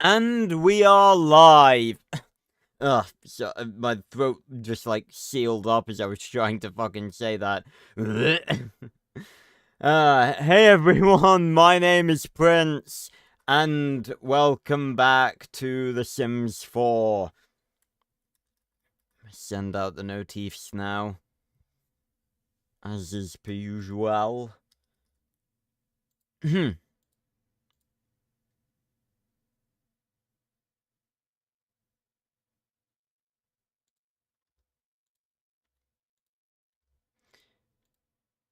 And we are live. Ugh, so, my throat just like sealed up as I was trying to fucking say that. Hey everyone, my name is Prince, and welcome back to The Sims 4. Send out the notifs now, as is per usual.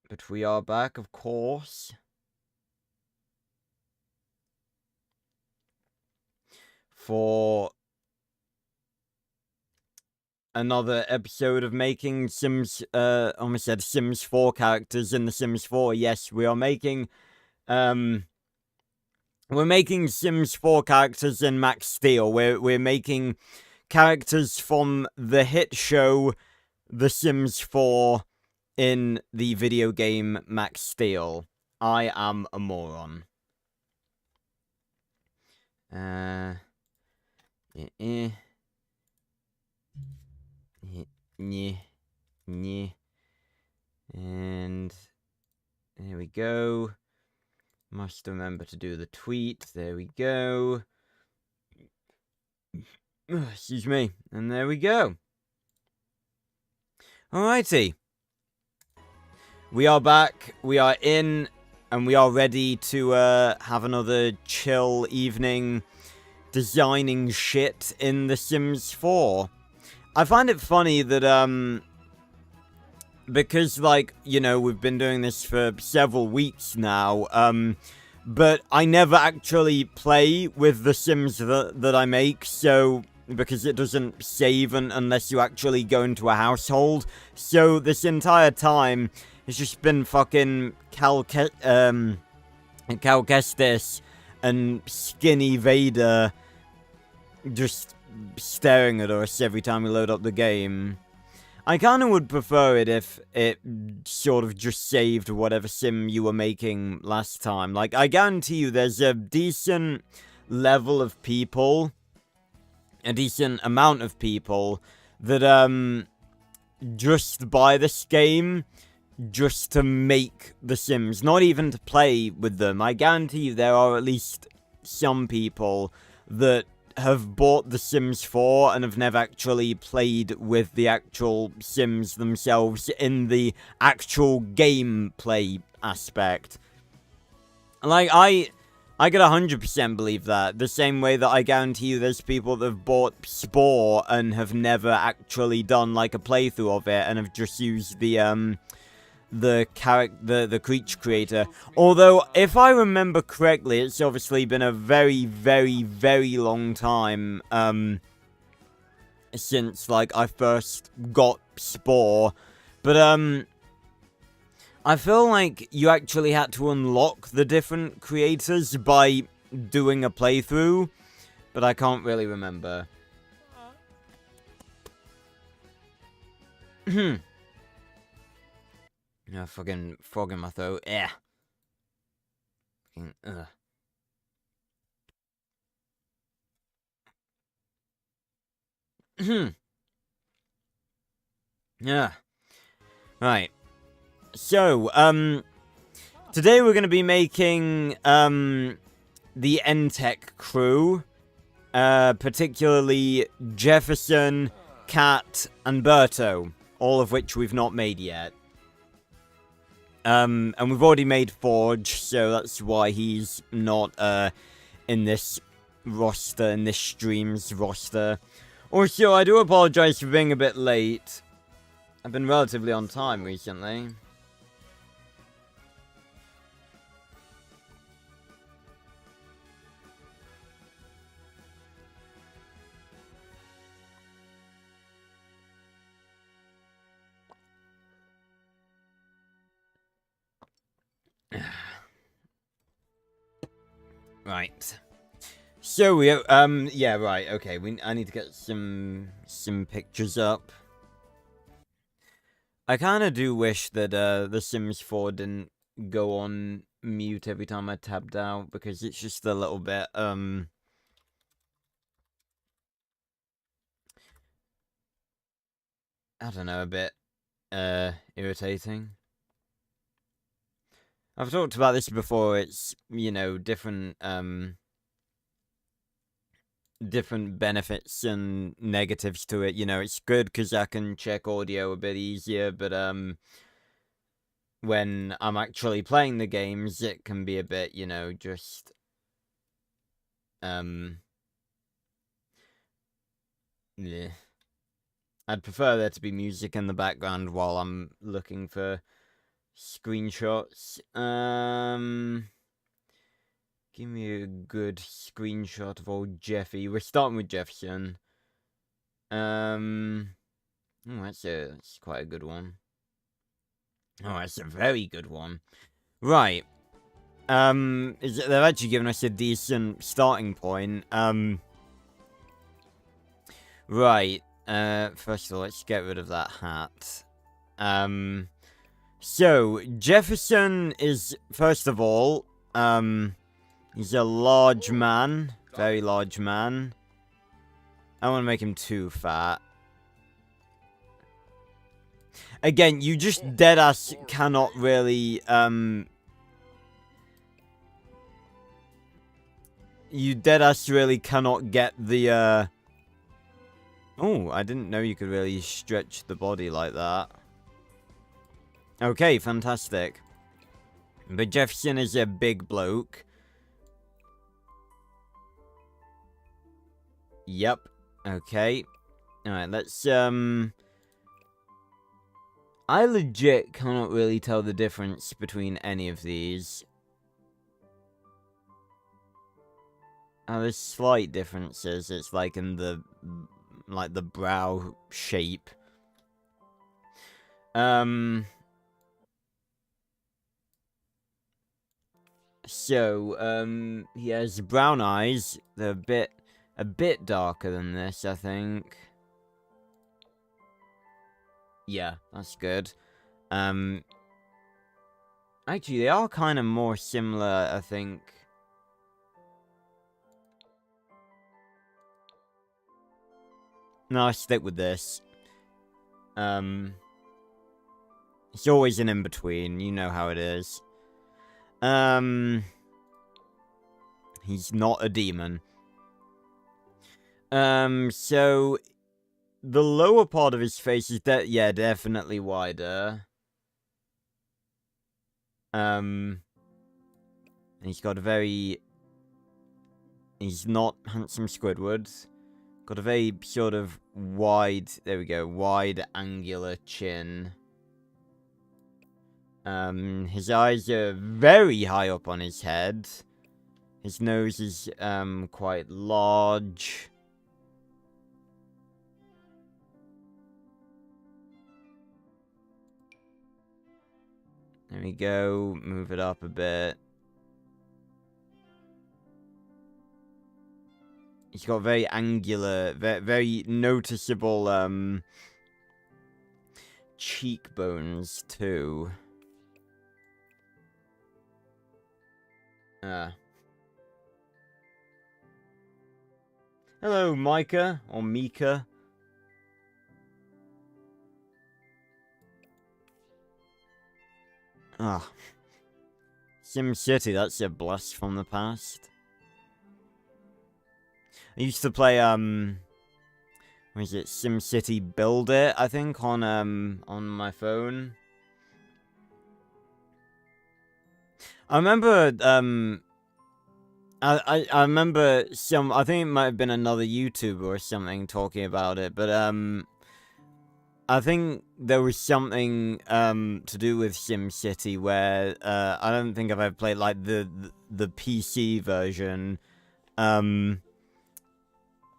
But we are back, of course. For another episode of making Sims, almost said Sims 4 characters in The Sims 4. Yes, we are making, we're making Sims 4 characters in Max Steel. We're making characters from the hit show The Sims 4 in the video game Max Steel. I am a moron. Yeah. And there we go. Must remember to do the tweet. There we go. Excuse me. And there we go. Alrighty. We are back. We are in. And we are ready to have another chill evening designing shit in The Sims 4. I find it funny that, because, like, you know, we've been doing this for several weeks now, but I never actually play with the Sims that I make, so, because it doesn't save unless you actually go into a household, so this entire time, it's just been fucking Cal Kestis and Skinny Vader just staring at us every time we load up the game. I kinda would prefer it if it sort of just saved whatever sim you were making last time. Like, I guarantee you there's a decent level of people, a decent amount of people, that, just buy this game just to make the Sims, not even to play with them. I guarantee you there are at least some people that have bought The Sims 4 and have never actually played with the actual Sims themselves in the actual gameplay aspect. Like, I could 100% believe that. The same way that I guarantee you there's people that have bought Spore and have never actually done, like, a playthrough of it and have just used the Creature Creator. Although, if I remember correctly, it's obviously been a very, very, very long time, since, like, I first got Spore. But, I feel like you actually had to unlock the different creators by doing a playthrough, but I can't really remember. No, fucking frog in my throat. Yeah. Fucking, yeah. Right. So, today we're gonna be making, the N-TEK crew. Particularly Jefferson, Kat, and Berto. All of which we've not made yet. And we've already made Forge, so that's why he's not, in this roster, in this stream's roster. Also, I do apologize for being a bit late. I've been relatively on time recently. Right. So we, yeah, right, okay, I need to get some pictures up. I kinda do wish that, The Sims 4 didn't go on mute every time I tabbed out, because it's just a little bit, I don't know, a bit, irritating. I've talked about this before, it's, you know, different benefits and negatives to it. You know, it's good because I can check audio a bit easier, but, when I'm actually playing the games, it can be a bit, you know, just, yeah. I'd prefer there to be music in the background while I'm looking for screenshots. Give me a good screenshot of old Jeffy. We're starting with Jefferson. Oh, that's quite a good one. Oh, that's a very good one. Right. They've actually given us a decent starting point. Right. First of all, let's get rid of that hat. So, Jefferson is, first of all, he's a large man. Very large man. I don't want to make him too fat. Again, you just deadass cannot really, you deadass really cannot get the, Oh, I didn't know you could really stretch the body like that. Okay, fantastic. But Jefferson is a big bloke. Yep. Okay. Alright, let's, I legit cannot really tell the difference between any of these. Oh, there's slight differences. It's like in the, like the brow shape. So, he has brown eyes. They're a bit darker than this, I think. Yeah, that's good. Actually, they are kind of more similar, I think. No, I'll stick with this. It's always an in-between, you know how it is. He's not a demon. So the lower part of his face is definitely wider. And he's got a very... He's not handsome Squidward. Got a very sort of wide... There we go. Wide, angular chin. His eyes are very high up on his head. His nose is, quite large. There we go. Move it up a bit. He's got very angular, very noticeable, cheekbones, too. Hello, Micah, or Mika. Ah. Sim City, that's a blast from the past. I used to play, what is it, SimCity Build It, I think, on my phone. I remember, I remember I think it might have been another YouTuber or something talking about it, but, I think there was something, to do with SimCity where, I don't think I've ever played, like, the PC version,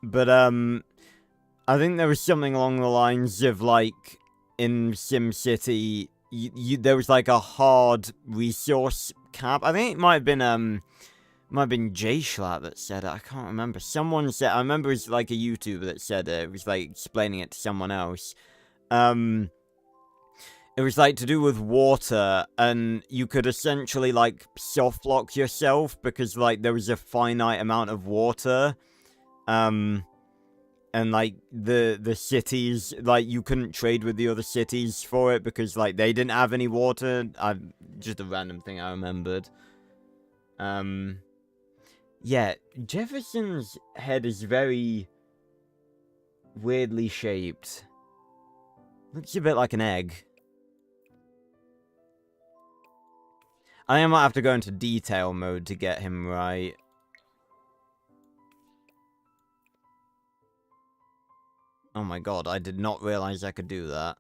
but, I think there was something along the lines of, like, in SimCity, there was, like, a hard resource cap. I think it might have been Jay Schlatt that said it. I can't remember. Someone said... I remember it's, like, a YouTuber that said it. It was, like, explaining it to someone else. It was, like, to do with water, and you could essentially, like, soft-lock yourself, because, like, there was a finite amount of water. and like the cities, like you couldn't trade with the other cities for it because like they didn't have any water. Just a random thing I remembered. Yeah, Jefferson's head is very weirdly shaped. Looks a bit like an egg. I might have to go into detail mode to get him right. Oh my god, I did not realize I could do that.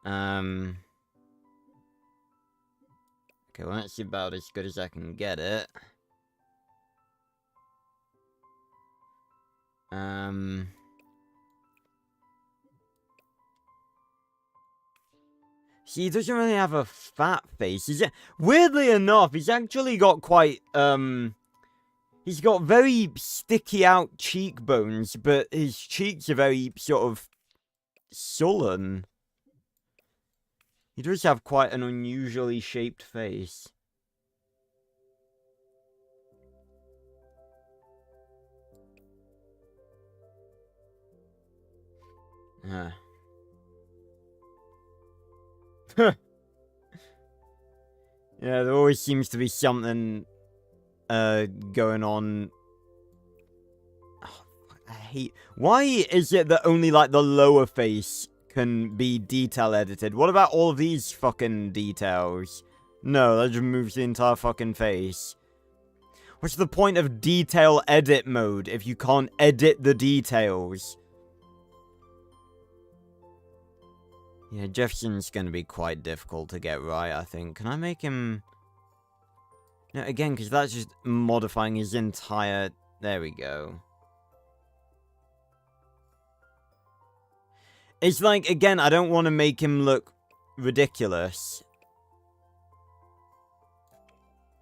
Okay, well that's about as good as I can get it. He doesn't really have a fat face. Weirdly enough, he's actually got quite, he's got very sticky out cheekbones, but his cheeks are very sort of sullen. He does have quite an unusually shaped face. Yeah, there always seems to be something going on. Oh, I hate... Why is it that only, like, the lower face can be detail edited? What about all of these fucking details? No, that just moves the entire fucking face. What's the point of detail edit mode if you can't edit the details? Yeah, Jefferson's gonna be quite difficult to get right, I think. Can I make him... No, again, because that's just modifying his entire... There we go. It's like, again, I don't want to make him look ridiculous.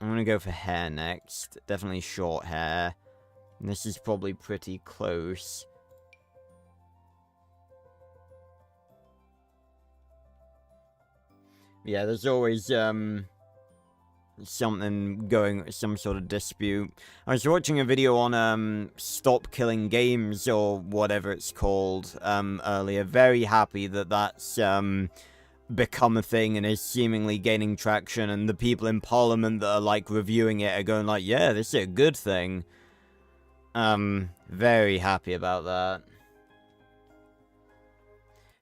I'm gonna go for hair next. Definitely short hair. And this is probably pretty close. Yeah, there's always, something going, some sort of dispute. I was watching a video on, Stop Killing Games, or whatever it's called, earlier. Very happy that that's, become a thing and is seemingly gaining traction, and the people in Parliament that are, like, reviewing it are going like, yeah, this is a good thing. Very happy about that.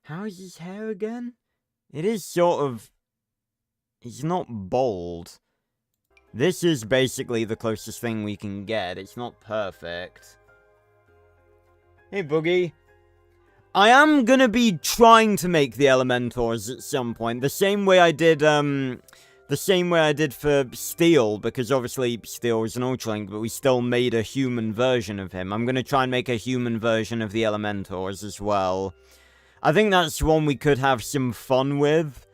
How is his hair again? It is sort of... He's not bald. This is basically the closest thing we can get. It's not perfect. Hey, Boogie. I am gonna be trying to make the Elementors at some point. The same way I did, for Steel, because obviously Steel was an Ultralink, but we still made a human version of him. I'm gonna try and make a human version of the Elementors as well. I think that's one we could have some fun with.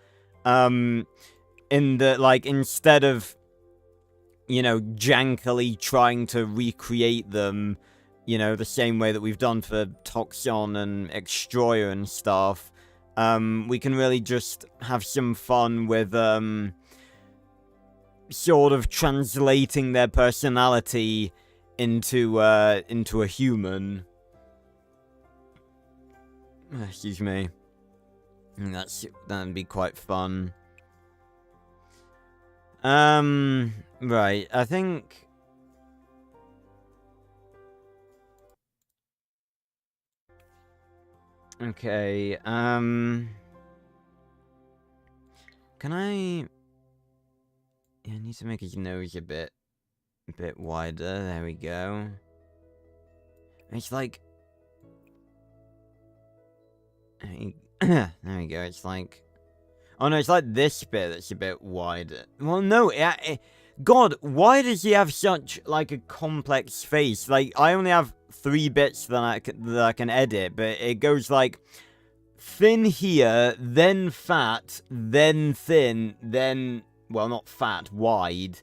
In the, like, instead of, you know, jankily trying to recreate them, you know, the same way that we've done for Toxon and Extroyer and stuff, we can really just have some fun with, sort of translating their personality into a human. Excuse me. That'd be quite fun. Right, I think... Okay, Can I... Yeah, I need to make his nose a bit wider, there we go. It's like... There we go, it's like... Oh no, it's like this bit that's a bit wider. Well, no, God, why does he have such, like, a complex face? Like, I only have 3 bits that I can edit, but it goes, like, thin here, then fat, then thin, then, well, not fat, wide.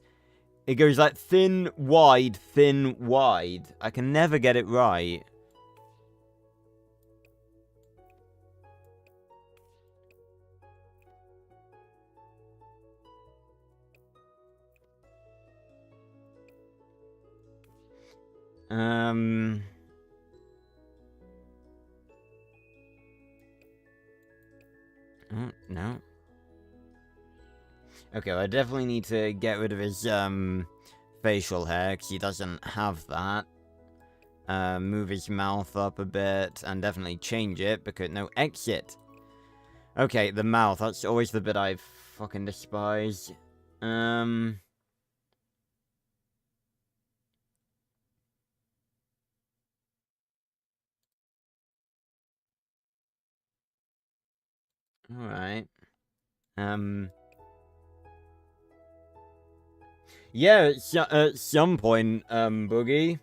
It goes, like, thin, wide, thin, wide. I can never get it right. Oh, no. Okay, well, I definitely need to get rid of his, facial hair, because he doesn't have that. Move his mouth up a bit, and definitely change it, because, no, exit. Okay, the mouth, that's always the bit I fucking despise. Alright. Yeah, at some point, Boogie.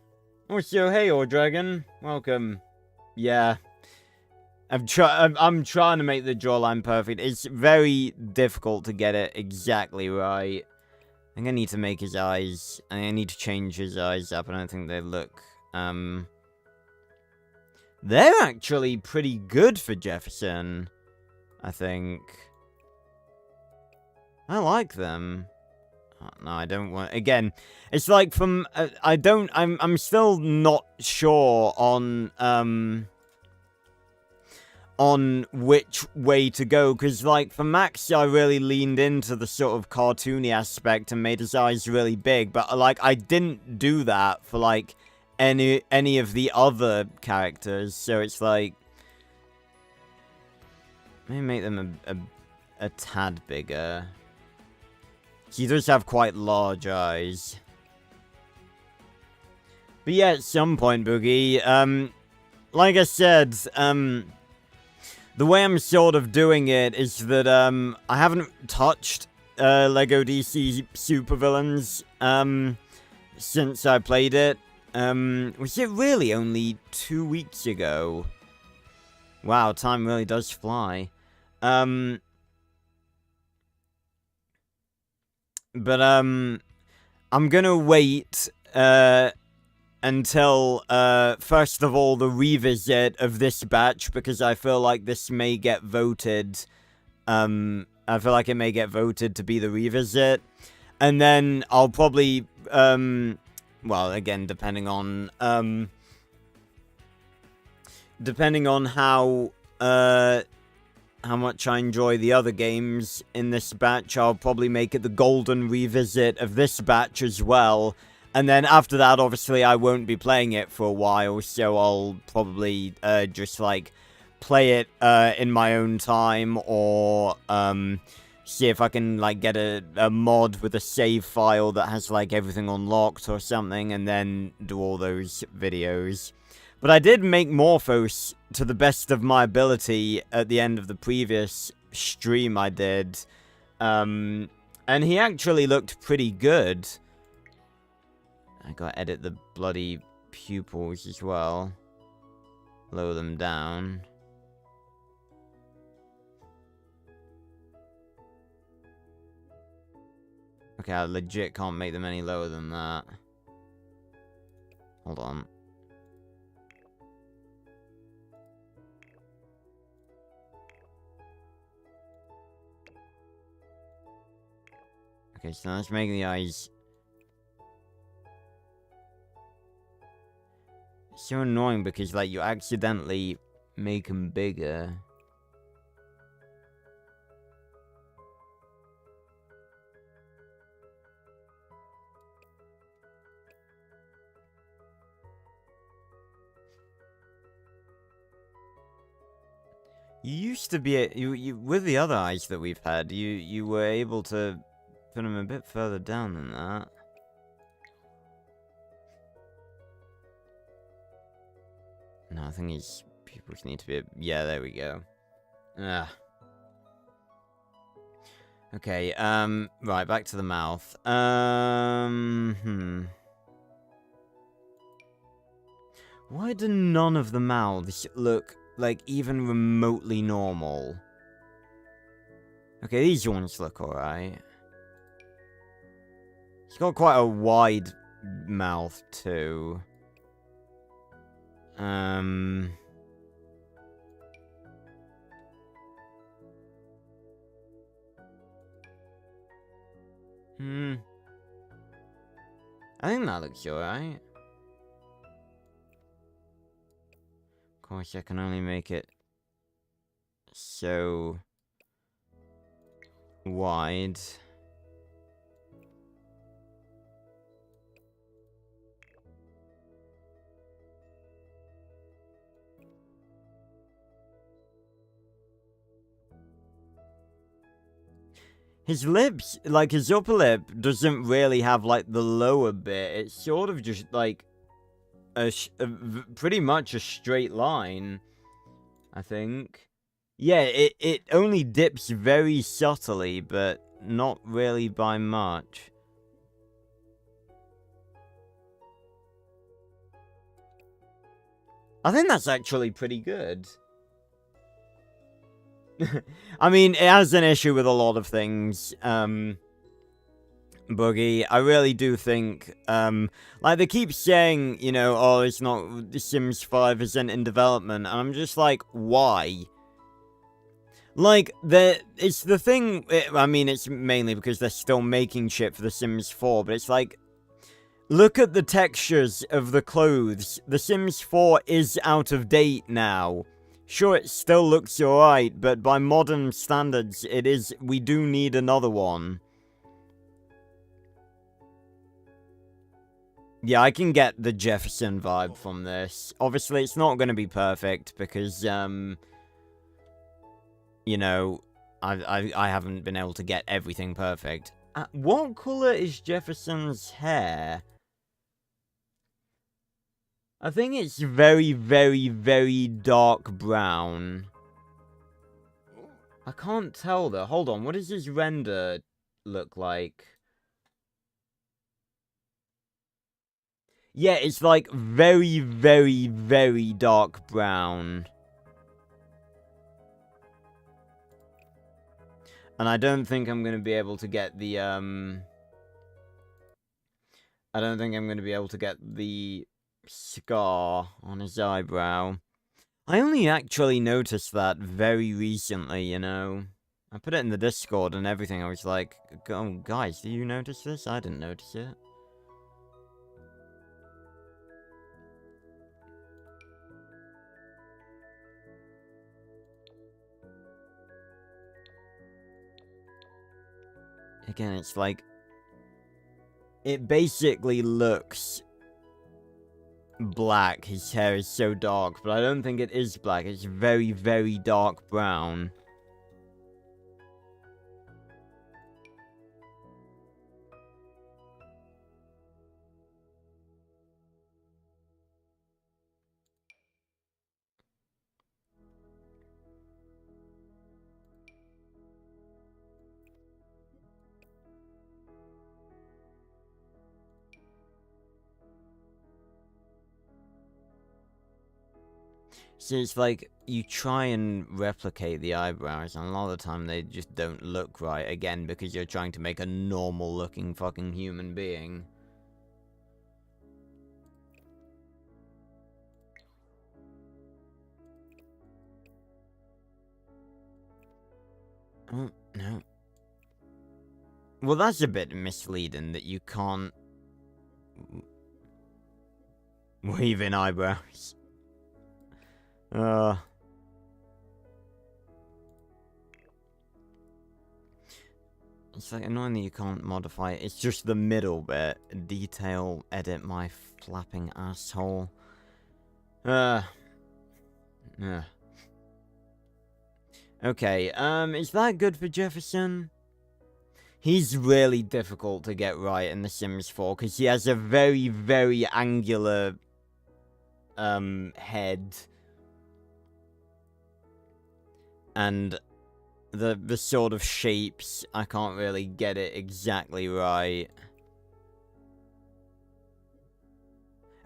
Oh, so hey, or Dragon. Welcome. Yeah. I'm trying to make the jawline perfect. It's very difficult to get it exactly right. I think I need to make his eyes, I need to change his eyes up. I don't think they look, they're actually pretty good for Jefferson, I think. I like them. Oh, no, I don't want... Again, it's like from... I'm still not sure on which way to go, because, like, for Max, I really leaned into the sort of cartoony aspect and made his eyes really big, but, like, I didn't do that for, like, any of the other characters, so it's like... Maybe make them a tad bigger. He does have quite large eyes. But yeah, at some point, Boogie, like I said, the way I'm sort of doing it is that, I haven't touched, LEGO DC Supervillains, since I played it. Was it really only 2 weeks ago? Wow, time really does fly. But, I'm gonna wait, until, first of all, the revisit of this batch, because I feel like this may get voted, I feel like it may get voted to be the revisit, and then I'll probably, well, again, depending on how much I enjoy the other games in this batch, I'll probably make it the golden revisit of this batch as well. And then after that, obviously, I won't be playing it for a while, so I'll probably just, like, play it in my own time, or see if I can, like, get a mod with a save file that has, like, everything unlocked or something, and then do all those videos. But I did make Morphos to the best of my ability at the end of the previous stream I did. And he actually looked pretty good. I gotta edit the bloody pupils as well. Lower them down. Okay, I legit can't make them any lower than that. Hold on. Okay, so let's make the eyes... It's so annoying because, like, you accidentally make them bigger. You used to be you with the other eyes that we've had, you were able to put them a bit further down than that. No, I think his pupils need to be... Yeah, there we go. Ah. Okay, right, back to the mouth. Why do none of the mouths look, like, even remotely normal? Okay, these ones look alright. He's got quite a wide mouth, too. I think that looks alright. Of course, I can only make it so wide. His lips, like his upper lip, doesn't really have like the lower bit. It's sort of just like pretty much a straight line, I think. Yeah, it only dips very subtly, but not really by much. I think that's actually pretty good. I mean, it has an issue with a lot of things, Boogie. I really do think, like, they keep saying, you know, oh, it's not, The Sims 5 isn't in development, and I'm just like, why? Like, it's the thing, I mean, it's mainly because they're still making shit for The Sims 4, but it's like, look at the textures of the clothes. The Sims 4 is out of date now. Sure, it still looks alright, but by modern standards, we do need another one. Yeah, I can get the Jefferson vibe from this. Obviously, it's not going to be perfect, because, you know, I haven't been able to get everything perfect. What colour is Jefferson's hair? I think it's very, very, very dark brown. I can't tell though. Hold on, what does his render look like? Yeah, it's like very, very, very dark brown. And I don't think I'm going to be able to get the, I don't think I'm going to be able to get the scar on his eyebrow. I only actually noticed that very recently, you know. I put it in the Discord and everything. I was like, oh, guys, do you notice this? I didn't notice it. Again, it's like, it basically looks black. His hair is so dark, but I don't think it is black. It's very, very dark brown. So it's like, you try and replicate the eyebrows, and a lot of the time they just don't look right, again, because you're trying to make a normal-looking fucking human being. Oh, no. Well, that's a bit misleading, that you can't weave in eyebrows. It's like annoying that you can't modify it. It's just the middle bit. Detail, edit my flapping asshole. Okay, is that good for Jefferson? He's really difficult to get right in The Sims 4, because he has a very, very angular, head. And the sort of shapes, I can't really get it exactly right.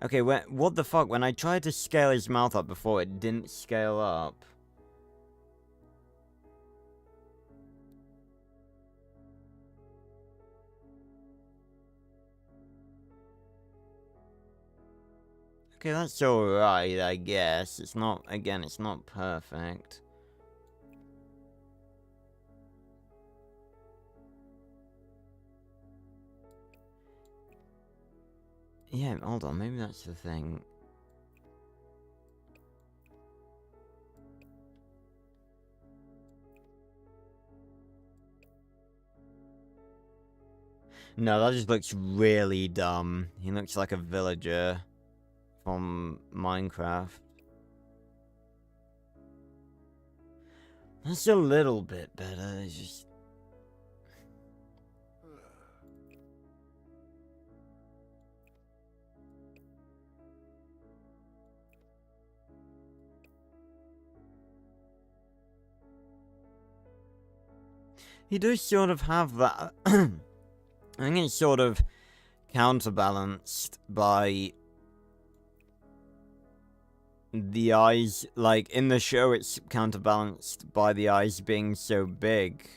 Okay, what the fuck? When I tried to scale his mouth up before, it didn't scale up. Okay, that's alright, I guess. It's not, again, it's not perfect. Yeah, hold on, maybe that's the thing. No, that just looks really dumb. He looks like a villager from Minecraft. That's a little bit better. It's just... He does sort of have that. I think it's sort of counterbalanced by the eyes. Like, in the show, it's counterbalanced by the eyes being so big.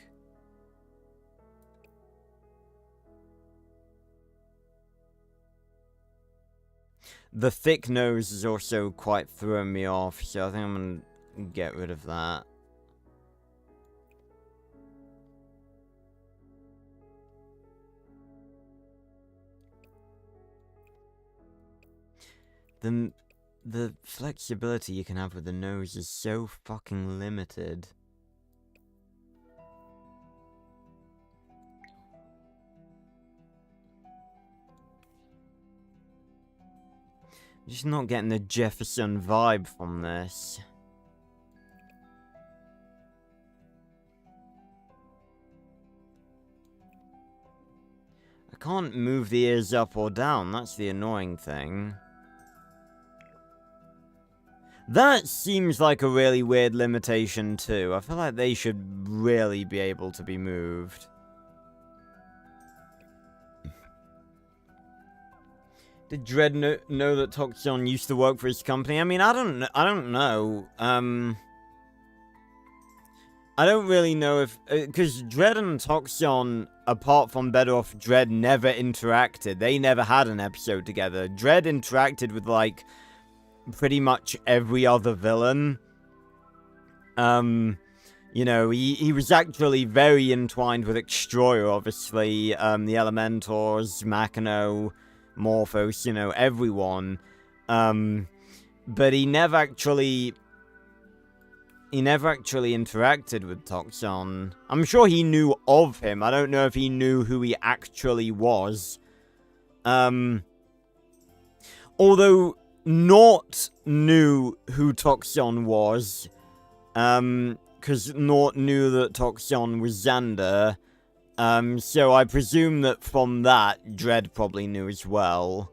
The thick nose is also quite throwing me off, so I think I'm gonna get rid of that. The flexibility you can have with the nose is so fucking limited. I'm just not getting the Jefferson vibe from this. I can't move the ears up or down, that's the annoying thing. That seems like a really weird limitation too. I feel like they should really be able to be moved. Did Dredd know that Toxion used to work for his company? I mean, I don't know. I don't really know if... Because Dredd and Toxion, apart from Better Off Dredd, never interacted. They never had an episode together. Dredd interacted with, like, pretty much every other villain. You know, he was actually very entwined with Extroyer, obviously. The Elementors, Machino, Morphos, you know, everyone. But he never actually interacted with Toxon. I'm sure he knew of him. I don't know if he knew who he actually was. Although Nort knew who Toxon was. Because Nort knew that Toxon was Xander. So I presume that from that, Dredd probably knew as well.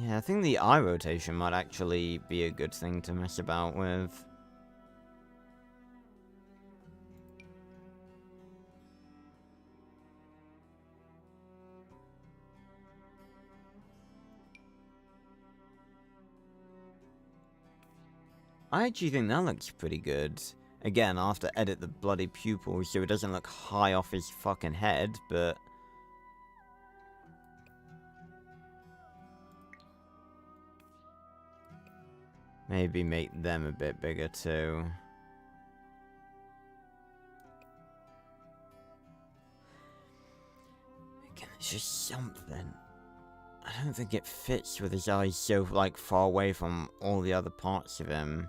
Yeah, I think the eye rotation might actually be a good thing to mess about with. I actually think that looks pretty good. Again, I'll have to edit the bloody pupil so it doesn't look high off his fucking head, but... maybe make them a bit bigger too. Again, it's just something. I don't think it fits with his eyes so, like, far away from all the other parts of him.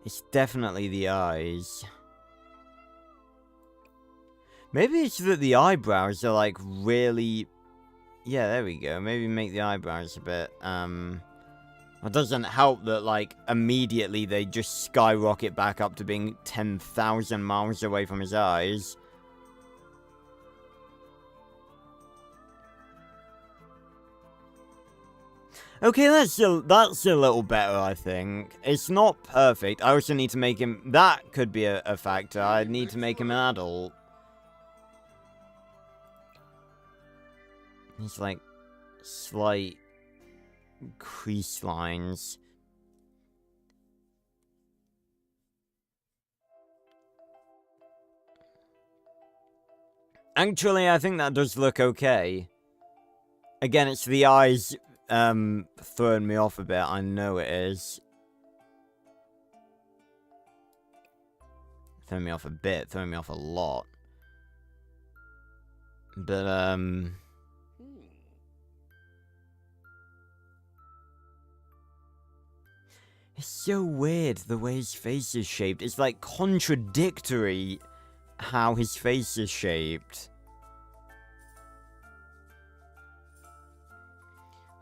It's definitely the eyes. Maybe it's that the eyebrows are, like, really... yeah, there we go. Maybe make the eyebrows a bit, It doesn't help that, like, immediately they just skyrocket back up to being 10,000 miles away from his eyes. Okay, that's a little better, I think. It's not perfect. I also need to make him... that could be a factor. I need to make him an adult. He's like slight crease lines. Actually, I think that does look okay. Again, it's the eyes, throwing me off a bit. I know it is. Throwing me off a bit, throwing me off a lot. But, it's so weird the way his face is shaped. It's like contradictory how his face is shaped.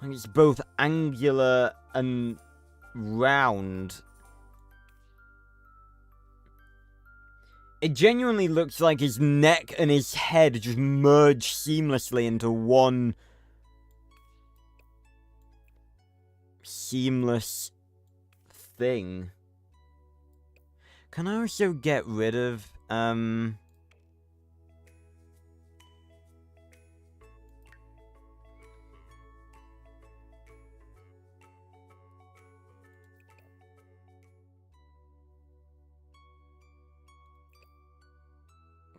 Like it's both angular and round. It genuinely looks like his neck and his head just merge seamlessly into one seamless thing. Can I also get rid of, Can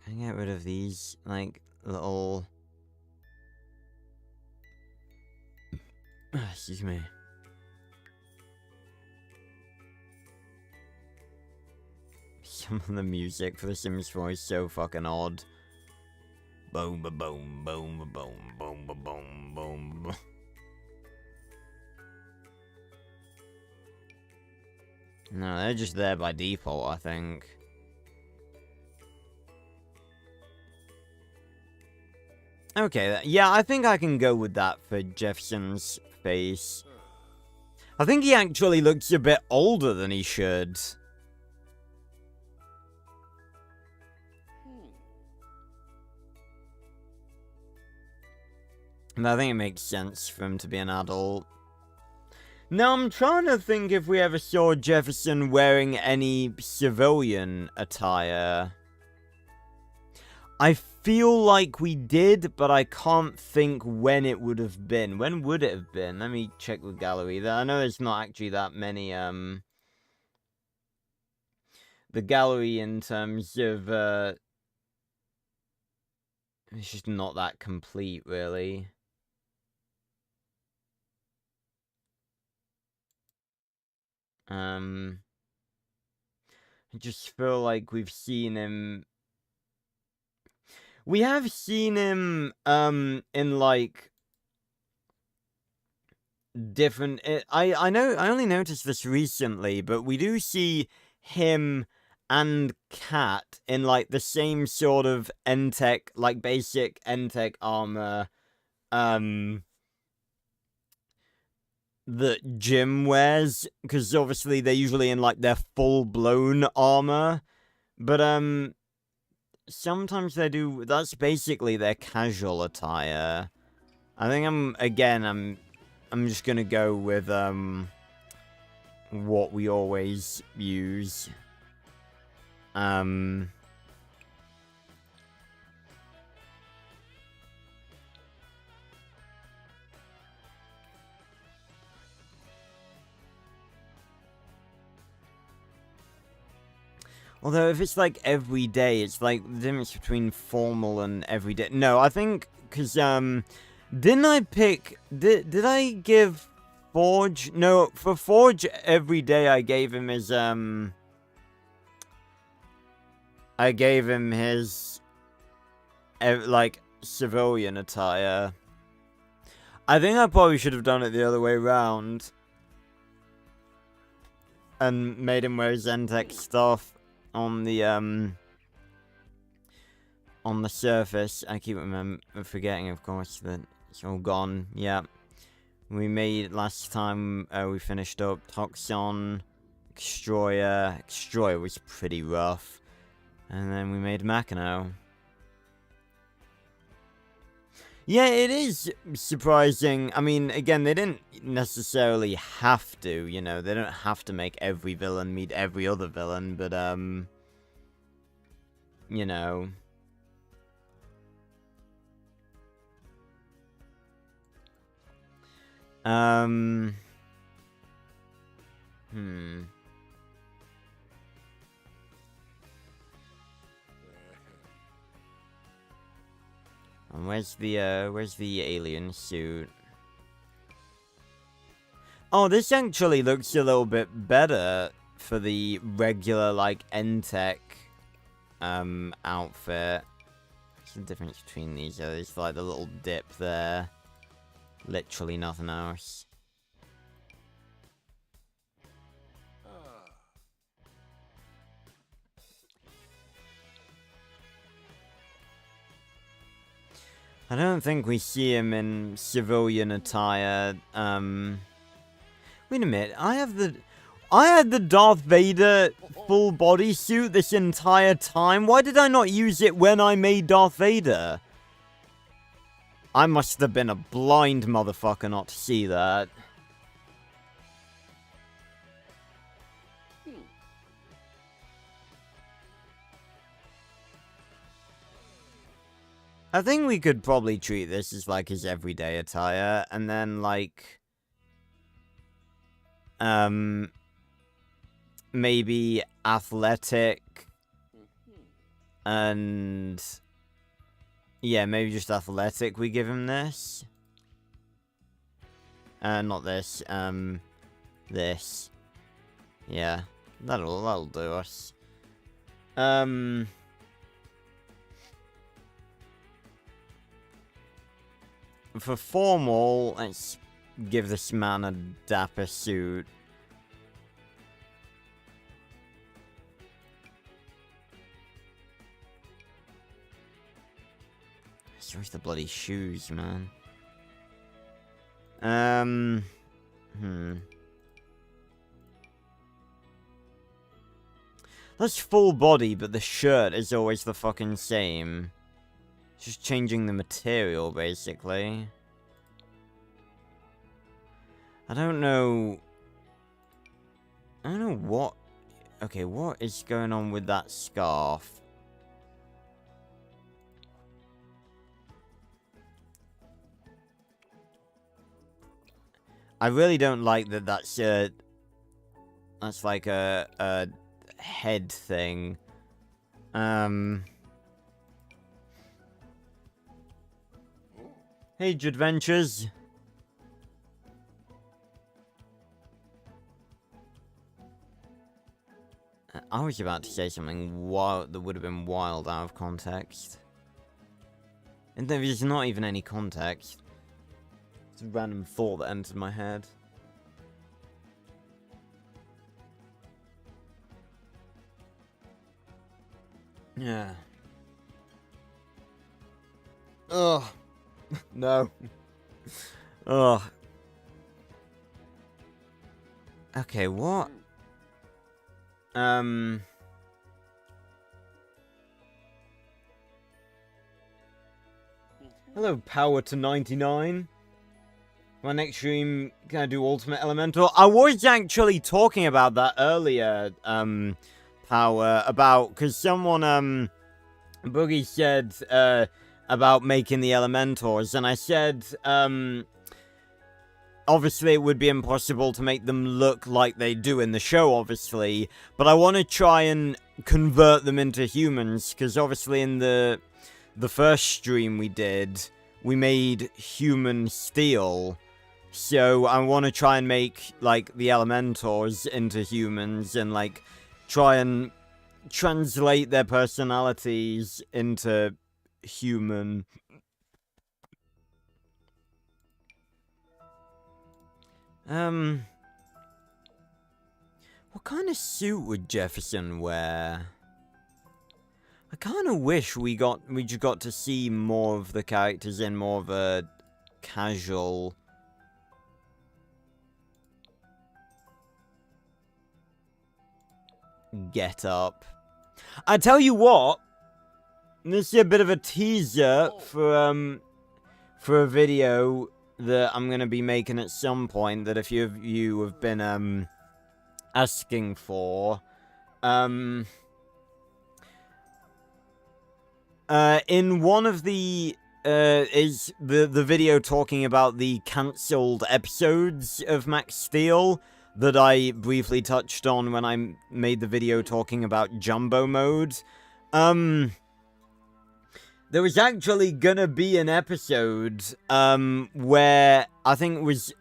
I get rid of these, like, little... Excuse me. Some of the music for the Sims 4 is so fucking odd. Boom, ba boom, boom, ba boom, boom, ba boom, boom. No, they're just there by default, I think. Okay, yeah, I think I can go with that for Jefferson's face. I think he actually looks a bit older than he should. And I think it makes sense for him to be an adult. Now, I'm trying to think if we ever saw Jefferson wearing any civilian attire. I feel like we did, but I can't think when it would have been. When would it have been? Let me check the gallery. I know there's not actually that many, the gallery in terms of, it's just not that complete, really. I just feel like we've seen him... We have seen him, in, like... different... I know, I only noticed this recently, but we do see him and Cat in, like, the same sort of N-TEK, like, basic N-TEK armor, that Jim wears, because obviously they're usually in, like, their full-blown armor, but, sometimes they do, that's basically their casual attire. I think I'm just gonna go with, what we always use. Although, if it's, like, every day, it's, like, the difference between formal and everyday. No, I think, because, didn't I pick... Did I give Forge... No, for Forge, every day I gave him his, I gave him his, like, civilian attire. I think I probably should have done it the other way around. And made him wear his N-TEK stuff on the surface. I keep forgetting, of course, that it's all gone. Yeah. We made, last time we finished up, Toxon, Extroyer. Extroyer was pretty rough. And then we made Machino. Yeah, it is surprising. I mean, again, they didn't necessarily have to, you know. They don't have to make every villain meet every other villain, but, you know. And where's the alien suit? Oh, this actually looks a little bit better for the regular, like, N-TEK, outfit. What's the difference between these? There's, like, the little dip there. Literally nothing else. I don't think we see him in civilian attire. Wait a minute. I had the Darth Vader full body suit this entire time. Why did I not use it when I made Darth Vader? I must have been a blind motherfucker not to see that. I think we could probably treat this as, like, his everyday attire, and then, like, maybe athletic, and, yeah, maybe just athletic we give him this. Not this, this. Yeah, that'll do us. For formal, let's give this man a dapper suit. Where's the bloody shoes, man? That's full body, but the shirt is always the fucking same. Just changing the material, basically. I don't know what... Okay, what is going on with that scarf? I really don't like that that's like a head thing. Hey, Jadventures. I was about to say something wild that would have been wild out of context. And there's not even any context. It's a random thought that entered my head. Yeah. Ugh. No. Ugh. Okay, what? Hello, Power to 99. My next stream, can I do Ultimate Elemental? I was actually talking about that earlier, Power, because someone, Boogie said, about making the Elementals, and I said, obviously it would be impossible to make them look like they do in the show, obviously, but I want to try and convert them into humans, because obviously in the first stream we did, we made human steel, so I want to try and make, like, the Elementals into humans, and, like, try and translate their personalities into human. What kind of suit would Jefferson wear? I kind of wish we just got to see more of the characters in more of a casual get up. I tell you what, this is a bit of a teaser for a video that I'm gonna be making at some point that a few of you have been asking for. In one of the is the video talking about the cancelled episodes of Max Steel that I briefly touched on when I made the video talking about Jumbo Mode. there was actually gonna be an episode, where I think it was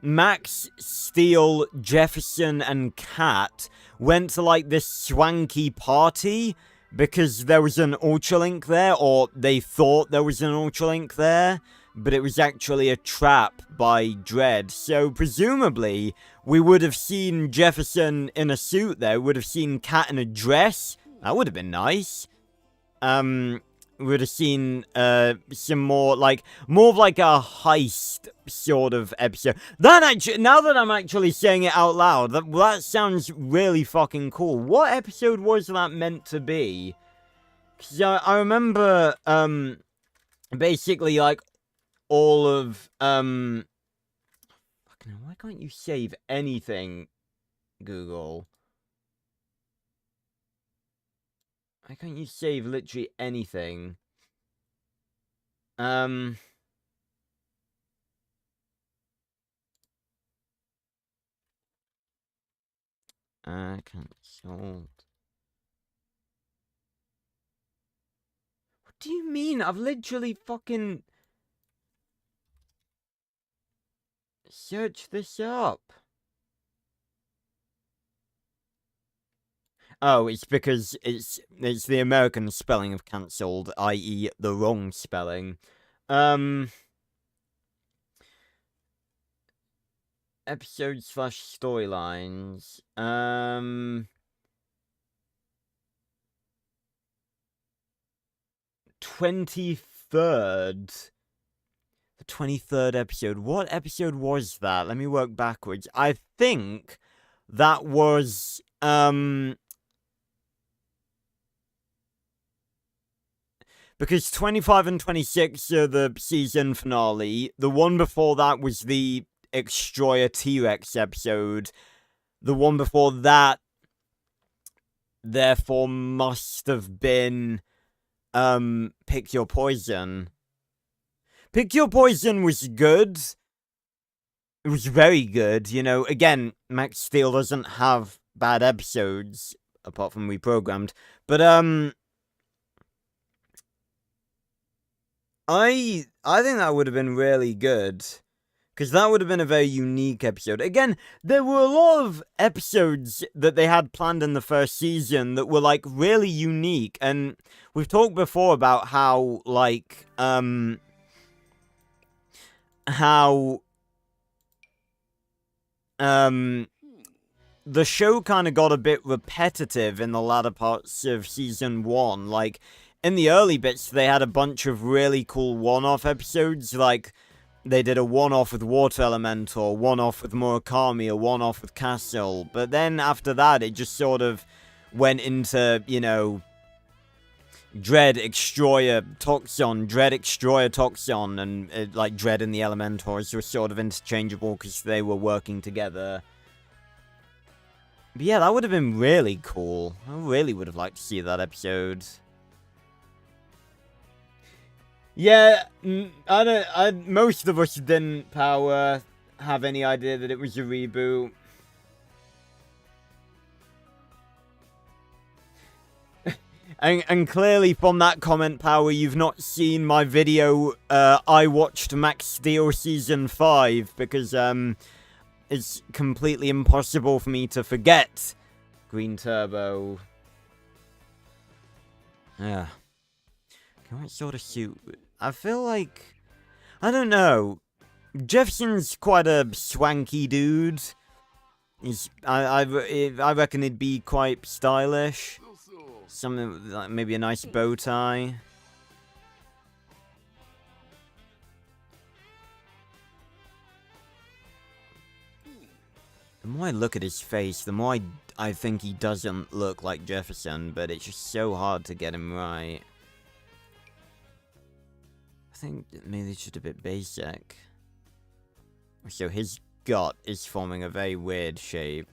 Max, Steel, Jefferson, and Kat went to, like, this swanky party because there was an Ultralink there, or they thought there was an Ultralink there, but it was actually a trap by Dredd. So, presumably, we would have seen Jefferson in a suit there, we would have seen Kat in a dress. That would have been nice. We would have seen some more of like a heist sort of episode. That actually, now that I'm actually saying it out loud, that sounds really fucking cool. What episode was that meant to be? Because I remember, basically, like, all of, fucking hell, why can't you save anything, Google? Why can't you save literally anything? Cancelled. What do you mean? I've literally fucking searched this up. Oh, it's because it's the American spelling of cancelled, i.e. the wrong spelling. Episodes/storylines. 23rd. The 23rd episode. What episode was that? Let me work backwards. I think that was, because 25 and 26 are the season finale. The one before that was the Extroyer T-Rex episode. The one before that, therefore, must have been, Pick Your Poison. Pick Your Poison was good. It was very good, you know. Again, Max Steel doesn't have bad episodes, apart from Reprogrammed. But, I think that would have been really good. Because that would have been a very unique episode. Again, there were a lot of episodes that they had planned in the first season that were, like, really unique. And we've talked before about how, like, the show kind of got a bit repetitive in the latter parts of season 1. Like, in the early bits, they had a bunch of really cool one-off episodes, like, they did a one-off with Water Elemental, one-off with Murakami, a one-off with Castle, but then after that, it just sort of went into, you know, Dredd, Extroyer, Toxon, Dredd, Extroyer, Toxon, and, like, Dredd and the Elementals were sort of interchangeable because they were working together. But yeah, that would have been really cool. I really would have liked to see that episode. Yeah, most of us didn't have any idea that it was a reboot. and clearly from that comment, Power, you've not seen my video, I watched Max Steel Season 5, because, it's completely impossible for me to forget Green Turbo. Yeah. What sort of suit? I feel like, I don't know. Jefferson's quite a swanky dude. I reckon he'd be quite stylish. Something like maybe a nice bow tie. The more I look at his face, the more I think he doesn't look like Jefferson, but it's just so hard to get him right. I think maybe it's just a bit basic. So his gut is forming a very weird shape.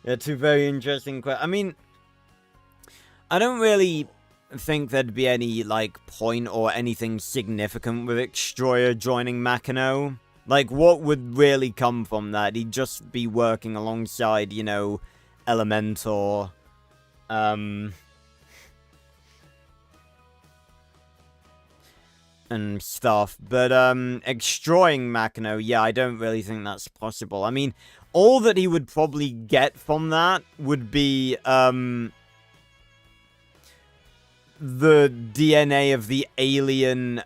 Yeah, two very interesting questions. I mean, I don't really think there'd be any, like, point or anything significant with Extroyer joining Makino. Like, what would really come from that? He'd just be working alongside, you know, Elementor, and stuff. But, destroying Makino, yeah, I don't really think that's possible. I mean, all that he would probably get from that would be, the DNA of the alien,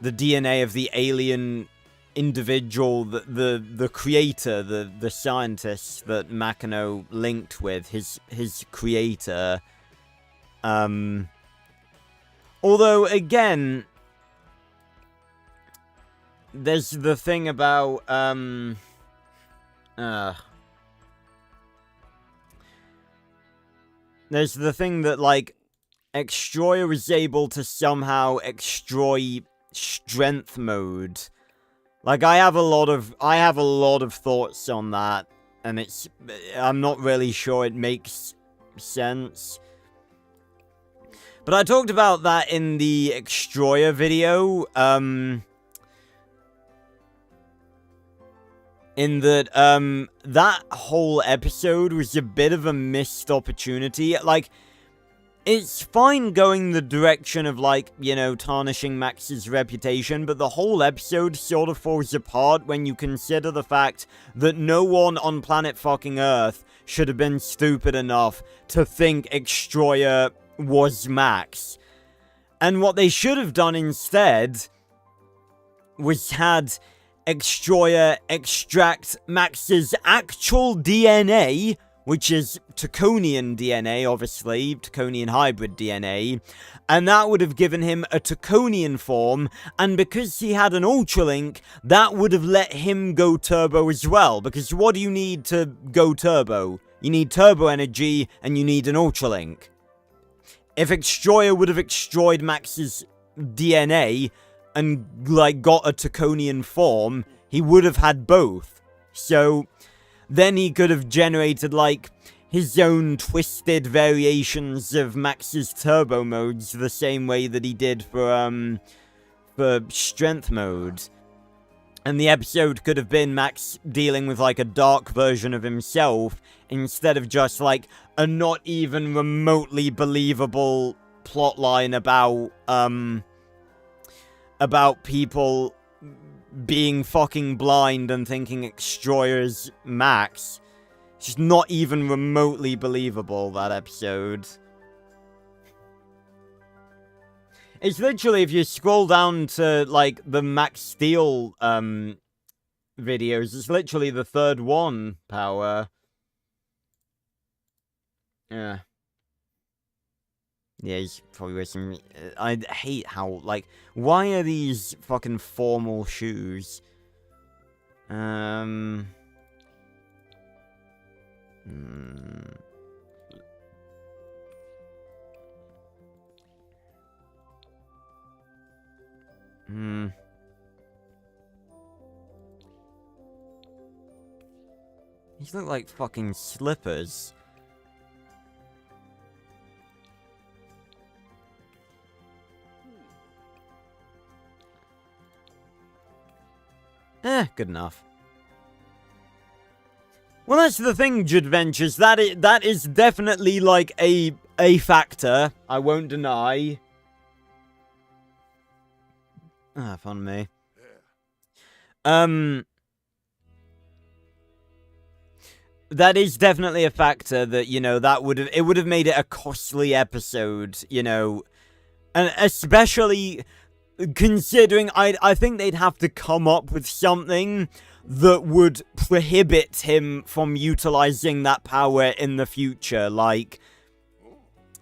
the DNA of the alien individual, the creator, the scientist that Makino linked with, his creator. Although, again, there's the thing about, there's the thing that, like, Extroyer is able to somehow extroy strength mode. Like, I have a lot of thoughts on that, and I'm not really sure it makes sense. But I talked about that in the Extroyer video, in that, that whole episode was a bit of a missed opportunity. Like, it's fine going the direction of, like, you know, tarnishing Max's reputation, but the whole episode sort of falls apart when you consider the fact that no one on planet fucking Earth should have been stupid enough to think Extroyer was Max. And what they should have done instead was had Extroyer extract Max's actual DNA, which is Taconian DNA, obviously, Taconian hybrid DNA, and that would have given him a Taconian form, and because he had an Ultralink, that would have let him go turbo as well, because what do you need to go turbo? You need turbo energy, and you need an Ultralink. If Extroyer would have extroyed Max's DNA, and, like, got a Taconian form, he would have had both. So then he could have generated, like, his own twisted variations of Max's turbo modes the same way that he did for strength mode. And the episode could have been Max dealing with, like, a dark version of himself instead of just, like, a not even remotely believable plotline about people being fucking blind and thinking Extroyer's Max. It's just not even remotely believable, that episode. It's literally, if you scroll down to, like, the Max Steel, videos, it's literally the third one, Power. Yeah. Yeah, he's probably wearing some... I hate how, like, why are these fucking formal shoes? These look like fucking slippers. Good enough. Well, that's the thing, Jadventures. That is definitely, like, a factor. I won't deny. Ah, fun me. That is definitely a factor that, you know, it would have made it a costly episode, you know. And especially considering I think they'd have to come up with something that would prohibit him from utilizing that power in the future, like,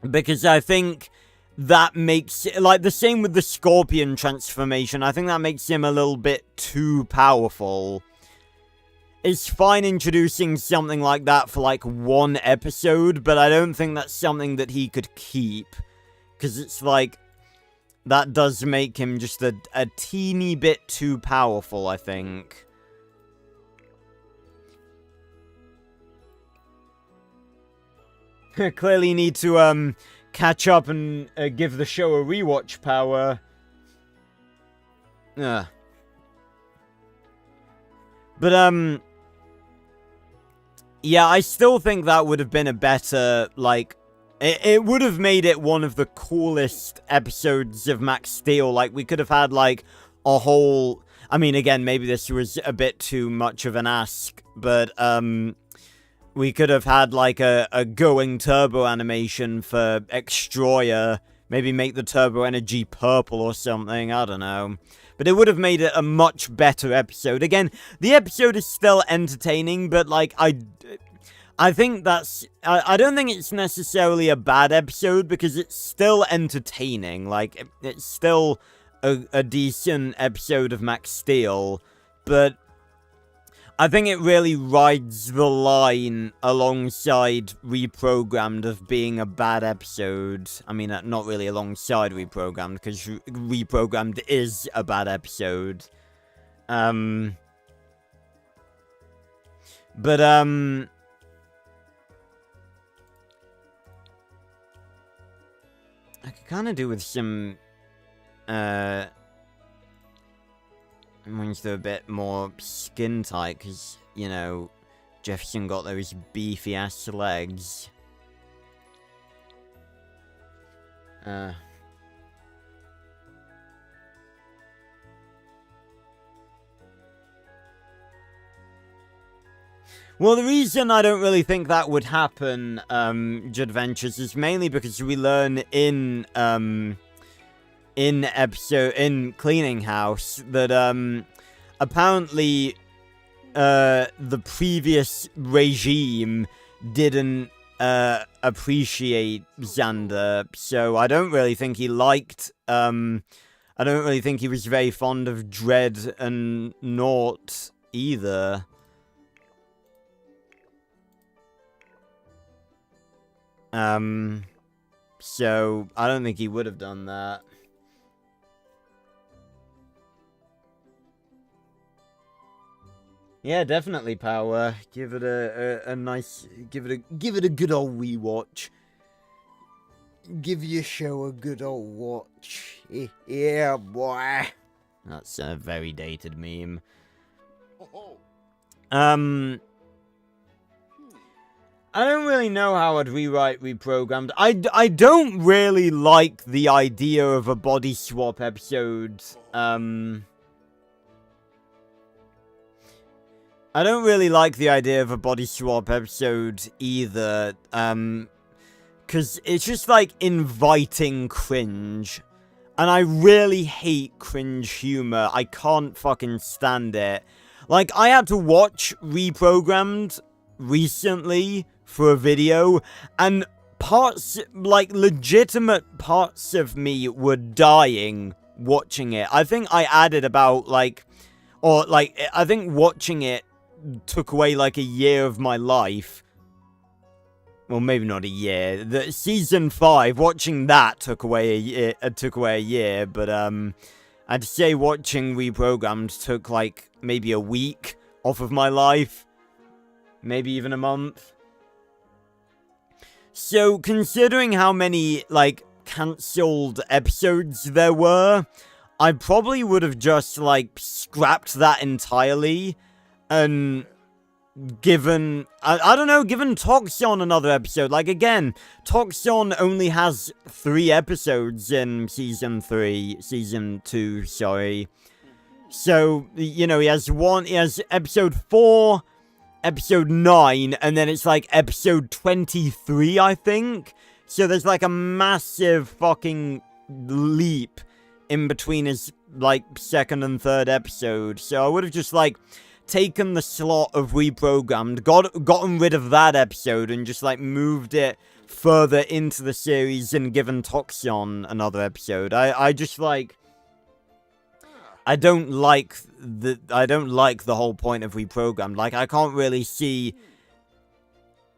because I think that makes, like, the same with the Scorpion transformation, I think that makes him a little bit too powerful. It's fine introducing something like that for, like, one episode, but I don't think that's something that he could keep, because it's like, that does make him just a teeny bit too powerful, I think. Clearly need to, catch up and give the show a rewatch, Power. But, yeah, I still think that would have been a better, like, it would have made it one of the coolest episodes of Max Steel. Like, we could have had, like, a whole... I mean, again, maybe this was a bit too much of an ask, but, we could have had, like, a going turbo animation for Extroyer. Maybe make the turbo energy purple or something, I don't know. But it would have made it a much better episode. Again, the episode is still entertaining, but, like, I think that's... I don't think it's necessarily a bad episode, because it's still entertaining. Like, it's still a decent episode of Max Steel, but I think it really rides the line alongside Reprogrammed of being a bad episode. I mean, not really alongside Reprogrammed, because Reprogrammed is a bad episode. But, I could kind of do with some, ones that are a bit more skin tight, because, you know, Jefferson got those beefy ass legs. Well, the reason I don't really think that would happen, Jadventures, is mainly because we learn in Cleaning House that, apparently, the previous regime didn't, appreciate Xander, so I don't really think he liked, I don't really think he was very fond of Dredd and Nort either. So, I don't think he would have done that. Yeah, definitely, Power. Give it a nice, give it a good old rewatch. Give your show a good old watch. Yeah, boy. That's a very dated meme. I don't really know how I'd rewrite Reprogrammed. I don't really like the idea of a body swap episode. I don't really like the idea of a body swap episode either, because it's just, like, inviting cringe, and I really hate cringe humor. I can't fucking stand it. Like, I had to watch Reprogrammed recently for a video, and parts, like, legitimate parts of me were dying watching it. I think I added about, like, I think watching it took away, like, a year of my life. Well, maybe not a year. The season 5, watching that took away a year, but, I'd say watching Reprogrammed took, like, maybe a week off of my life. Maybe even a month. So, considering how many, like, cancelled episodes there were, I probably would have just, like, scrapped that entirely and given, I don't know, given Toxon another episode. Like, again, Toxon only has 3 episodes in season 2, sorry. So, you know, he has episode 4, episode 9, and then it's like episode 23, I think. So there's like a massive fucking leap in between his, like, second and third episode. So I would have just, like, taken the slot of Reprogrammed, gotten rid of that episode, and just, like, moved it further into the series and given Toxon another episode. I just, like, I don't like the whole point of Reprogrammed. Like, I can't really see...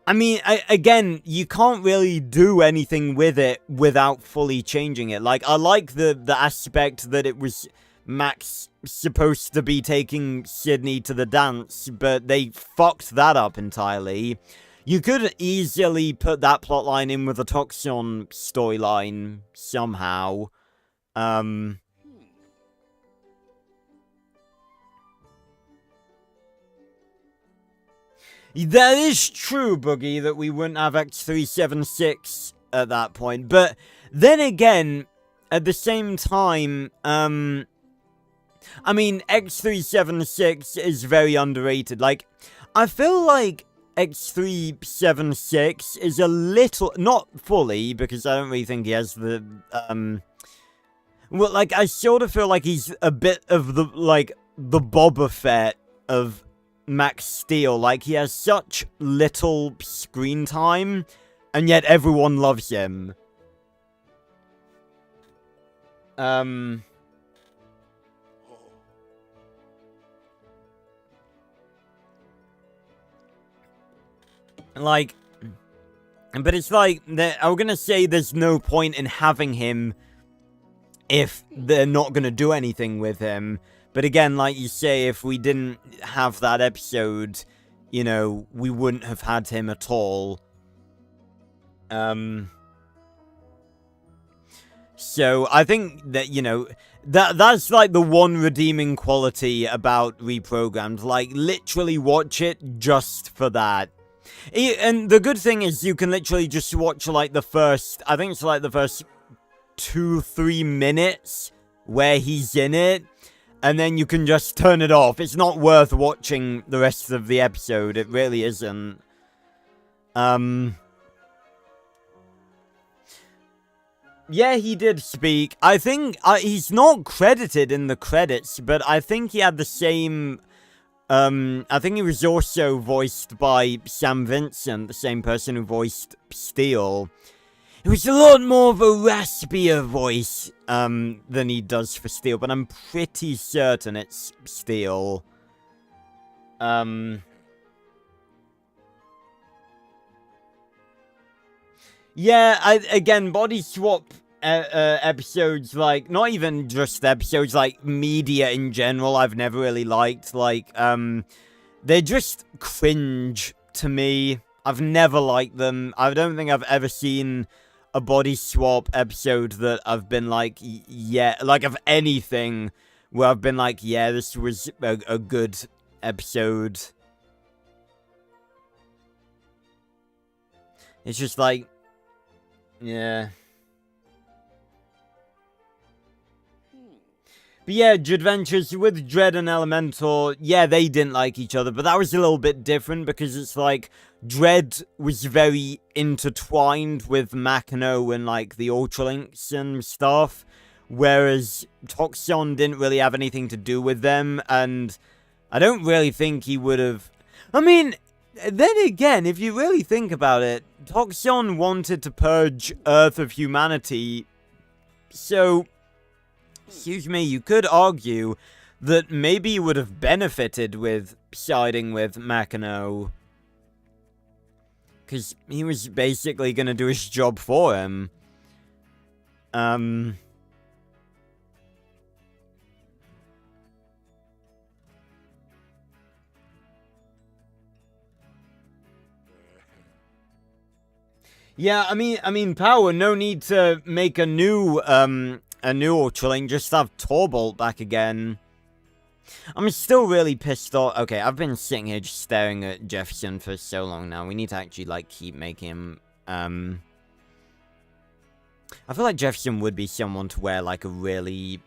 I mean, again, you can't really do anything with it without fully changing it. Like, I like the aspect that it was Max supposed to be taking Sydney to the dance, but they fucked that up entirely. You could easily put that plotline in with a Toxon storyline somehow. That is true, Boogie, that we wouldn't have X376 at that point. But then again, at the same time, I mean, X376 is very underrated. Like, I feel like X376 is a little, not fully, because I don't really think he has the, well, like, I sort of feel like he's a bit of the, like, the Boba Fett of Max Steel. Like, he has such little screen time, and yet everyone loves him. Like, but it's like, I'm gonna say there's no point in having him if they're not gonna do anything with him. But again, like you say, if we didn't have that episode, you know, we wouldn't have had him at all. So, I think that, you know, that's like the one redeeming quality about Reprogrammed. Like, literally watch it just for that. And the good thing is you can literally just watch, like, the first, I think it's like the first 2-3 minutes where he's in it, and then you can just turn it off. It's not worth watching the rest of the episode. It really isn't. Yeah, he did speak. I think he's not credited in the credits, but I think he had the same... I think he was also voiced by Sam Vincent, the same person who voiced Steel. It was a lot more of a raspier voice, than he does for Steel, but I'm pretty certain it's Steel. Yeah, again, body swap episodes, like, not even just episodes, like, media in general, I've never really liked. Like, they're just cringe to me. I've never liked them. I don't think I've ever seen a body swap episode that I've been like, yeah, like, of anything where I've been like, yeah, this was a good episode. It's just like, yeah. But yeah, Jadventures with Dread and Elementor, yeah, they didn't like each other, but that was a little bit different because it's like, Dread was very intertwined with Makino and like the Ultralinks and stuff, whereas Toxion didn't really have anything to do with them, and I don't really think he would have... I mean, then again, if you really think about it, Toxion wanted to purge Earth of humanity, so... Excuse me, you could argue that maybe he would have benefited with siding with Makino. Because he was basically going to do his job for him. Yeah, I mean, Power, no need to make a new Ultraling, just have Torbolt back again. I'm still really pissed off. Okay, I've been sitting here just staring at Jefferson for so long now. We need to actually, like, keep making him, I feel like Jefferson would be someone to wear, like, a really,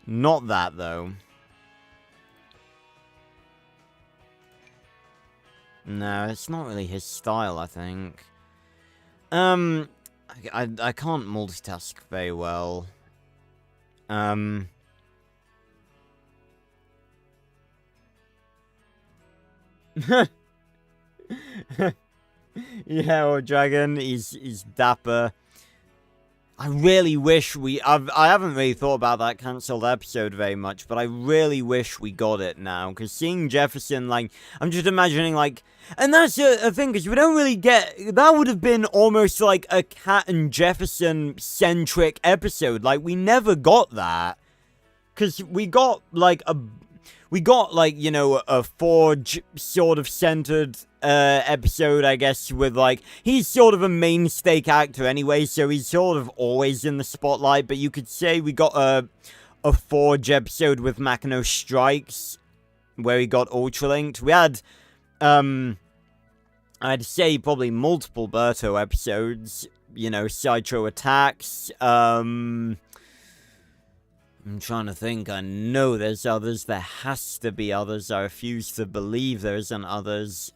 not that, though. No, it's not really his style, I think. I can't multitask very well. Yeah, or Dragon, he's dapper. I really wish I haven't really thought about that cancelled episode very much, but I really wish we got it now, because seeing Jefferson, like, I'm just imagining, like, and that's a thing, because we don't really get, that would have been almost like a Cat and Jefferson-centric episode, like, we never got that, because we got, like, you know, a Forge sort of centered episode, I guess, with, like, he's sort of a mainstay actor anyway, so he's sort of always in the spotlight, but you could say we got a a Forge episode with Makino Strikes, where he got Ultralinked. We had, I'd say probably multiple Berto episodes, you know, Sideshow Attacks, I'm trying to think. I know there's others. There has to be others. I refuse to believe there isn't others.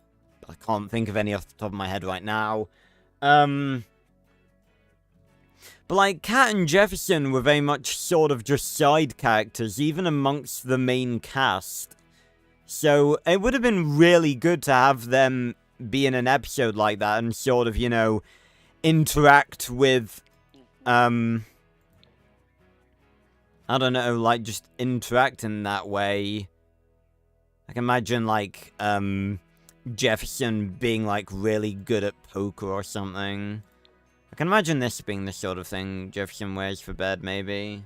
I can't think of any off the top of my head right now. But like, Kat and Jefferson were very much sort of just side characters, even amongst the main cast. So it would have been really good to have them be in an episode like that and sort of, you know, interact with, I don't know, like, just interact in that way. I can imagine, like, Jefferson being, like, really good at poker or something. I can imagine this being the sort of thing Jefferson wears for bed, maybe.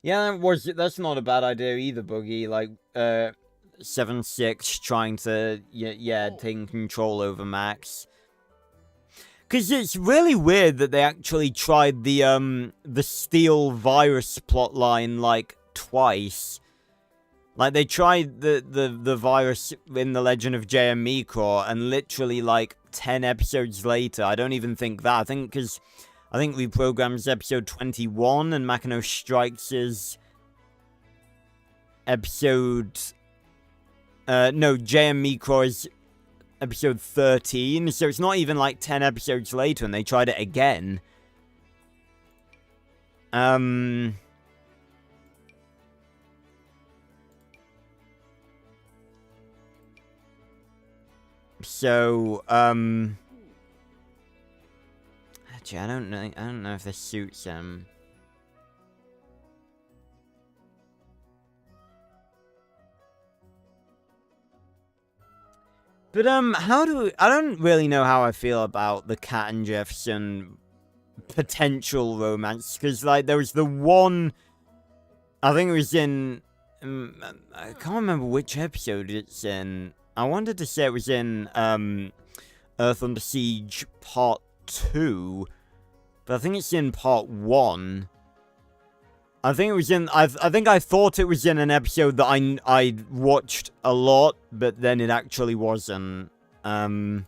Yeah, that's not a bad idea either, Boogie. Like, 7-6 trying to, yeah, taking control over Max. Because it's really weird that they actually tried the Steel virus plotline, like, twice. Like, they tried the virus in The Legend of J.M. Micro, and literally, like, 10 episodes later, I don't even think that. I think Reprogram's episode 21, and Makino Strikes is episode... no, J.M. Micro is episode 13, so it's not even like 10 episodes later, and they tried it again. So, actually, I don't know if this suits him. But, I don't really know how I feel about the Kat and Jefferson potential romance, because, like, there was the one, I think it was in, I can't remember which episode it's in. I wanted to say it was in, Earth Under Siege Part 2, but I think it's in Part 1. I think it was in, I think I thought it was in an episode that I watched a lot, but then it actually wasn't. But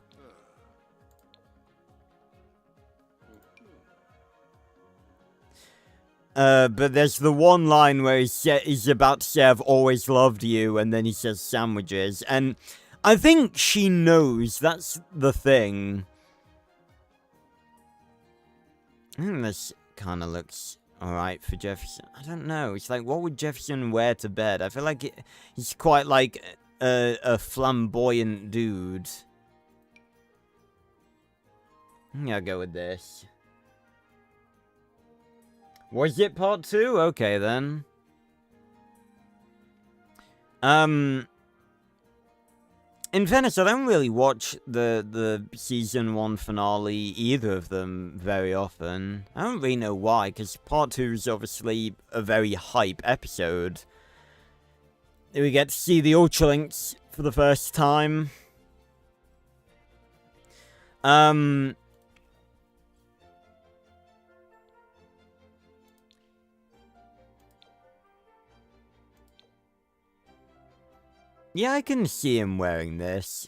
there's the one line where he's about to say, "I've always loved you," and then he says sandwiches, and I think she knows, that's the thing. I think this kind of looks alright for Jefferson. I don't know, it's like, what would Jefferson wear to bed? I feel like he's quite like a flamboyant dude. I'm gonna go with this. Was it part 2? Okay, then. In fairness, I don't really watch the Season 1 finale, either of them, very often. I don't really know why, because part 2 is obviously a very hype episode. We get to see the Ultralinks for the first time. Yeah, I can see him wearing this.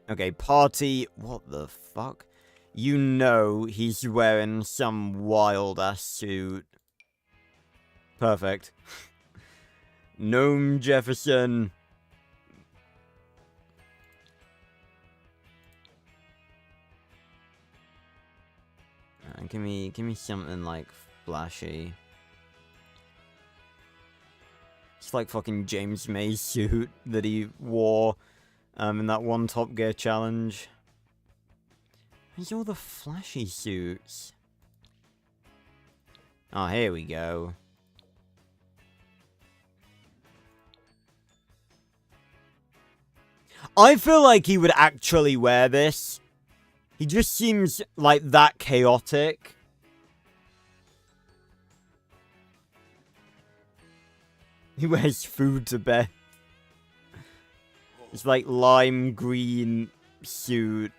Okay, party. What the fuck? You know he's wearing some wild-ass suit. Perfect. Gnome Jefferson. Give me something, like, flashy. It's like fucking James May's suit that he wore in that one Top Gear challenge. Where's all the flashy suits? Oh, here we go. I feel like he would actually wear this. He just seems like that chaotic. He wears food to bed. It's like lime green suit.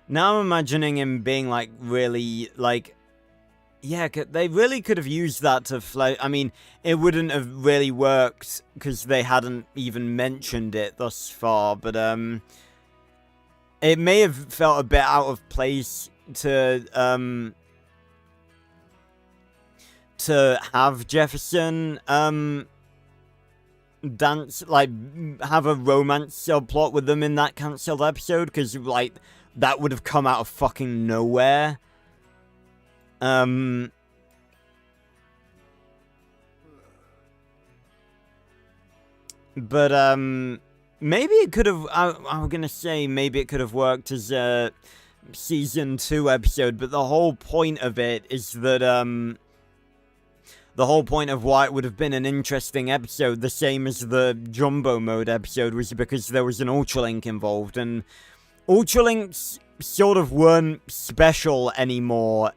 Now I'm imagining him being, like, really, like... Yeah, they really could have used that to I mean, it wouldn't have really worked, because they hadn't even mentioned it thus far, but, it may have felt a bit out of place to have Jefferson, dance, like, have a romance subplot with them in that cancelled episode, because, like, that would have come out of fucking nowhere. But, maybe it could have, I'm gonna say, maybe it could have worked as a Season 2 episode, but the whole point of it is that, the whole point of why it would have been an interesting episode, the same as the Jumbo Mode episode, was because there was an Ultralink involved, and Ultralinks sort of weren't special anymore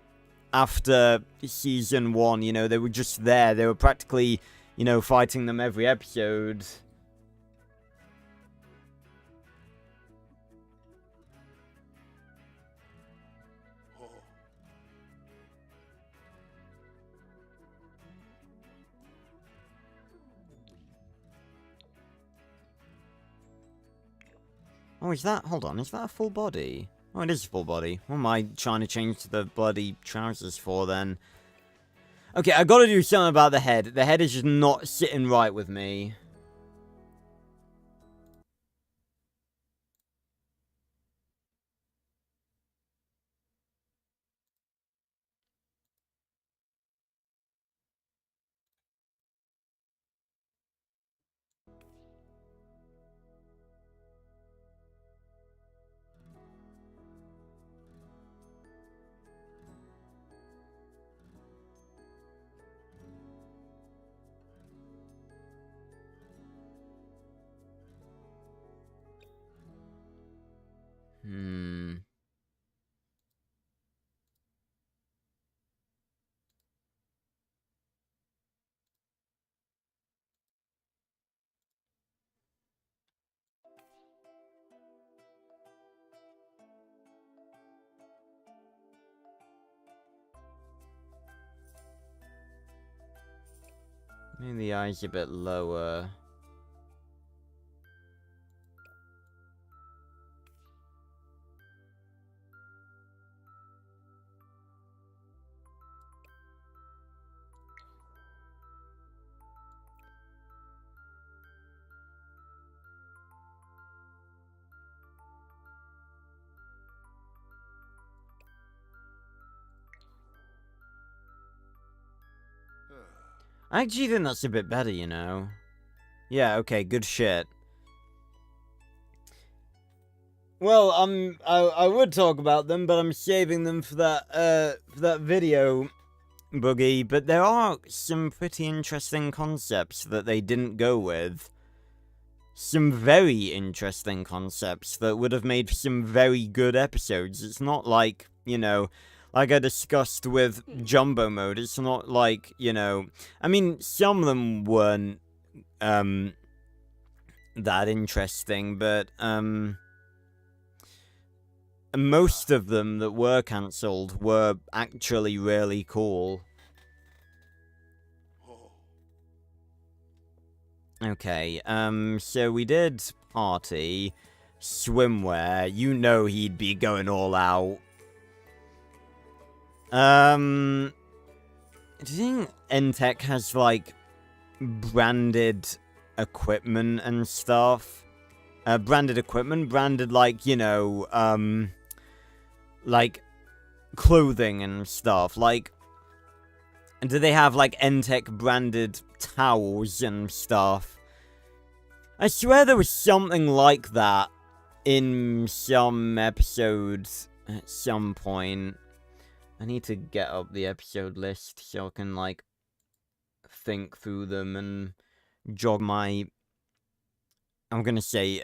after Season 1, you know, they were just there, they were practically, you know, fighting them every episode. Oh, is that... Hold on, is that a full body? Oh, it is a full body. What am I trying to change the bloody trousers for, then? Okay, I gotta do something about the head. The head is just not sitting right with me. Maybe the eye's a bit lower. I actually think that's a bit better, you know. Yeah, okay, good shit. Well, I would talk about them, but I'm saving them for that video, Boogie. But there are some pretty interesting concepts that they didn't go with. Some very interesting concepts that would have made some very good episodes. It's not like, you know, like I discussed with Jumbo Mode, it's not like, you know... I mean, some of them weren't, that interesting, but, most of them that were cancelled were actually really cool. Okay, so we did party, swimwear, you know he'd be going all out. Do you think N-TEK has, like, branded equipment and stuff? Branded equipment? Branded, like, you know, like, clothing and stuff. Like, do they have, like, N-TEK branded towels and stuff? I swear there was something like that in some episodes at some point. I need to get up the episode list so I can, like, think through them and jog my... I'm gonna say,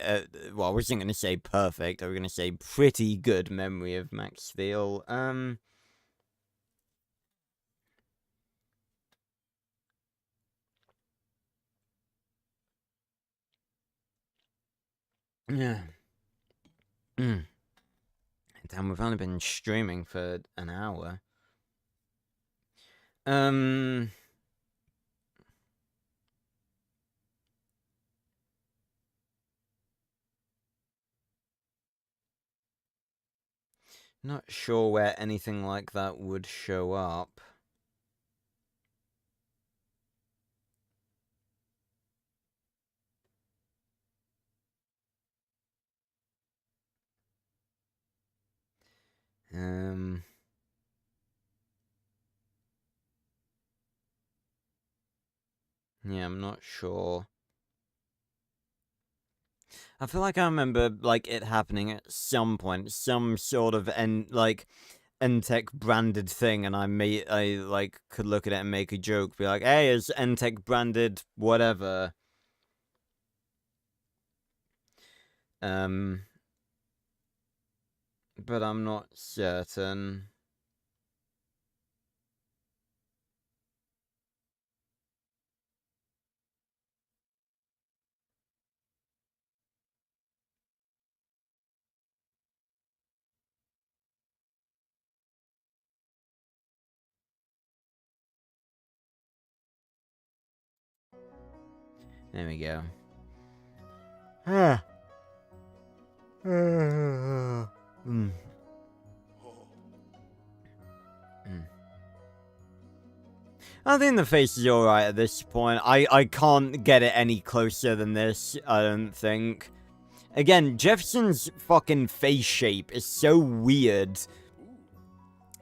well, I wasn't gonna say perfect, I was gonna say pretty good memory of Max Steel. Yeah. Damn, we've only been streaming for an hour. Not sure where anything like that would show up. Yeah, I'm not sure. I feel like I remember, like, it happening at some point, some sort of N-TEK branded thing, and I could look at it and make a joke, be like, hey, is N-TEK branded whatever? But I'm not certain. There we go. I think the face is alright at this point. I can't get it any closer than this, I don't think. Again, Jefferson's fucking face shape is so weird.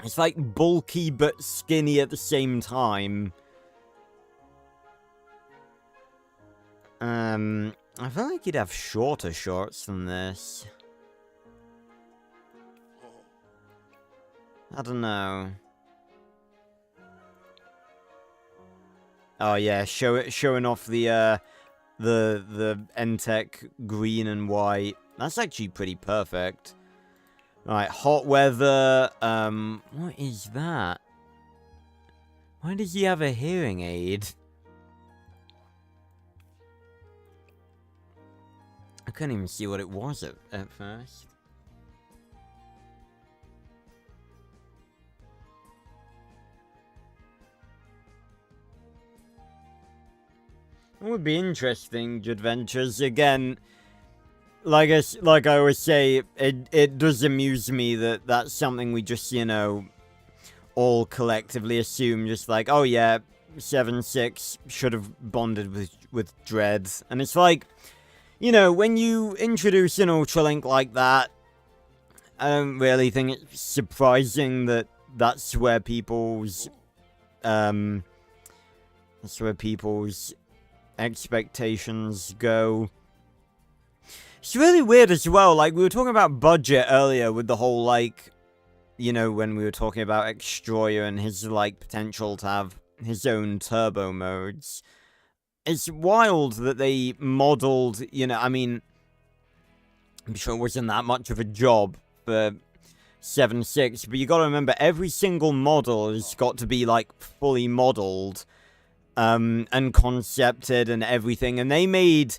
It's like bulky but skinny at the same time. I feel like he'd have shorter shorts than this. I don't know. Oh yeah, showing off the N-TEK green and white. That's actually pretty perfect. Alright, hot weather. What is that? Why does he have a hearing aid? I couldn't even see what it was at first. It would be interesting, Adventures. Again, like I always say, it does amuse me that that's something we just, you know, all collectively assume, just like, oh yeah, 7-6 should have bonded with Dread. And it's like, you know, when you introduce an Ultralink like that, I don't really think it's surprising that that's where people's expectations go. It's really weird as well, like, we were talking about budget earlier with the whole, like, you know, when we were talking about Extroyer and his, like, potential to have his own turbo modes. It's wild that they modeled, you know, I mean, I'm sure it wasn't that much of a job for 7.6, but you gotta remember, every single model has got to be, like, fully modeled, and concepted and everything, and they made,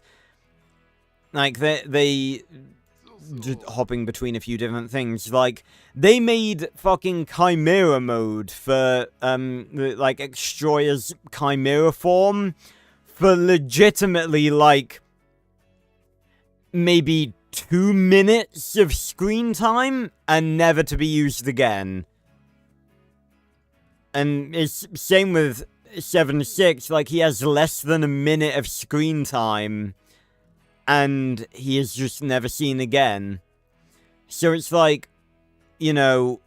like, they just hopping between a few different things, like, they made fucking Chimera mode for, like, Extroyer's Chimera form for legitimately, like, maybe 2 minutes of screen time and never to be used again. And it's same with 7.6, like, he has less than a minute of screen time and he is just never seen again. So it's like, you know,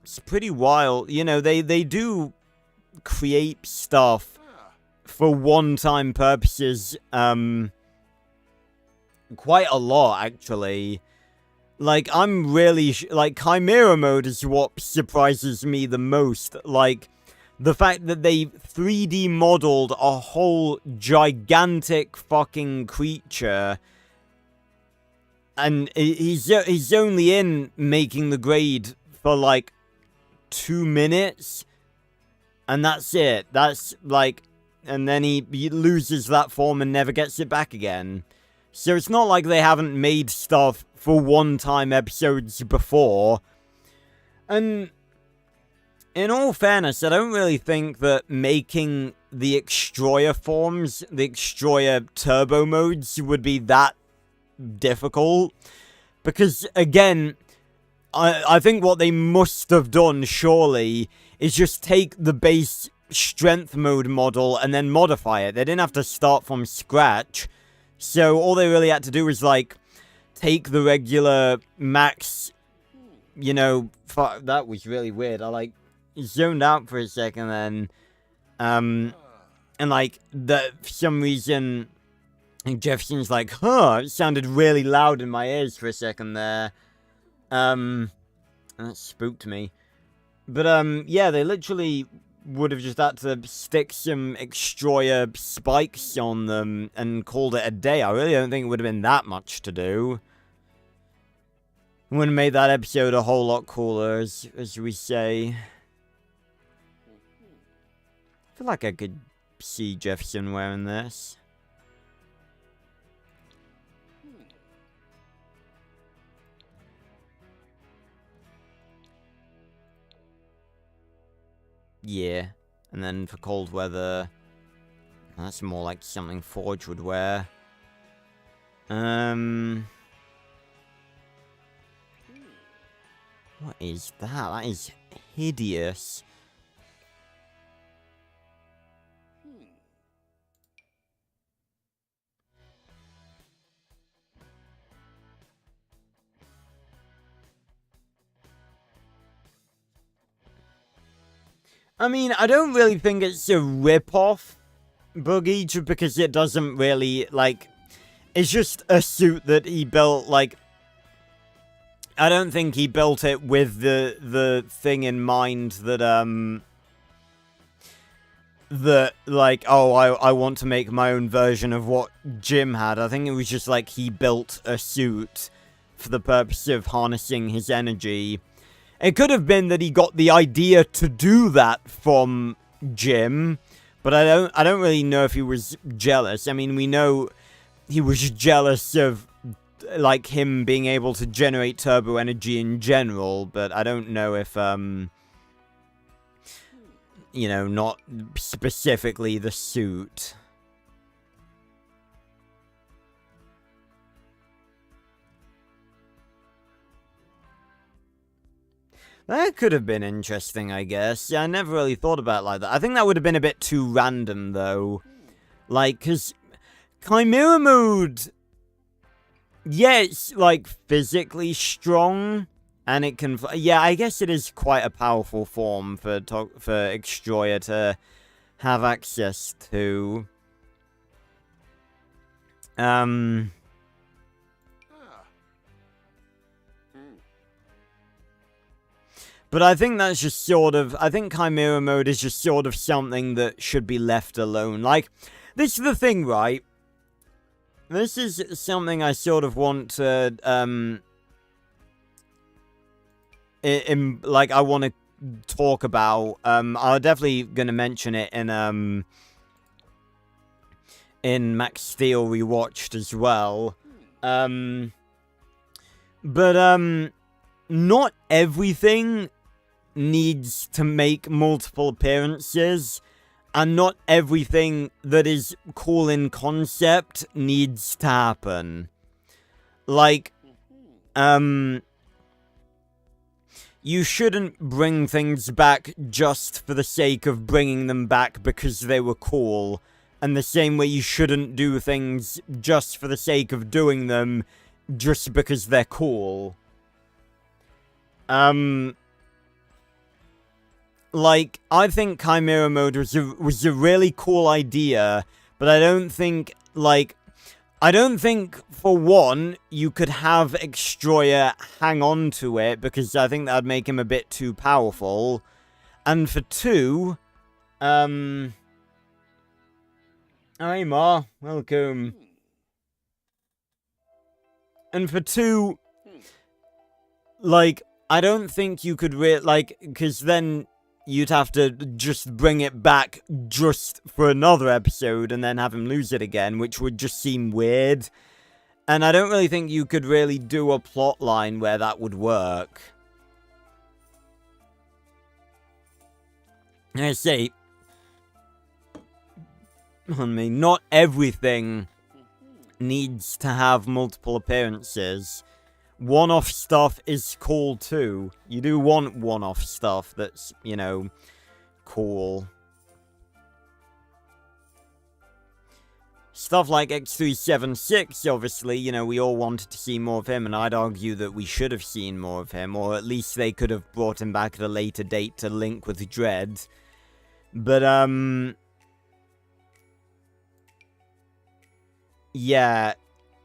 it's pretty wild. You know, they do create stuff for one-time purposes, quite a lot, actually. Like, I'm really, like, Chimera mode is what surprises me the most. Like, the fact that they 3D modeled a whole gigantic fucking creature, and he's only in making the grade for, like, 2 minutes, and that's it. That's, like, and then he loses that form and never gets it back again. So it's not like they haven't made stuff for one-time episodes before. And in all fairness, I don't really think that making the Extroyer forms, the Extroyer turbo modes, would be that difficult. Because, again, I think what they must have done, surely, is just take the base strength mode model and then modify it. They didn't have to start from scratch. So all they really had to do was, like, take the regular max, you know, that was really weird. I, like, zoned out for a second then. And, like, for some reason, Jefferson's like, huh, it sounded really loud in my ears for a second there. That spooked me. But, yeah, they literally would have just had to stick some Extroyer spikes on them and called it a day. I really don't think it would have been that much to do. It would have made that episode a whole lot cooler, as we say. I feel like I could see Jefferson wearing this. Yeah, and then for cold weather, that's more like something Forge would wear. What is that? That is hideous. I mean, I don't really think it's a rip-off Boogie, just because it doesn't really, like... It's just a suit that he built, like... I don't think he built it with the thing in mind that, that, like, oh, I want to make my own version of what Jim had. I think it was just, like, he built a suit for the purpose of harnessing his energy. It could have been that he got the idea to do that from Jim, but I don't really know if he was jealous. I mean, we know he was jealous of, like, him being able to generate turbo energy in general, but I don't know if, you know, not specifically the suit. That could have been interesting, I guess. Yeah, I never really thought about it like that. I think that would have been a bit too random, though. Like, because Chimera Mode... Yeah, it's, like, physically strong, and it can... Yeah, I guess it is quite a powerful form for Extroyer to have access to. But I think that's just sort of... I think Chimera Mode is just sort of something that should be left alone. Like, this is the thing, right? This is something I sort of want to, like, I want to talk about. I'm definitely going to mention it in Max Steel Rewatched as well. But, not everything needs to make multiple appearances. And not everything that is cool in concept needs to happen. Like, you shouldn't bring things back just for the sake of bringing them back because they were cool. And the same way you shouldn't do things just for the sake of doing them just because they're cool. Like, I think Chimera Mode was a really cool idea, but I don't think, like... I don't think, for one, you could have Extroyer hang on to it, because I think that would make him a bit too powerful. And for two... Hi, Ma. Welcome. And for two... Like, I don't think you could like, because then... You'd have to just bring it back just for another episode and then have him lose it again, which would just seem weird. And I don't really think you could really do a plot line where that would work. I say, on me, not everything needs to have multiple appearances. One-off stuff is cool too. You do want one-off stuff that's, you know, cool. Stuff like X376, obviously, you know, we all wanted to see more of him, and I'd argue that we should have seen more of him, or at least they could have brought him back at a later date to link with Dread. But, yeah,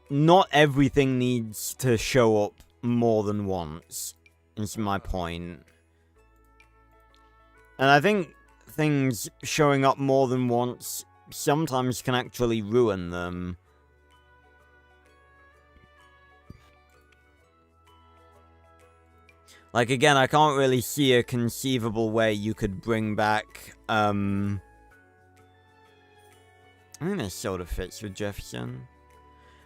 not everything needs to show up more than once, is my point. And I think things showing up more than once sometimes can actually ruin them. Like, again, I can't really see a conceivable way you could bring back, I think this sort of fits with Jefferson.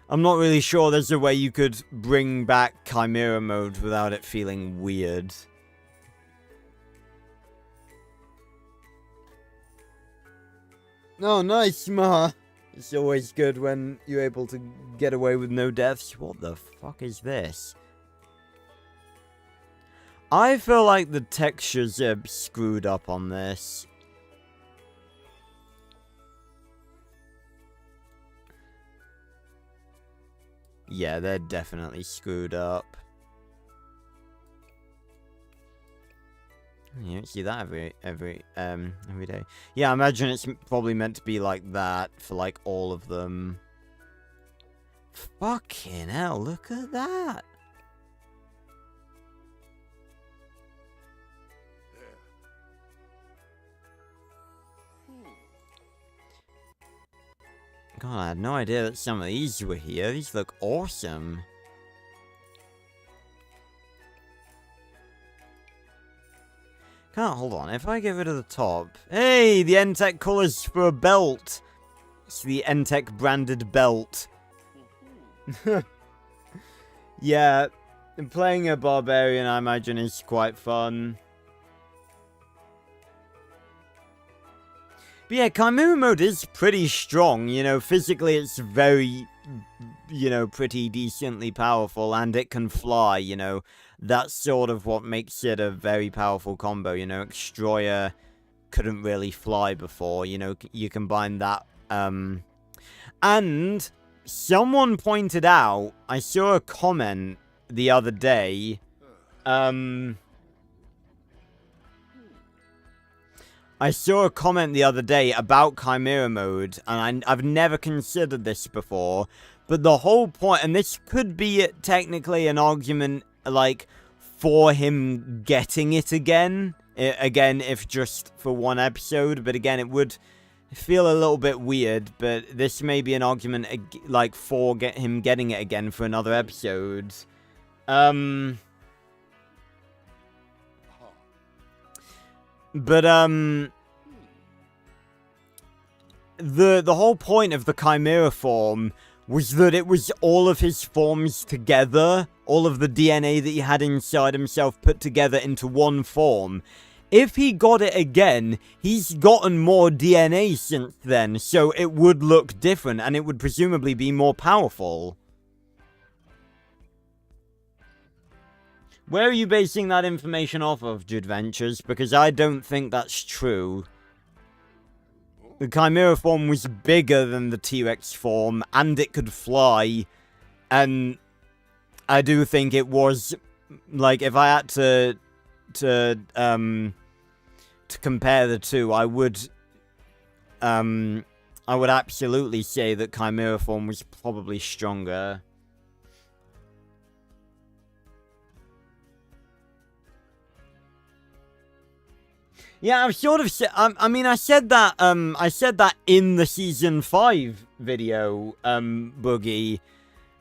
I'm not really sure there's a way you could bring back Chimera mode without it feeling weird. Oh, nice, Ma. It's always good when you're able to get away with no deaths. What the fuck is this? I feel like the textures are screwed up on this. Yeah, they're definitely screwed up. You don't see that every day. Yeah, I imagine it's probably meant to be like that for, like, all of them. Fucking hell, look at that! God, I had no idea that some of these were here. These look awesome. Can't, hold on. If I get rid of the top... Hey, the N-TEK colors for a belt. It's the N-TEK branded belt. Yeah, playing a barbarian, I imagine, is quite fun. But yeah, Chimera mode is pretty strong, you know, physically it's very, you know, pretty decently powerful, and it can fly, you know. That's sort of what makes it a very powerful combo, you know. Extroyer couldn't really fly before, you know, you combine that, and someone pointed out, I saw a comment the other day, I saw a comment the other day about Chimera mode, and I've never considered this before, but the whole point, and this could be technically an argument, like, for him getting it again, if just for one episode, but again, it would feel a little bit weird, but this may be an argument, like, for him getting it again for another episode. But, the whole point of the Chimera form was that it was all of his forms together, all of the DNA that he had inside himself put together into one form. If he got it again, he's gotten more DNA since then, so it would look different, and it would presumably be more powerful. Where are you basing that information off of, Judventures? Because I don't think that's true. The Chimera form was bigger than the T-Rex form, and it could fly, and I do think it was, like, if I had to compare the two, I would absolutely say that Chimera form was probably stronger. Yeah, I've sort of said, I mean, I said that in the Season 5 video, Boogie,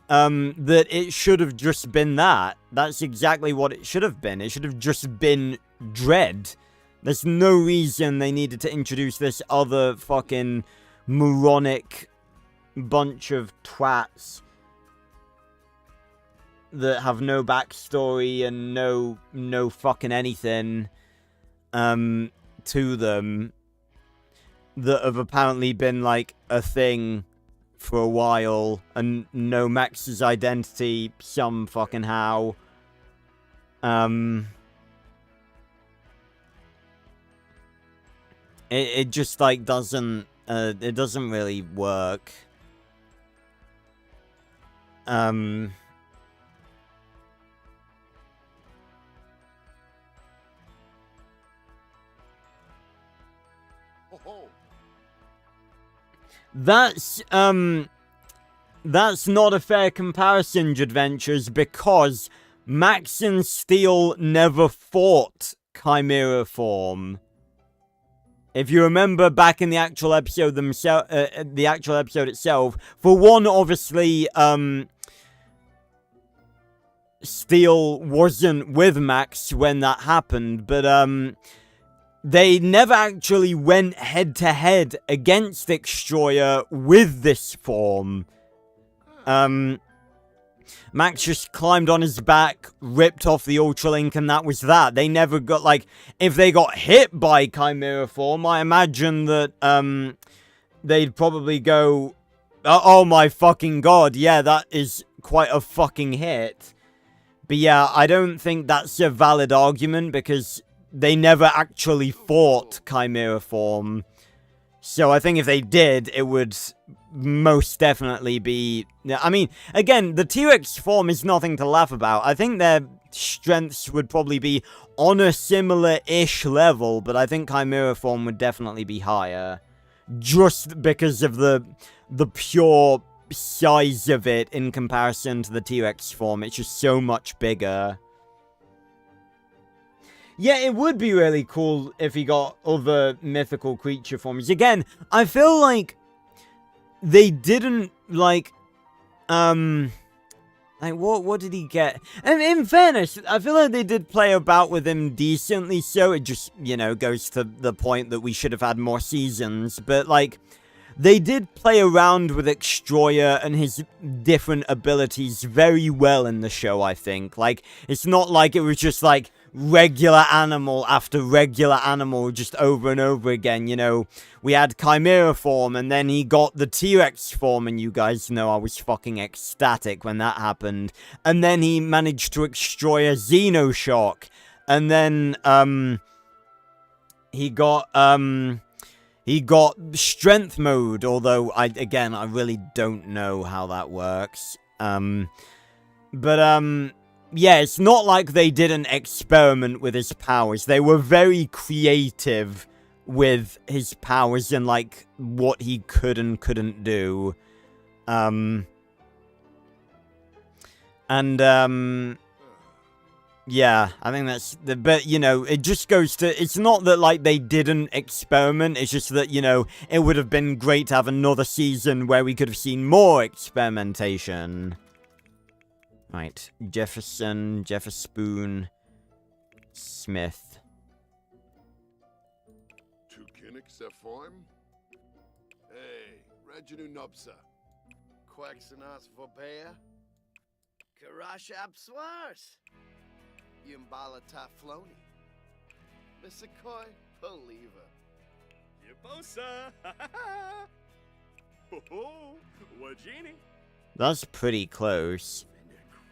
that it should have just been that. That's exactly what it should have been. It should have just been Dread. There's no reason they needed to introduce this other fucking moronic bunch of twats. that have no backstory and no fucking anything to them, that have apparently been like a thing for a while and know Max's identity some fucking how. It just like doesn't it doesn't really work. That's not a fair comparison, Jadventures, because Max and Steel never fought Chimera form. If you remember back in the actual episode itself, for one, obviously, Steel wasn't with Max when that happened, but, they never actually went head-to-head against Extroyer with this form. Max just climbed on his back, ripped off the Ultralink, and that was that. They never got, like, if they got hit by Chimera form, I imagine that, they'd probably go, oh my fucking god, yeah, that is quite a fucking hit. But yeah, I don't think that's a valid argument, because they never actually fought Chimera form. So I think if they did, it would most definitely be... I mean, again, the T-Rex form is nothing to laugh about. I think their strengths would probably be on a similar-ish level, but I think Chimera form would definitely be higher. Just because of the pure size of it in comparison to the T-Rex form. It's just so much bigger. Yeah, it would be really cool if he got other mythical creature forms. Again, I feel like they didn't, like, what did he get? And in fairness, I feel like they did play about with him decently, so it just, you know, goes to the point that we should have had more seasons. But, like, they did play around with Extroyer and his different abilities very well in the show, I think. Like, it's not like it was just, like, regular animal after regular animal just over and over again, you know. We had Chimera form, and then he got the T-Rex form, and you guys know I was fucking ecstatic when that happened. And then he managed to Extroyer Xenoshock, and then, he got strength mode, although, I really don't know how that works. Yeah, it's not like they didn't experiment with his powers. They were very creative with his powers and, like, what he could and couldn't do. Yeah, I think that's but, you know, it just goes to, it's not that, like, they didn't experiment, it's just that, you know, it would have been great to have another season where we could have seen more experimentation. Right, Jefferson, Jefferspoon, Smith. Form? Hey, Reginu Nupsa. Quaxinas Vobea. Karasha Abswars. Yimbala Tafloni. Missakoy Believer. Yibosa. Ho Wajini. That's pretty close.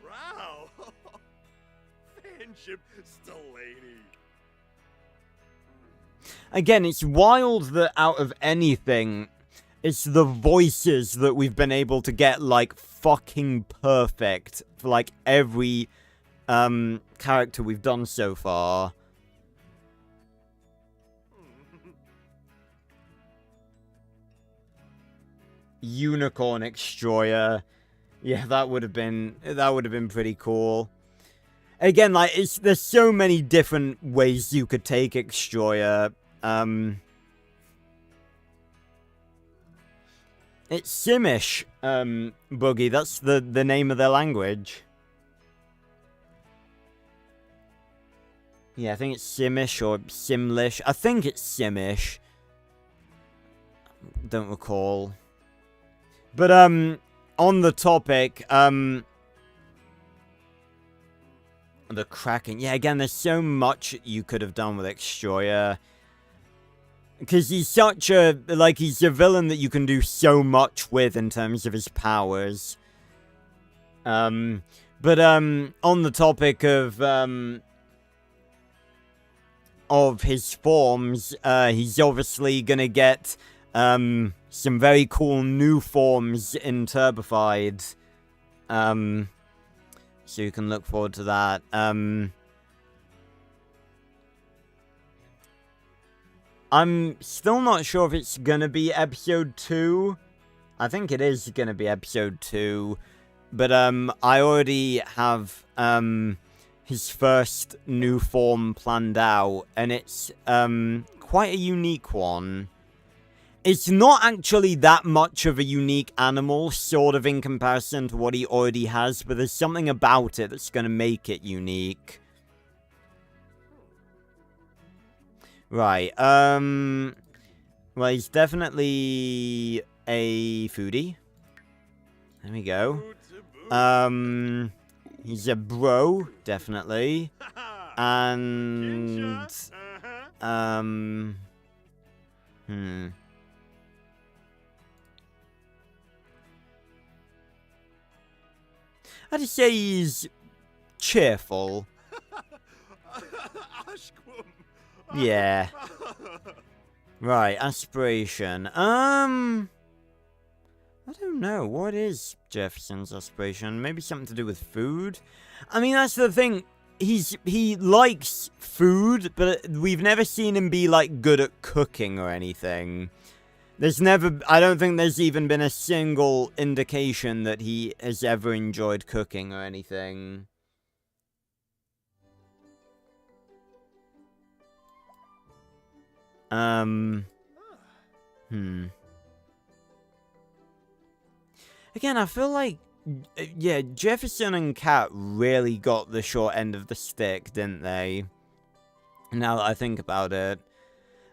Crow. Fanship Stellani. Again, it's wild that out of anything, it's the voices that we've been able to get, like, fucking perfect for, like, every, character we've done so far. Unicorn Extroyer. Yeah, that would have been pretty cool. Again, like, there's so many different ways you could take Extroyer. It's Simish, Boogie. That's the name of their language. Yeah, I think it's Simish or Simlish. I think it's Simish. Don't recall. But, on the topic, The Kraken. Yeah, again, there's so much you could have done with Extroya. Because he's such a... Like, he's a villain that you can do so much with in terms of his powers. But, on the topic of his forms, he's obviously gonna get, some very cool new forms in Turbified. So you can look forward to that. I'm still not sure if it's gonna be episode 2. I think it is gonna be episode 2. But, I already have, his first new form planned out. And it's, quite a unique one. It's not actually that much of a unique animal, sort of in comparison to what he already has, but there's something about it that's going to make it unique. Right, well, he's definitely a foodie. There we go. He's a bro, definitely. And, I'd say he's cheerful. Yeah. Right, aspiration. I don't know. What is Jefferson's aspiration? Maybe something to do with food? I mean, that's the thing. He likes food, but we've never seen him be, like, good at cooking or anything. I don't think there's even been a single indication that he has ever enjoyed cooking or anything. Again, I feel like, yeah, Jefferson and Kat really got the short end of the stick, didn't they? Now that I think about it.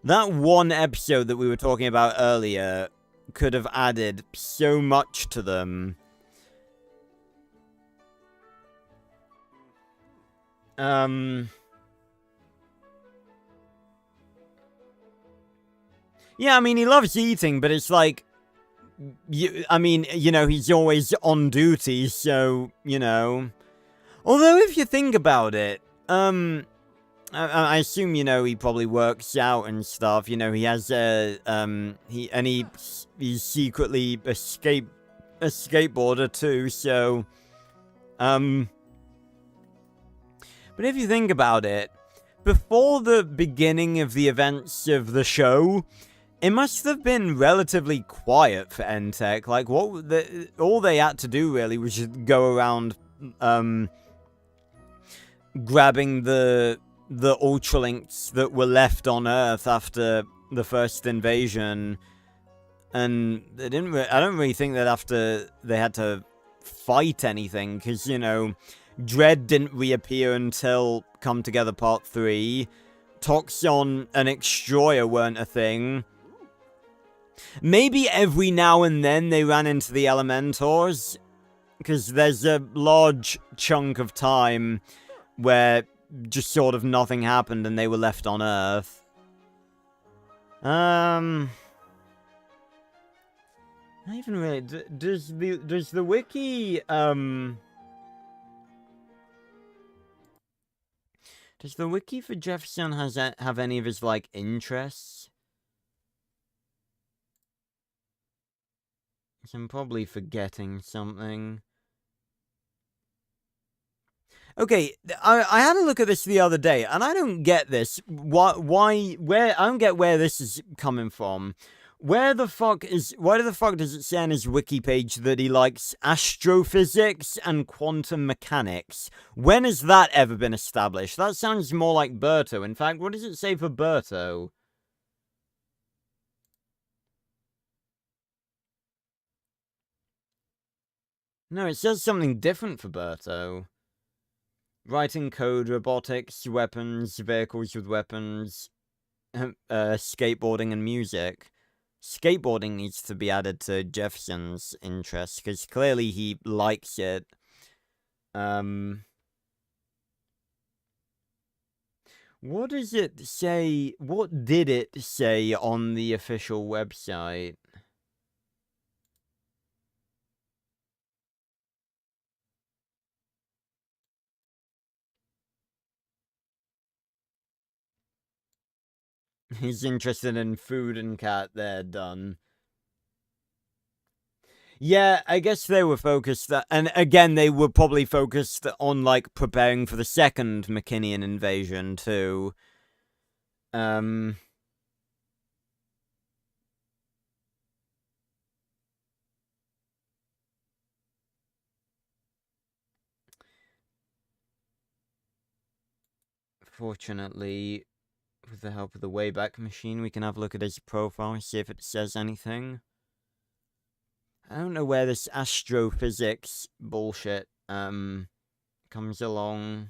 That one episode that we were talking about earlier could have added so much to them. Yeah, I mean, he loves eating, but it's like... I mean, you know, he's always on duty, so, you know... Although, if you think about it, I assume, you know, he probably works out and stuff. You know, he has he's secretly a skateboarder too, so, but if you think about it, before the beginning of the events of the show, it must have been relatively quiet for N-TEK. Like, all they had to do, really, was just go around, grabbing the Ultralinks that were left on Earth after the first invasion, and they didn't. I don't really think that after they had to fight anything, because, you know, Dread didn't reappear until Come Together Part 3. Toxon and Extroya weren't a thing. Maybe every now and then they ran into the Elementors, because there's a large chunk of time where just sort of nothing happened and they were left on Earth. Not even really. Does the wiki does the wiki for Jefferson have any of his, like, interests? I'm probably forgetting something. Okay, I had a look at this the other day, and I don't get this. I don't get where this is coming from. Why the fuck does it say on his wiki page that he likes astrophysics and quantum mechanics? When has that ever been established? That sounds more like Berto. In fact, what does it say for Berto? No, it says something different for Berto. Writing code, robotics, weapons, vehicles with weapons, skateboarding and music. Skateboarding needs to be added to Jefferson's interest, because clearly he likes it. What does it say? What did it say on the official website? He's interested in food and cat. They're done. Yeah, I guess they were focused, and again, they were probably focused on, like, preparing for the second McKinnian invasion, too. Fortunately, with the help of the Wayback Machine, we can have a look at his profile and see if it says anything. I don't know where this astrophysics bullshit, comes along.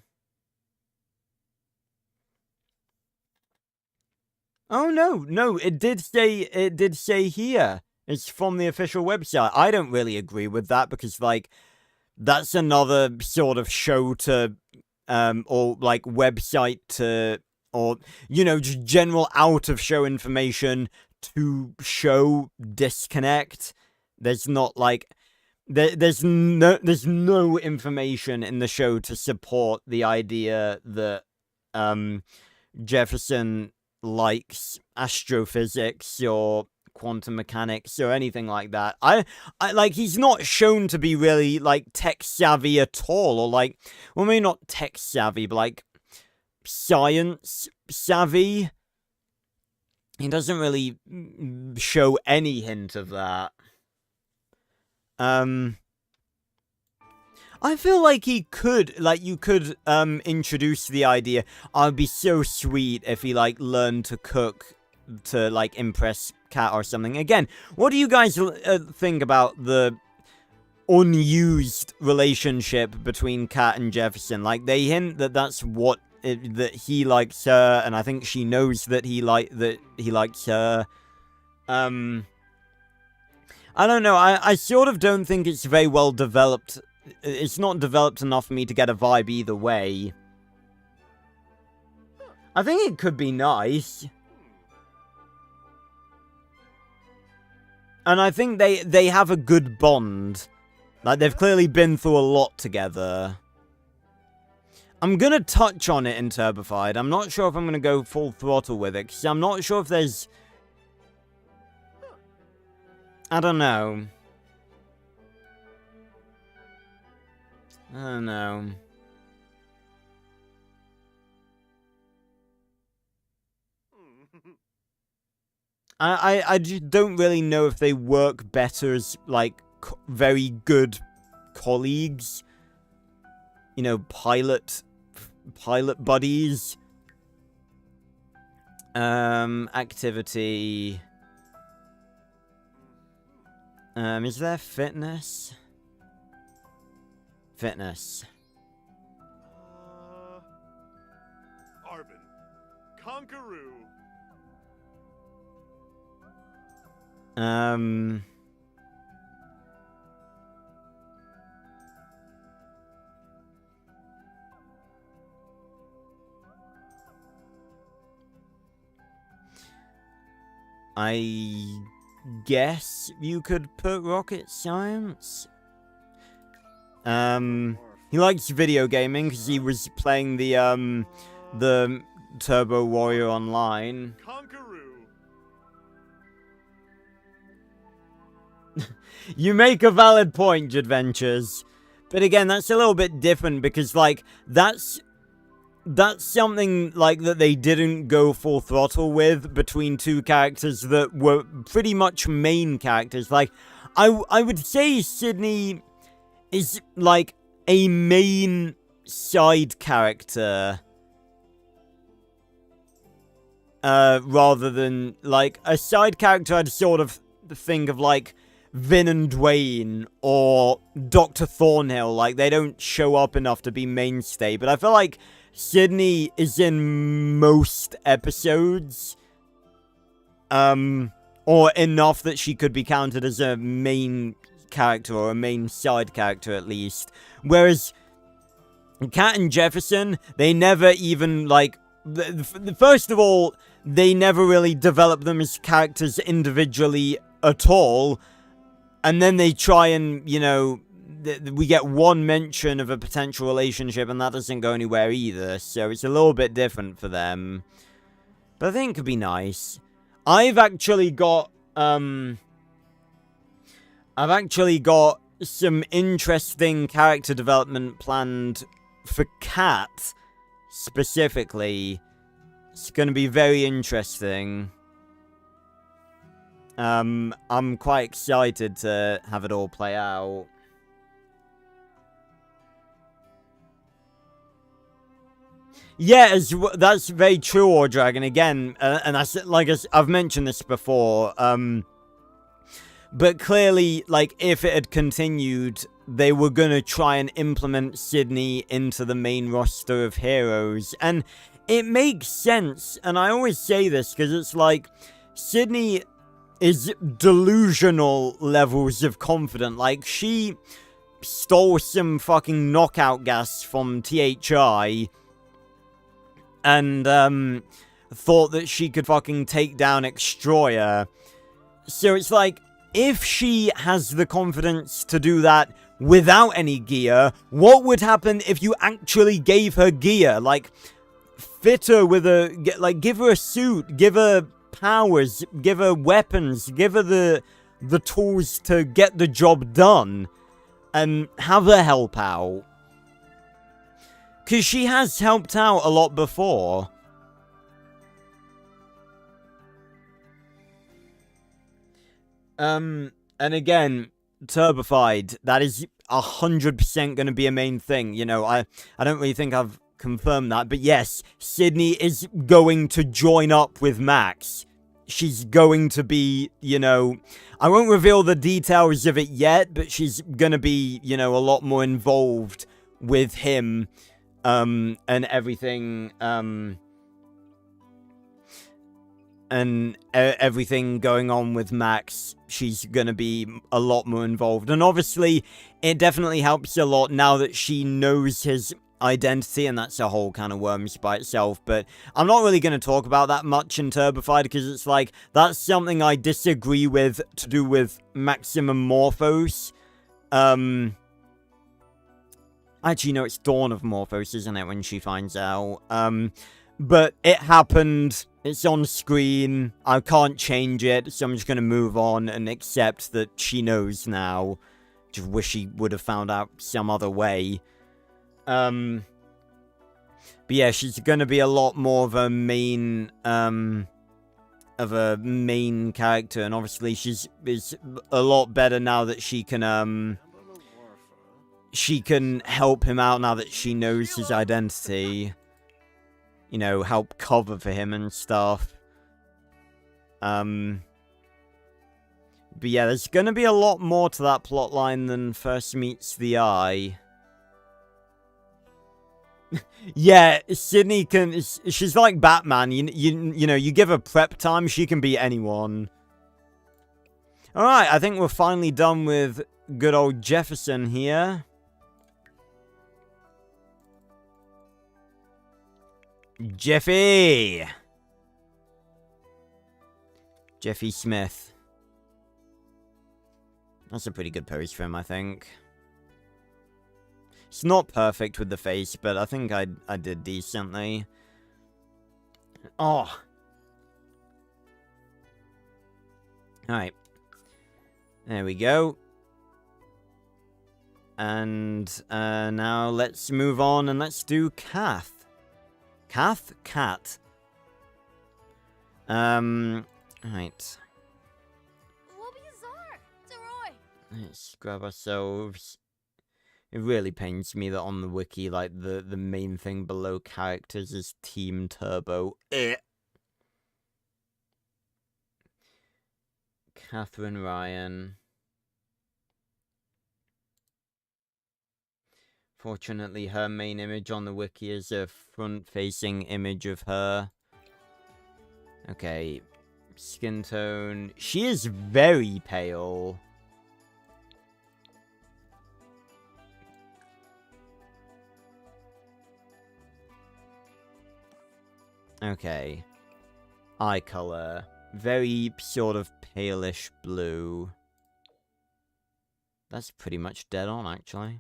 Oh, no, it did say here. It's from the official website. I don't really agree with that because, like, that's another sort of show to, or, like, website to, or, you know, just general out-of-show information to show disconnect. There's not, like, there's no information in the show to support the idea that, Jefferson likes astrophysics or quantum mechanics or anything like that. I like, he's not shown to be really, like, tech savvy at all, or, like, well, maybe not tech savvy, but, like, science savvy. He doesn't really show any hint of that. I feel like he could, like, you could, introduce the idea, I'd be so sweet if he, like, learned to cook to, like, impress Kat or something. Again, what do you guys think about the unused relationship between Kat and Jefferson? Like, they hint that that's what, that he likes her, and I think she knows that he likes her. I don't know, I sort of don't think it's very well developed. It's not developed enough for me to get a vibe either way. I think it could be nice. And I think they have a good bond. Like, they've clearly been through a lot together. I'm gonna touch on it in Turbified. I'm not sure if I'm gonna go full throttle with it, because I'm not sure if there's... I don't know. I don't know. I just don't really know if they work better as, like, very good colleagues. You know, pilot buddies. Activity. Is there fitness? Fitness. Arbin. Conqueroo. I guess you could put rocket science. He likes video gaming because he was playing the Turbo Warrior Online. Conqueroo. You make a valid point, Jadventures. But again, that's a little bit different because, like, that's something, like, that they didn't go full throttle with between two characters that were pretty much main characters. Like, I would say Sydney is, like, a main side character. Rather than, like, a side character I'd sort of think of, like, Vin and Dwayne or Dr. Thornhill. Like, they don't show up enough to be mainstay, but I feel like Sydney is in most episodes, or enough that she could be counted as a main character, or a main side character at least. Whereas Kat and Jefferson, they never even, like, first of all, they never really develop them as characters individually at all. And then they try and, you know, we get one mention of a potential relationship and that doesn't go anywhere either. So it's a little bit different for them. But I think it could be nice. I've actually got some interesting character development planned for Cat, specifically. It's going to be very interesting. I'm quite excited to have it all play out. Yeah, that's very true, Or Dragon. Again, and I've mentioned this before. But clearly, like, if it had continued, they were gonna try and implement Sydney into the main roster of heroes. And it makes sense, and I always say this, because it's like, Sydney is delusional levels of confident. Like, she stole some fucking knockout gas from THI, and, thought that she could fucking take down Extroyer. So it's like, if she has the confidence to do that without any gear, what would happen if you actually gave her gear? Like, fit her with give her a suit, give her powers, give her weapons, give her the tools to get the job done, and have her help out. Because she has helped out a lot before. And again, Turbified, that is 100% going to be a main thing. You know, I don't really think I've confirmed that, but yes, Sydney is going to join up with Max. She's going to be, you know, I won't reveal the details of it yet, but she's going to be, you know, a lot more involved with him, and everything, and everything going on with Max. She's gonna be a lot more involved. And obviously, it definitely helps a lot now that she knows his identity, and that's a whole kind of worms by itself. But I'm not really gonna talk about that much in Turbified, because it's like, that's something I disagree with to do with Maximum Morphos. Actually, no, it's Dawn of Morphos, isn't it, when she finds out? But it happened. It's on screen. I can't change it, so I'm just gonna move on and accept that she knows now. Just wish she would have found out some other way. But yeah, she's gonna be a lot more of a main, character, and obviously is a lot better now that she can help him out now that she knows his identity. You know, help cover for him and stuff. But yeah, there's gonna be a lot more to that plotline than first meets the eye. Yeah, Sydney she's like Batman. You know, you give her prep time, she can beat anyone. Alright, I think we're finally done with good old Jefferson here. Jeffy Smith. That's a pretty good pose for him, I think. It's not perfect with the face, but I think I did decently. Oh. Alright. There we go. And now let's move on and let's do Kath. Cat? Right. Let's grab ourselves. It really pains me that on the wiki, like, the main thing below characters is Team Turbo. Catherine Ryan. Fortunately, her main image on the wiki is a front-facing image of her. Okay. Skin tone. She is very pale. Okay. Eye color. Very sort of palish blue. That's pretty much dead on, actually.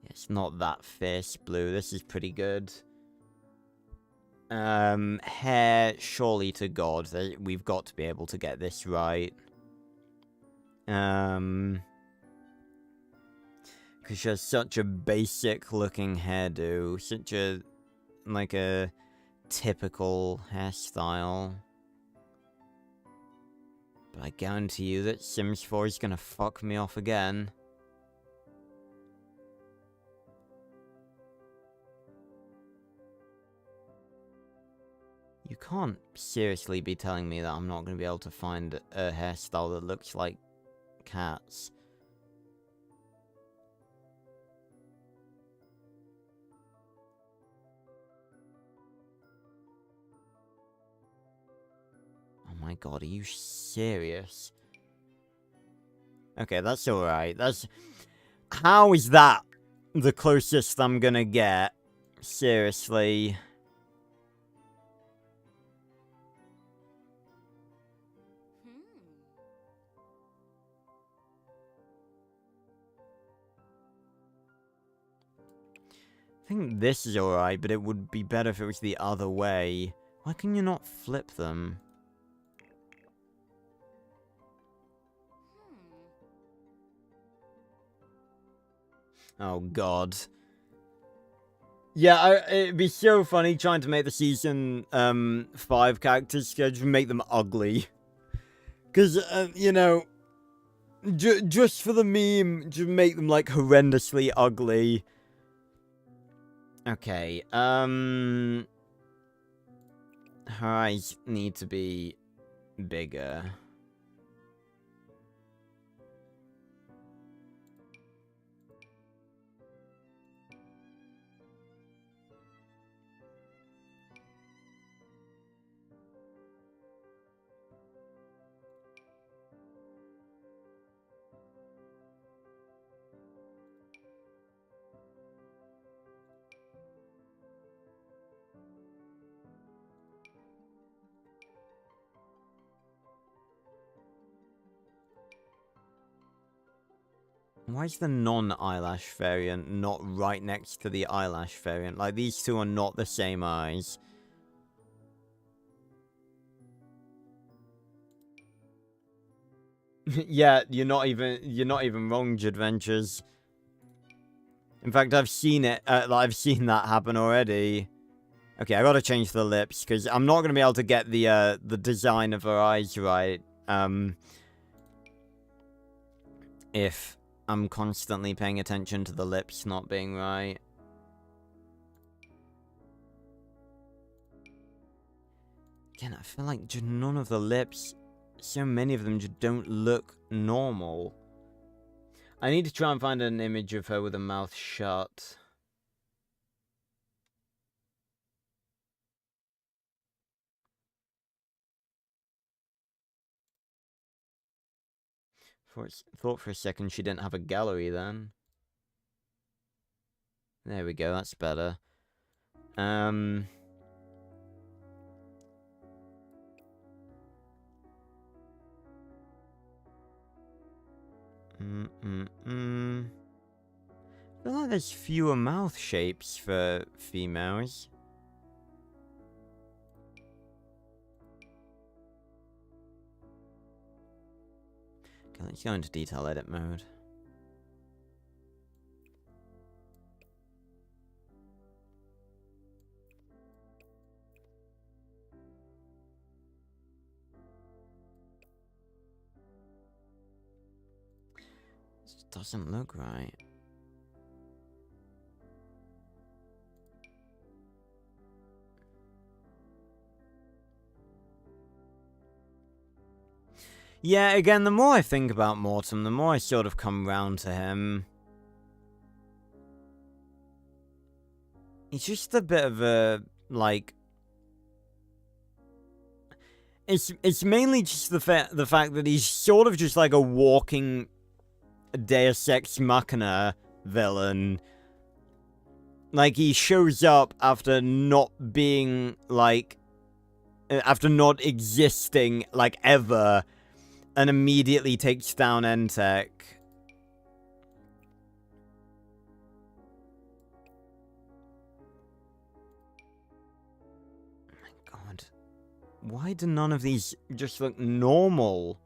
It's not that fierce blue. This is pretty good. Hair, surely to God. We've got to be able to get this right. Because she has such a basic-looking hairdo. Such a... like a typical hairstyle. But I guarantee you that Sims 4 is gonna fuck me off again. You can't seriously be telling me that I'm not going to be able to find a hairstyle that looks like cats. Oh my god, are you serious? Okay, that's alright. That's... How is that the closest I'm gonna get? Seriously. I think this is alright, but it would be better if it was the other way. Why can you not flip them? Oh god. Yeah, it'd be so funny trying to make the Season 5 characters schedule, make them ugly. Because, you know, just for the meme, just make them, like, horrendously ugly. Okay, her eyes need to be bigger. Why is the non-eyelash variant not right next to the eyelash variant? Like, these two are not the same eyes. Yeah, you're not even wrong, Jadventures. In fact, I've seen it, I've seen that happen already. Okay, I gotta change the lips, because I'm not gonna be able to get the design of her eyes right, if I'm constantly paying attention to the lips not being right. Again, I feel like just none of the lips, so many of them just don't look normal. I need to try and find an image of her with her mouth shut. Thought for a second she didn't have a gallery then. There we go, that's better. I feel like there's fewer mouth shapes for females. Okay, let's go into detail edit mode. This doesn't look right. Yeah, again, the more I think about Mortem, the more I sort of come round to him. He's just a bit of a, like... It's mainly just the fact that he's sort of just like a walking Deus Ex Machina villain. Like, he shows up after not being, like... After not existing, like, ever. And immediately takes down N-TEK. Oh my god. Why do none of these just look normal?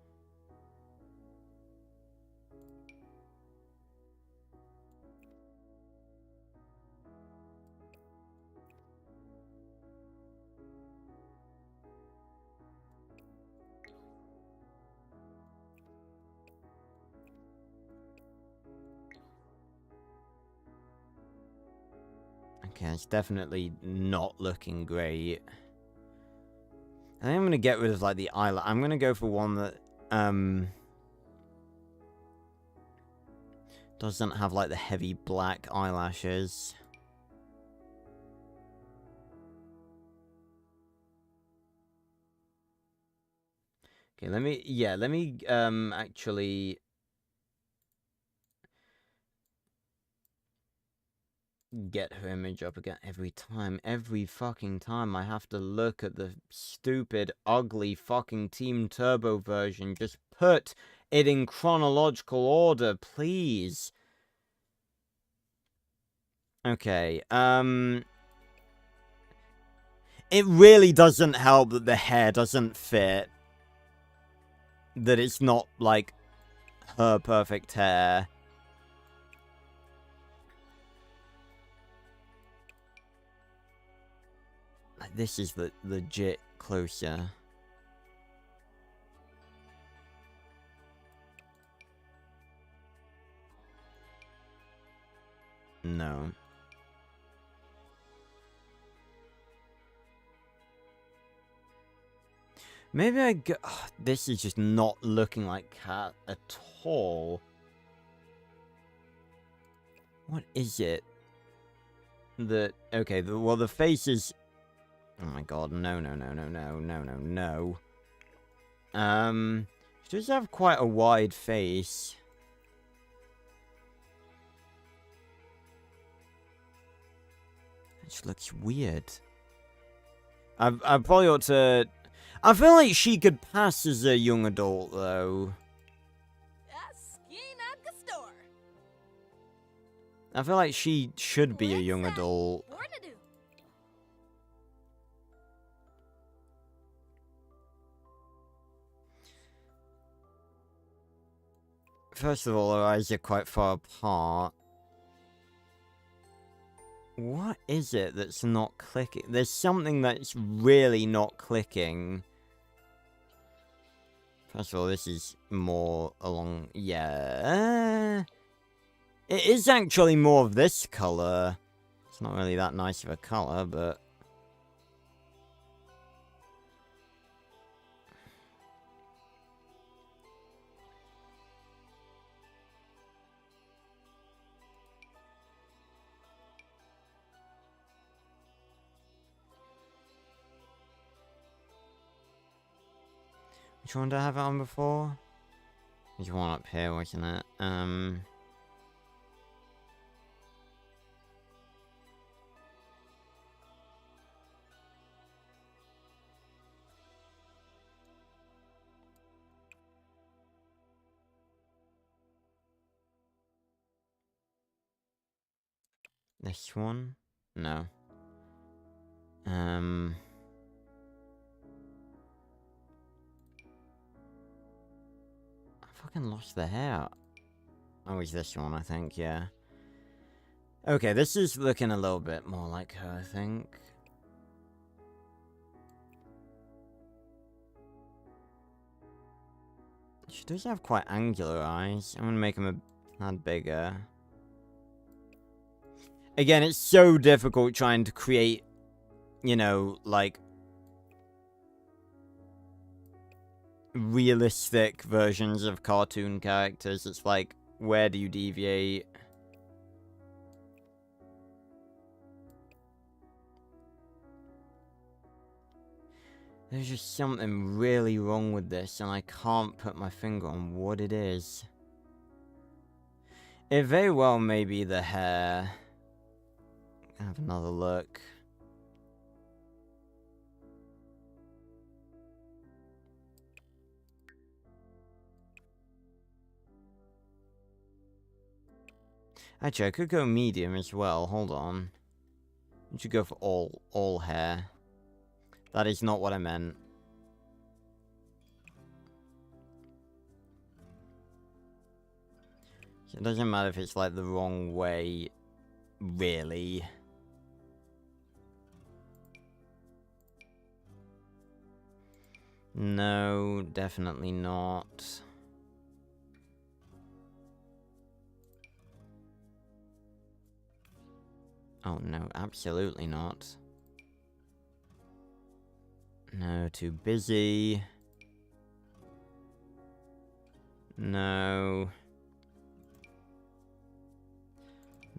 Okay, it's definitely not looking great. I think I'm gonna get rid of, like, the eyelash. I'm gonna go for one that, doesn't have, like, the heavy black eyelashes. Okay, let me, actually... get her image up again every fucking time I have to look at the stupid, ugly fucking Team Turbo version. Just put it in chronological order, please. Okay, it really doesn't help that the hair doesn't fit. That it's not, like, her perfect hair. Like, this is the legit closer. No. Maybe I go... Oh, this is just not looking like Cat at all. What is it? Okay, well, the face is... Oh my god, no. She does have quite a wide face. It just looks weird. I probably ought to... I feel like she could pass as a young adult, though. I feel like she should be a young adult. First of all, her eyes are quite far apart. What is it that's not clicking? There's something that's really not clicking. First of all, this is more along... Yeah. It is actually more of this colour. It's not really that nice of a colour, but... Which one did I have it on before? There's one up here, wasn't it? This one? No. I fucking lost the hair. Oh, it's this one, I think, yeah. Okay, this is looking a little bit more like her, I think. She does have quite angular eyes. I'm gonna make them a tad bigger. Again, it's so difficult trying to create, you know, like, realistic versions of cartoon characters. It's like, where do you deviate? There's just something really wrong with this, and I can't put my finger on what it is. It very well may be the hair. Have another look. Actually, I could go medium as well. Hold on. I should go for all hair. That is not what I meant. It doesn't matter if it's like the wrong way, really. No, definitely not. Oh no, absolutely not. No, too busy. No.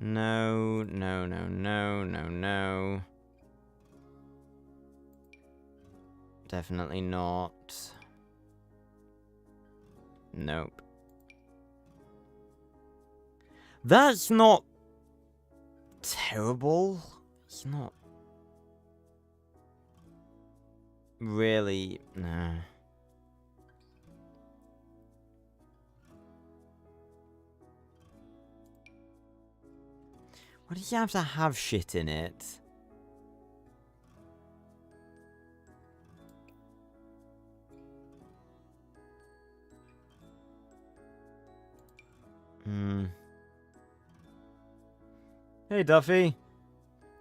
No, no, no, no, no, no. Definitely not. Nope. That's not terrible. It's not really. No. Why does he have to have shit in it? Hey, Duffy.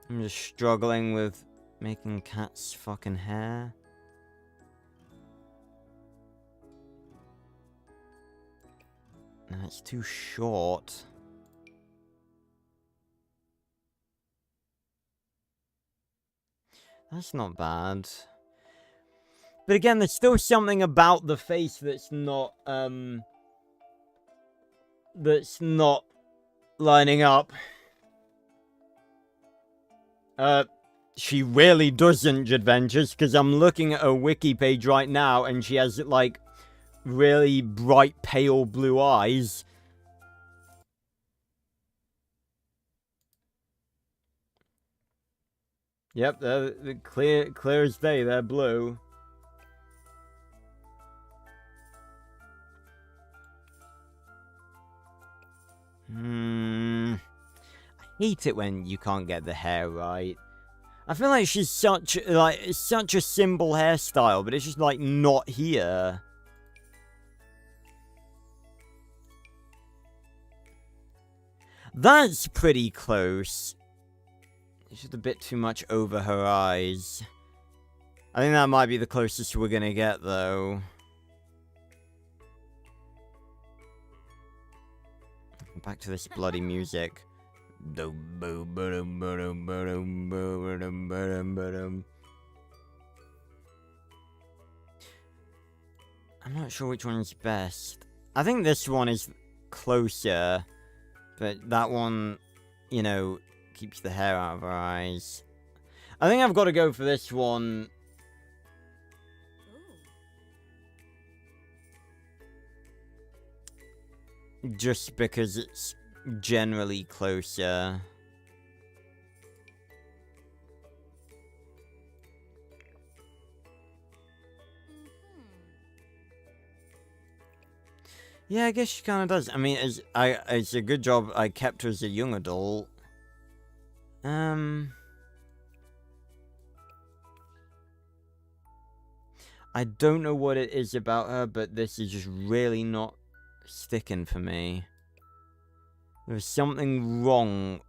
I'm just struggling with making Cat's fucking hair. No, it's too short. That's not bad. But again, there's still something about the face that's not lining up. She really doesn't, Adventures, because I'm looking at her wiki page right now, and she has, like, really bright, pale blue eyes. Yep, they're clear as day, they're blue. I hate it when you can't get the hair right. I feel like she's such a simple hairstyle, but it's just like not here. That's pretty close. It's just a bit too much over her eyes. I think that might be the closest we're gonna get, though. Back to this bloody music. I'm not sure which one is best. I think this one is closer, but that one, you know, keeps the hair out of her eyes. I think I've got to go for this one. Just because it's generally closer. Yeah, I guess she kind of does. I mean, it's a good job I kept her as a young adult. I don't know what it is about her, but this is just really not sticking for me. There's something wrong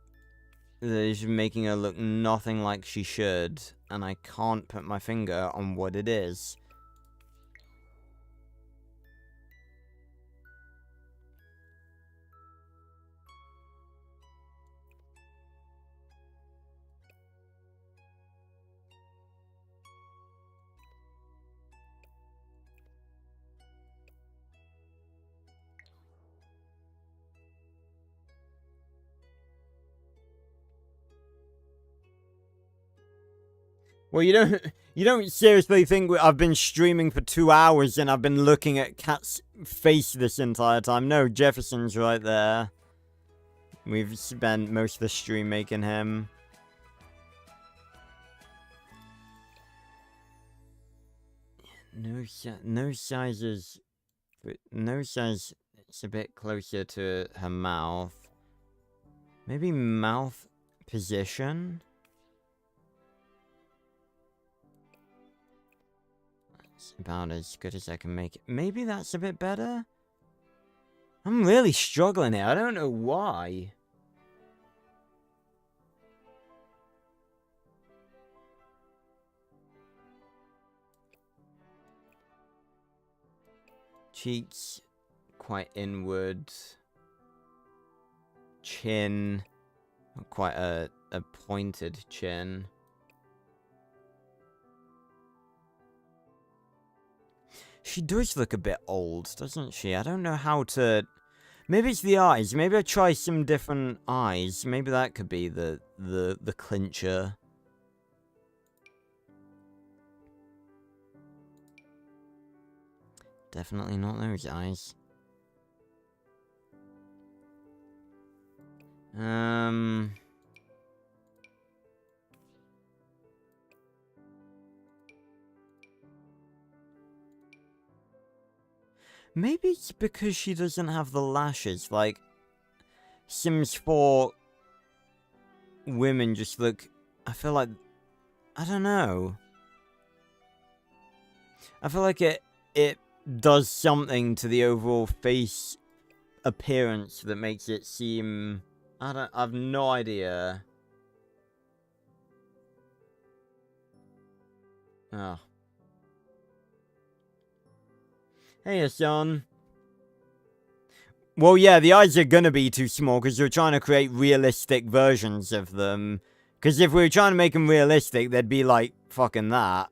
that is making her look nothing like she should, and I can't put my finger on what it is. Well, you don't seriously think I've been streaming for 2 hours and I've been looking at Cat's face this entire time? No, Jefferson's right there. We've spent most of the stream making him. No sizes. No size. It's a bit closer to her mouth. Maybe mouth position. That's about as good as I can make it. Maybe that's a bit better. I'm really struggling here. I don't know why. Cheeks quite inward. Chin. Quite a pointed chin. She does look a bit old, doesn't she? I don't know how to... Maybe it's the eyes. Maybe I'll try some different eyes. Maybe that could be the clincher. Definitely not those eyes. Maybe it's because she doesn't have the lashes. Like, Sims 4 women just look... I feel like... I don't know. I feel like it does something to the overall face appearance that makes it seem... I've no idea. Oh. Hey, Hassan. Well, yeah, the eyes are gonna be too small because you're trying to create realistic versions of them. Because if we were trying to make them realistic, they'd be like fucking that.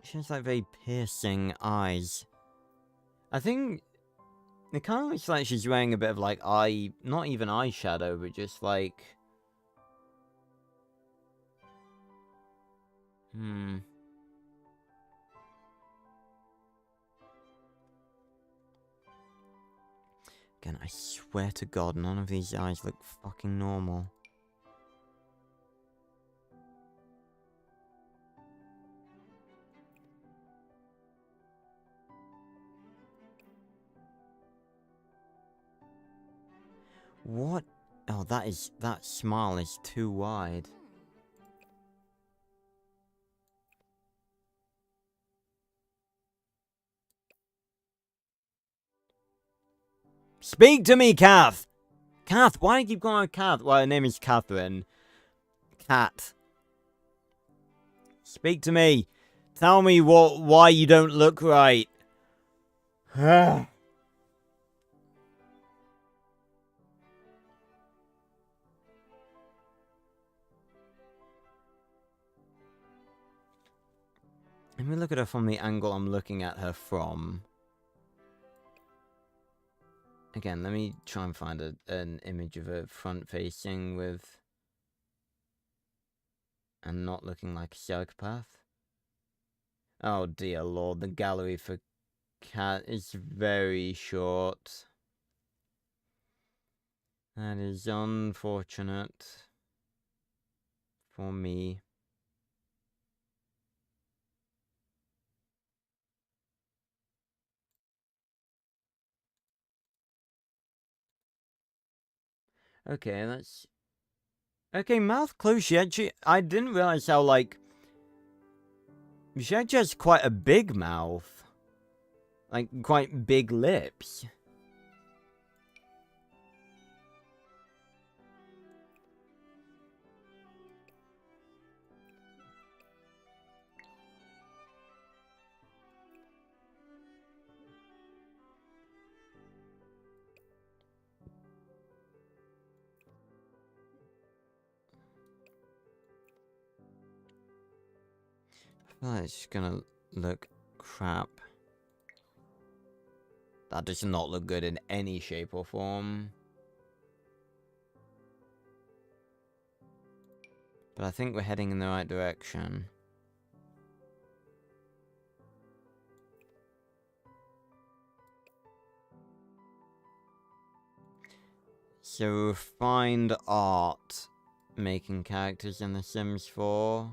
She has like very piercing eyes. I think it kind of looks like she's wearing a bit of like not even eyeshadow, but just like... Again, I swear to God, none of these eyes look fucking normal. What? Oh, that smile is too wide. Speak to me, Kath! Kath, why do you keep calling her Kath? Well, her name is Catherine. Cat. Speak to me. Tell me why you don't look right. Let me look at her from the angle I'm looking at her from. Again, let me try and find an image of her front-facing with... and not looking like a psychopath. Oh dear lord, the gallery for Cat is very short. That is unfortunate. For me. Okay, that's... Okay, mouth closed. She actually... I didn't realize how, like... She actually has quite a big mouth. Like, quite big lips. I feel like it's gonna look crap. That does not look good in any shape or form. But I think we're heading in the right direction. So, refined art. Making characters in The Sims 4.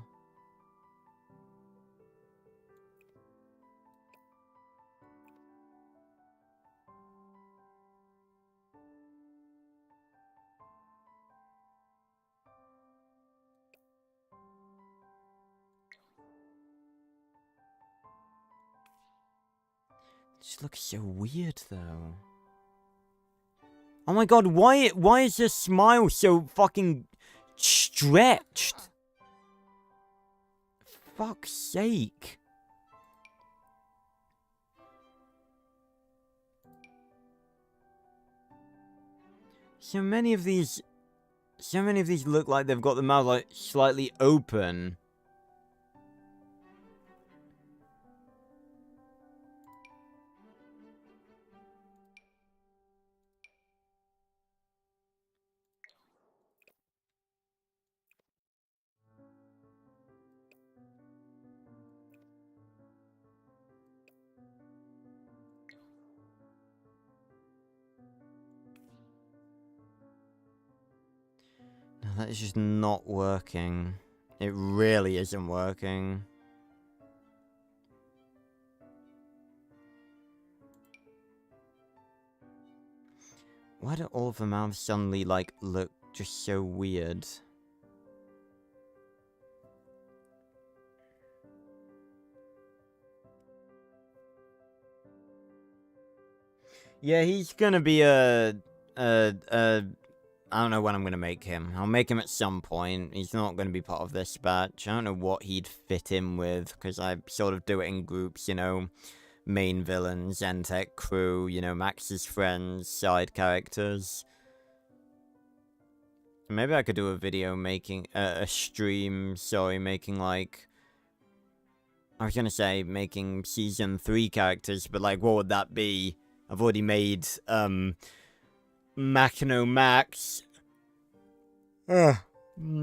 This looks so weird, though. Oh my god, why is your smile so fucking stretched? Fuck's sake. So many of these look like they've got the mouth like slightly open. No, that is just not working. It really isn't working. Why do all of the mouths suddenly, like, look just so weird? Yeah, he's gonna be I don't know when I'm gonna make him. I'll make him at some point. He's not gonna be part of this batch. I don't know what he'd fit in with, because I sort of do it in groups, you know. Main villains, N-TEK crew, you know, Max's friends, side characters. Maybe I could do a video making, a stream, sorry, making, like... I was gonna say, making Season 3 characters, but, like, what would that be? I've already made, Machino Max.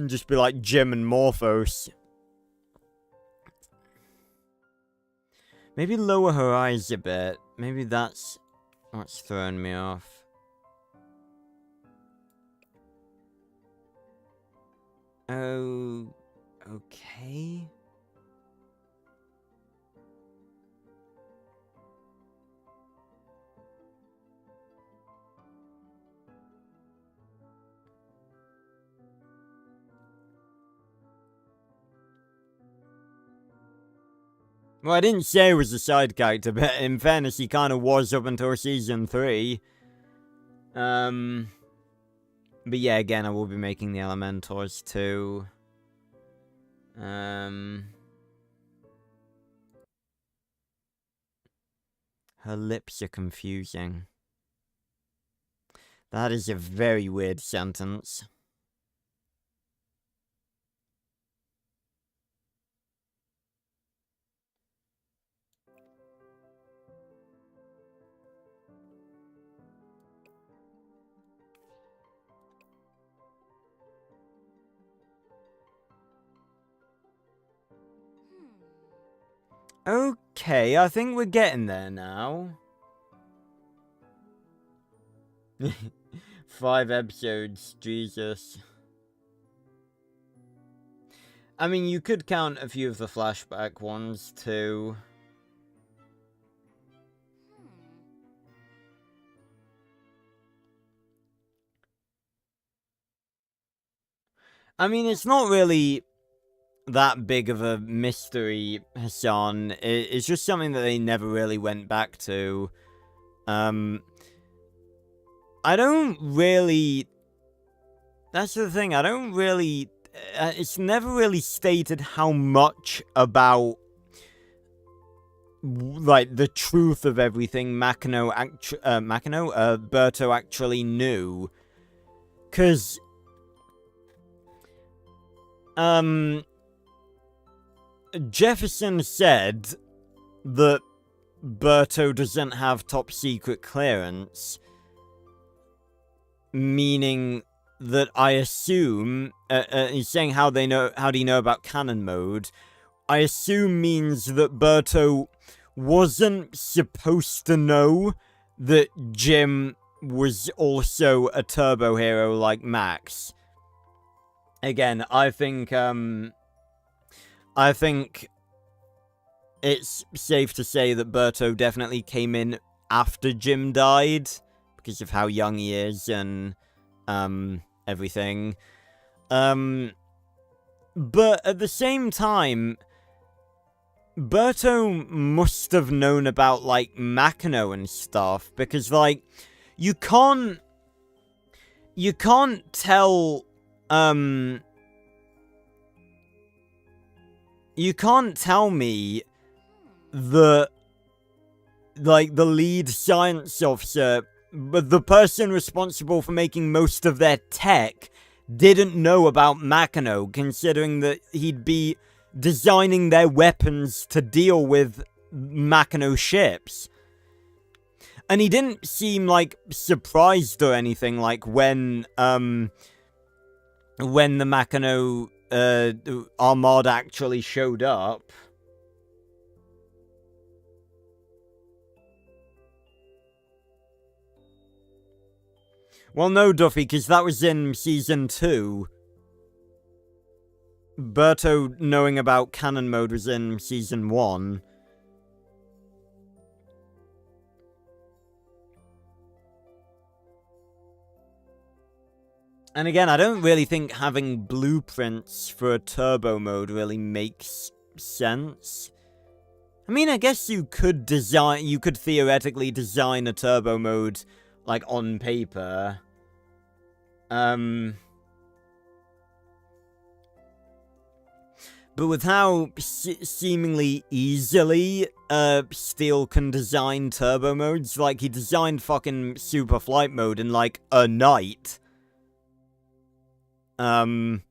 Just be like Jim and Morphos. Maybe lower her eyes a bit. Maybe that's what's throwing me off. Oh, okay. Well, I didn't say he was a side character, but in fairness, he kind of was up until Season 3. But yeah, again, I will be making the Elementors too. Her lips are confusing. That is a very weird sentence. Okay, I think we're getting there now. 5 episodes, Jesus. I mean, you could count a few of the flashback ones, too. I mean, it's not really that big of a mystery, Hassan. It's just something that they never really went back to. I don't really... That's the thing, I don't really... it's never really stated how much about... like, the truth of everything Berto actually knew. 'Cause... Jefferson said that Berto doesn't have top secret clearance, meaning that I assume, he's saying how do you know about canon mode? I assume means that Berto wasn't supposed to know that Jim was also a turbo hero like Max. Again, I think it's safe to say that Berto definitely came in after Jim died, because of how young he is and, everything. But at the same time, Berto must have known about, like, Makino and stuff, because, like, you can't tell, you can't tell me that, like, the lead science officer, but the person responsible for making most of their tech, didn't know about Makino, considering that he'd be designing their weapons to deal with Makino ships. And he didn't seem, like, surprised or anything, like, when the Makino, Armada actually showed up. Well, no, Duffy, because that was in Season 2. Berto knowing about canon mode was in Season 1. And again, I don't really think having blueprints for a turbo mode really makes sense. I mean, I guess you could theoretically design a turbo mode, like, on paper. But with how seemingly easily Steel can design turbo modes, like, he designed fucking super flight mode in, like, a night. And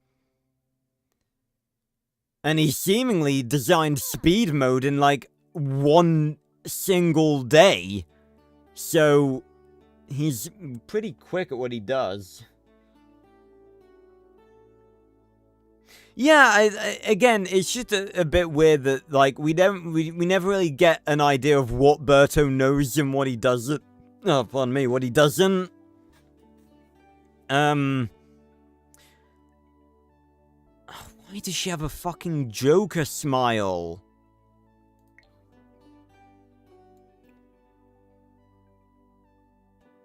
he seemingly designed speed mode in, like, one single day. So, he's pretty quick at what he does. Yeah, again, it's just a bit weird that, like, we never really get an idea of what Berto knows and what he doesn't. Oh, pardon me, what he doesn't. Why does she have a fucking Joker smile?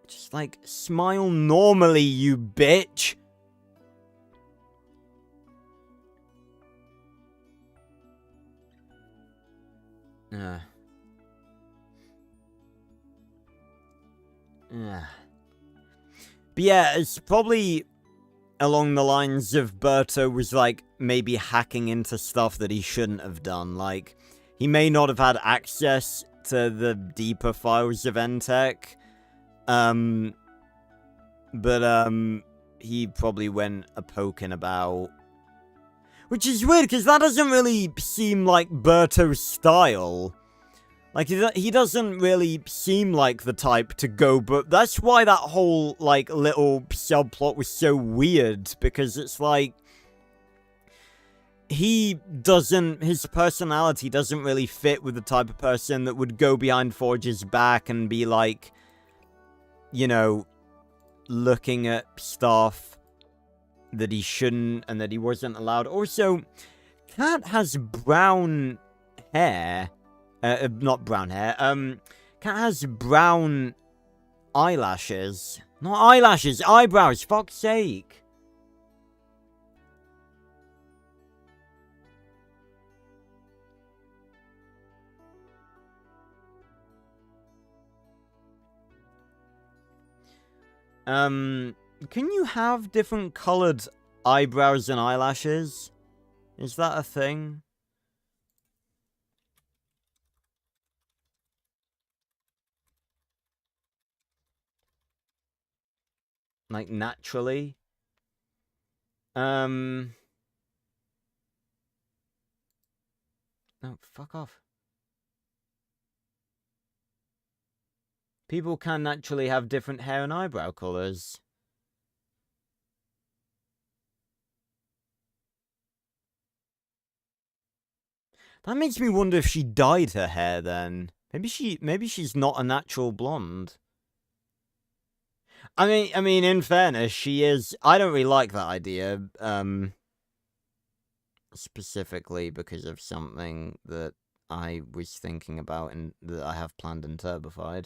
Just, like, smile normally, you bitch. But yeah, it's probably along the lines of Berto was, like, maybe hacking into stuff that he shouldn't have done. Like, he may not have had access to the deeper files of N-TEK. But he probably went a-poking about. Which is weird, because that doesn't really seem like Berto's style. Like, he doesn't really seem like the type to go, but that's why that whole, like, little subplot was so weird, because it's like, his personality doesn't really fit with the type of person that would go behind Forge's back and be like, you know, looking at stuff that he shouldn't and that he wasn't allowed. Also, Cat has brown hair. Not brown hair. Cat has brown eyelashes. Not eyelashes, eyebrows, fuck's sake. Can you have different colored eyebrows and eyelashes? Is that a thing? Like, naturally? No, fuck off. People can naturally have different hair and eyebrow colors. That makes me wonder if she dyed her hair then. Maybe she's not a natural blonde. I mean, in fairness, she is. I don't really like that idea. Specifically because of something that I was thinking about and that I have planned and turbified.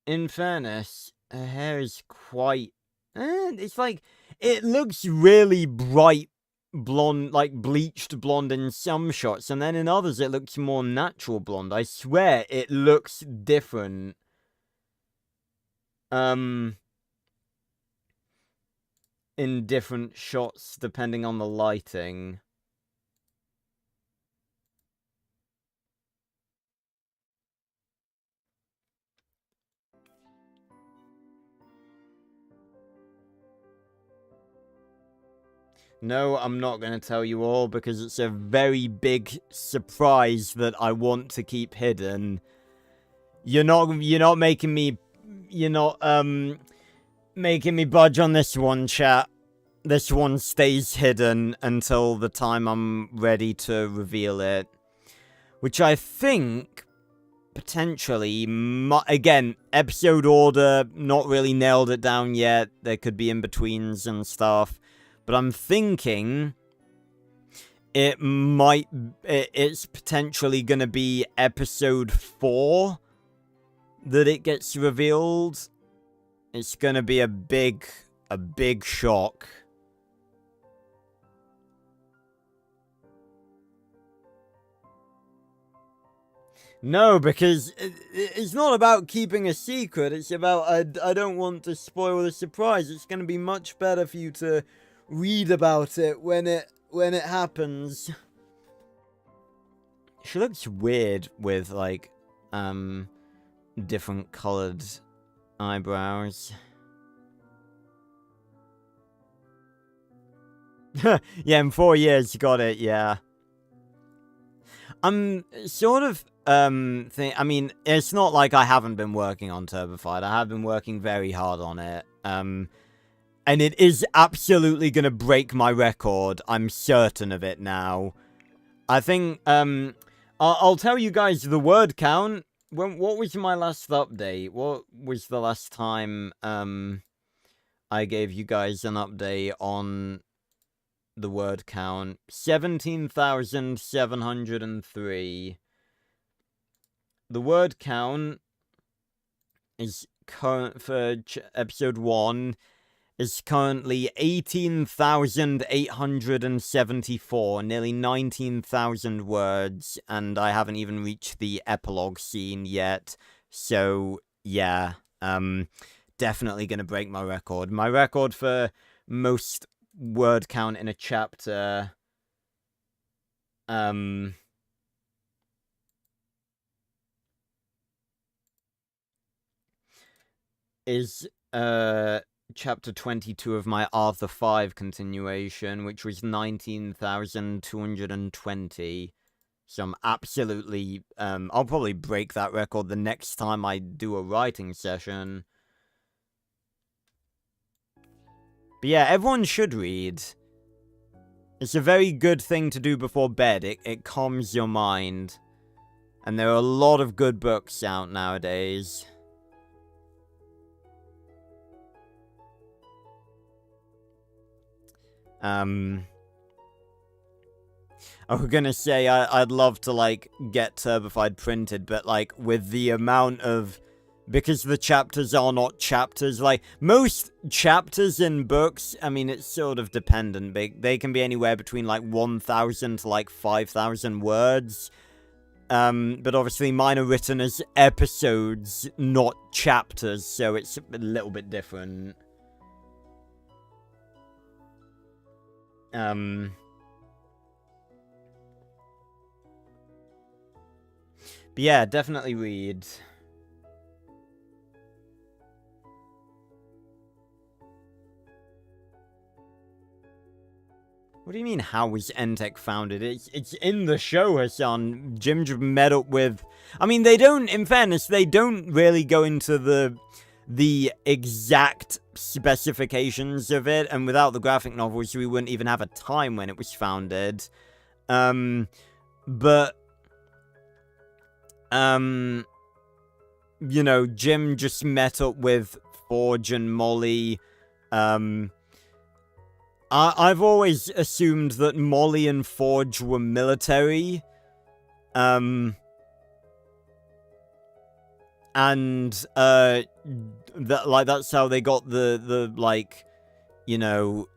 In fairness, her hair is quite. It's like it looks really bright blonde, like bleached blonde in some shots, and then in others it looks more natural blonde. I swear it looks different. In different shots depending on the lighting. No, I'm not going to tell you all because it's a very big surprise that I want to keep hidden. You're not making me making me budge on this one, chat. This one stays hidden until the time I'm ready to reveal it. Which I think potentially again, episode order, not really nailed it down yet. There could be in-betweens and stuff. But I'm thinking it's potentially going to be episode 4 that it gets revealed. It's going to be a big shock. No, because it's not about keeping a secret. It's about I don't want to spoil the surprise. It's going to be much better for you to read about it when it happens. She looks weird with like different colored eyebrows. Yeah, in 4 years you got it, yeah. I'm sort of I mean, it's not like I haven't been working on Turbified. I have been working very hard on it. And it is absolutely going to break my record. I'm certain of it now. I think, I'll tell you guys the word count. What was my last update? What was the last time, I gave you guys an update on the word count? 17,703. The word count is current for episode 1 is currently 18,874, nearly 19,000 words, and I haven't even reached the epilogue scene yet. So yeah, definitely gonna break my record. My record for most word count in a chapter is chapter 22 of my Arthur 5 continuation, which was 19,220. So I'm absolutely I'll probably break that record the next time I do a writing session. But yeah, everyone should read. It's a very good thing to do before bed. It calms your mind. And there are a lot of good books out nowadays. I was gonna say I'd love to like get Turbified printed, but like with the amount of, because the chapters are not chapters, like most chapters in books, I mean it's sort of dependent, they can be anywhere between like 1,000 to like 5,000 words, but obviously mine are written as episodes, not chapters, so it's a little bit different. But yeah, definitely read. What do you mean, how was N-TEK founded? It's in the show, Hassan. Jim met up with... I mean, they don't, in fairness, they don't really go into the the exact specifications of it, and without the graphic novels, we wouldn't even have a time when it was founded. But, you know, Jim just met up with Forge and Molly. I've always assumed that Molly and Forge were military. And, that's how they got the, like, you know,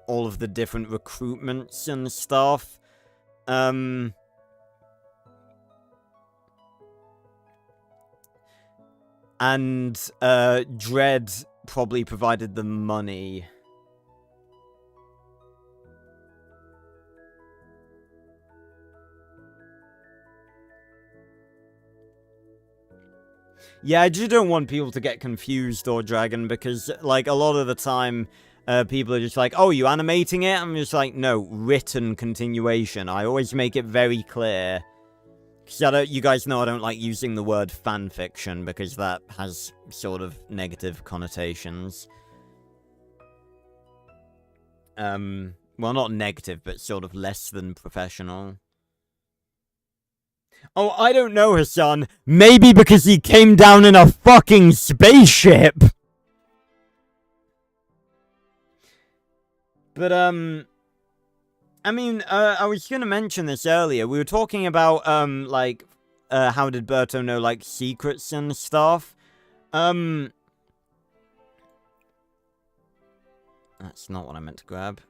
all of the different recruitments and stuff. And, Dredd probably provided the money. Yeah, I just don't want people to get confused, or Dragon, because, like, a lot of the time, people are just like, oh, you animating it? I'm just like, no, written continuation. I always make it very clear. Because you guys know I don't like using the word fanfiction, because that has sort of negative connotations. Well, not negative, but sort of less than professional. Oh, I don't know, Hassan. Maybe because he came down in a fucking spaceship! But, I mean, I was gonna mention this earlier. We were talking about, like, how did Berto know, like, secrets and stuff? That's not what I meant to grab.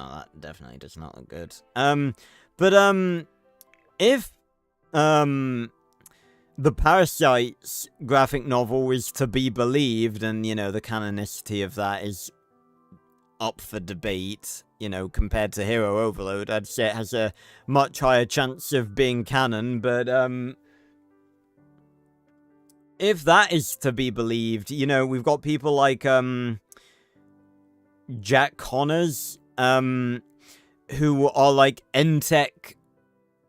Oh, that definitely does not look good. But, if, the Parasites graphic novel is to be believed, and, you know, the canonicity of that is up for debate, you know, compared to Hero Overload, I'd say it has a much higher chance of being canon, but, if that is to be believed, you know, we've got people like, Jack Connors, who are, like, N-TEK,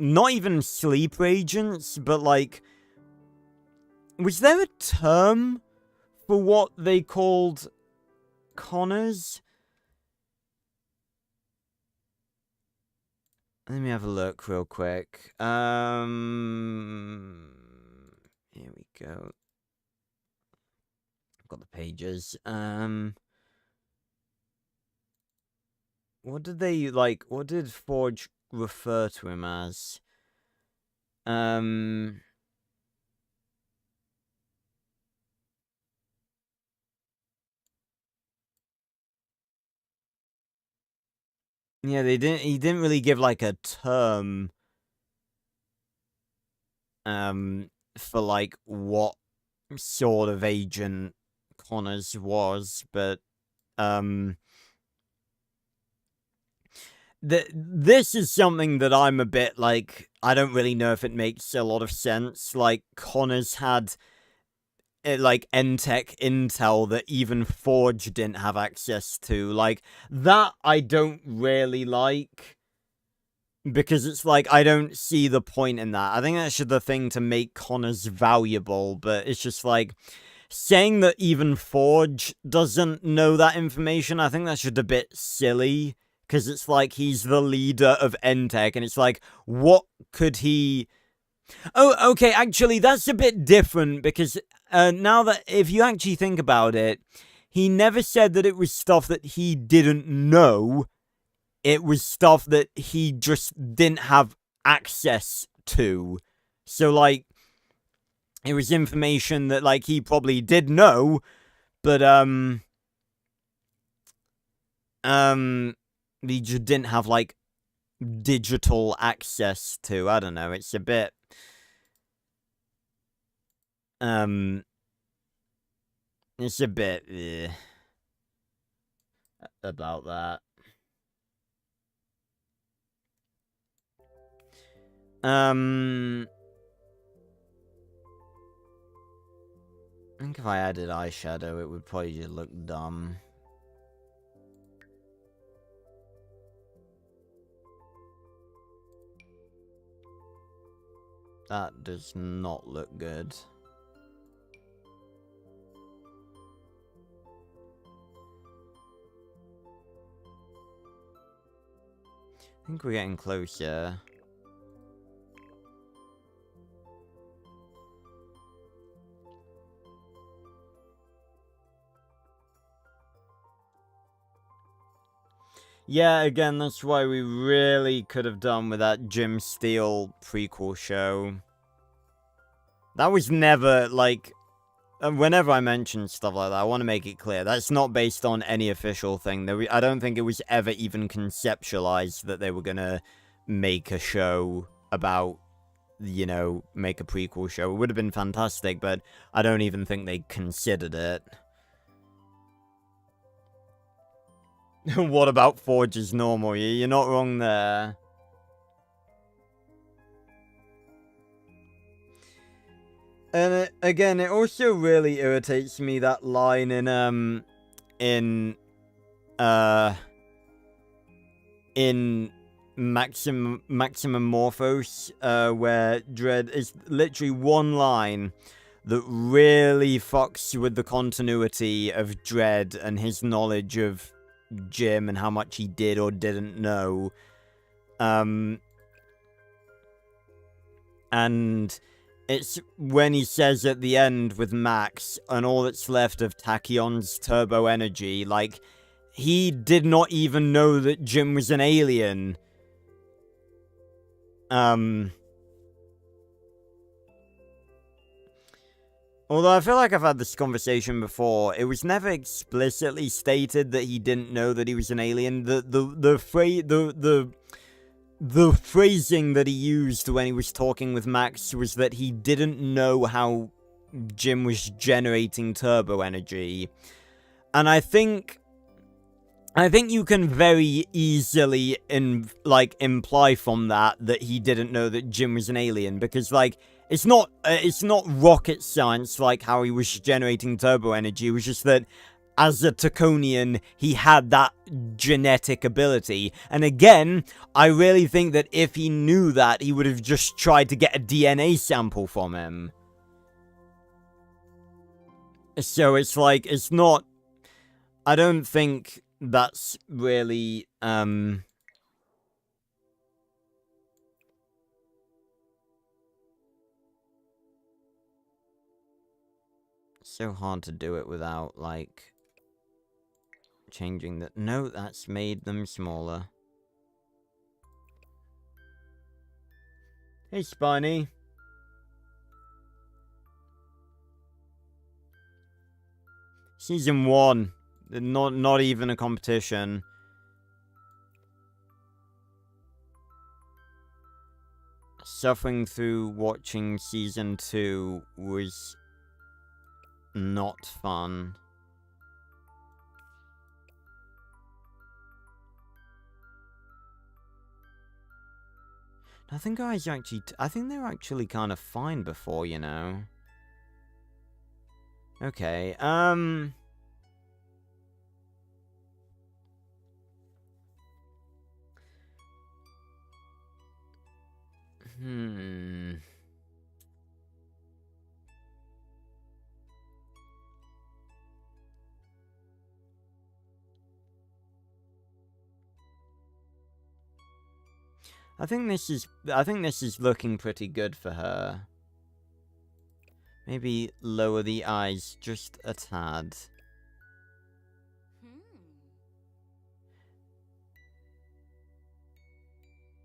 not even sleeper agents, but, like, was there a term for what they called Connors? Let me have a look real quick. Here we go. I've got the pages. What did they, like, what did Forge refer to him as? Yeah, he didn't really give, like, a term, for, like, what sort of agent Connors was, but, this is something that I'm a bit, like, I don't really know if it makes a lot of sense. Like, Connors had, like, N-TEK intel that even Forge didn't have access to. Like, that I don't really like. Because it's like, I don't see the point in that. I think that's just the thing to make Connors valuable, but it's just like, saying that even Forge doesn't know that information, I think that's just a bit silly. Because it's like, he's the leader of N-TEK, and it's like, what could he... Oh, okay, actually, that's a bit different, because now that, if you actually think about it, he never said that it was stuff that he didn't know. It was stuff that he just didn't have access to. So, like, it was information that, like, he probably did know, but, he just didn't have, like, digital access to. I don't know, it's a bit, it's a bit, about that. I think if I added eyeshadow, it would probably just look dumb. That does not look good. think we're getting closer. Yeah, again, that's why we really could have done with that Jim Steele prequel show. That was never, like... whenever I mention stuff like that, I want to make it clear. That's not based on any official thing. I don't think it was ever even conceptualized that they were gonna make a show about, you know, make a prequel show. It would have been fantastic, but I don't even think they considered it. What about Forge is normal? You're not wrong there. And again, it also really irritates me, that line in Maximum Morphos, where Dredd is literally one line that really fucks with the continuity of Dredd and his knowledge of Jim and how much he did or didn't know. And it's when he says at the end with Max, and all that's left of Tachyon's turbo energy, like, he did not even know that Jim was an alien. Although I feel like I've had this conversation before, it was never explicitly stated that he didn't know that he was an alien. The phrasing that he used when he was talking with Max was that he didn't know how Jim was generating turbo energy. And I think you can very easily imply from that he didn't know that Jim was an alien, because like it's not rocket science like how he was generating turbo energy. It was just that as a Taconian, he had that genetic ability. And again, I really think that if he knew that, he would have just tried to get a DNA sample from him. So it's like, it's not... I don't think that's really, so hard to do it without, like, changing the... No, that's made them smaller. Hey, Spiny. Season 1. Not even a competition. Suffering through watching Season 2 was not fun. I think they were actually kind of fine before, you know. Okay, I think this is looking pretty good for her. Maybe lower the eyes just a tad.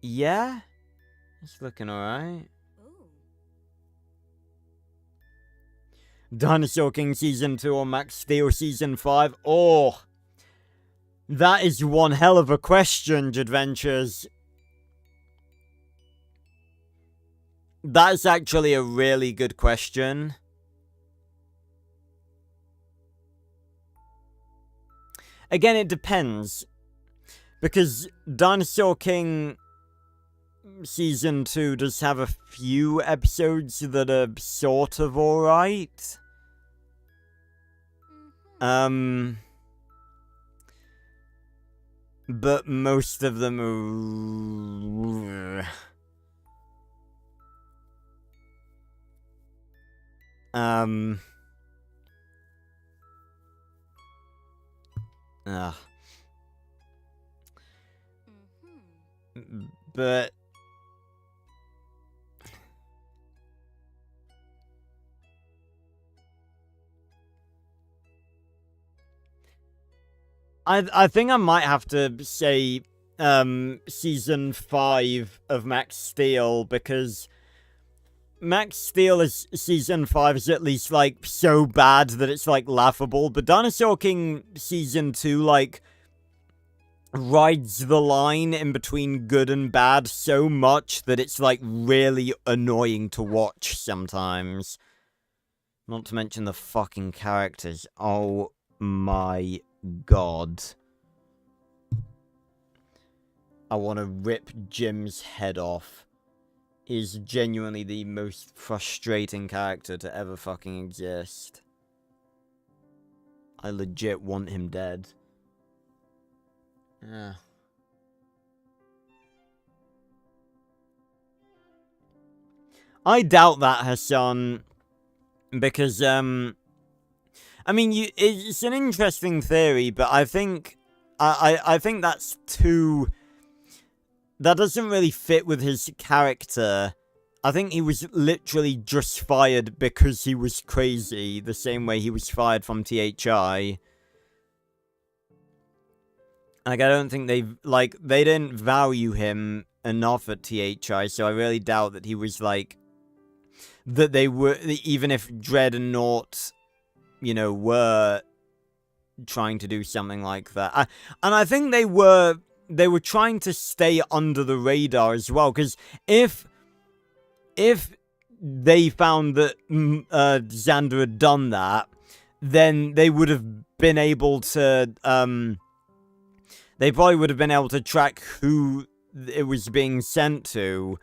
Yeah? It's looking alright. Dinosaur King Season 2 or Max Steel Season 5? Oh! That is one hell of a question, Jadventures. That's actually a really good question. Again, it depends. Because Dinosaur King Season 2 does have a few episodes that are sort of alright. But most of them are... But I think I might have to say season 5 of Max Steel, because Max Steel is season 5 is at least like so bad that it's like laughable, but Dinosaur King season 2 like rides the line in between good and bad so much that it's like really annoying to watch sometimes. Not to mention the fucking characters. Oh my god. I want to rip Jim's head off. He's genuinely the most frustrating character to ever fucking exist. I legit want him dead. Yeah. I doubt that, Hassan, because, I mean, it's an interesting theory, but I think, I think that's too, that doesn't really fit with his character. I think he was literally just fired because he was crazy, the same way he was fired from THI. Like, I don't think they didn't value him enough at THI, so I really doubt that he was, like, that they were, even if Dredd and Nort, you know, were trying to do something like that. And I think they were trying to stay under the radar as well, because if they found that Xander had done that, then they would have been able to, they probably would have been able to track who it was being sent to.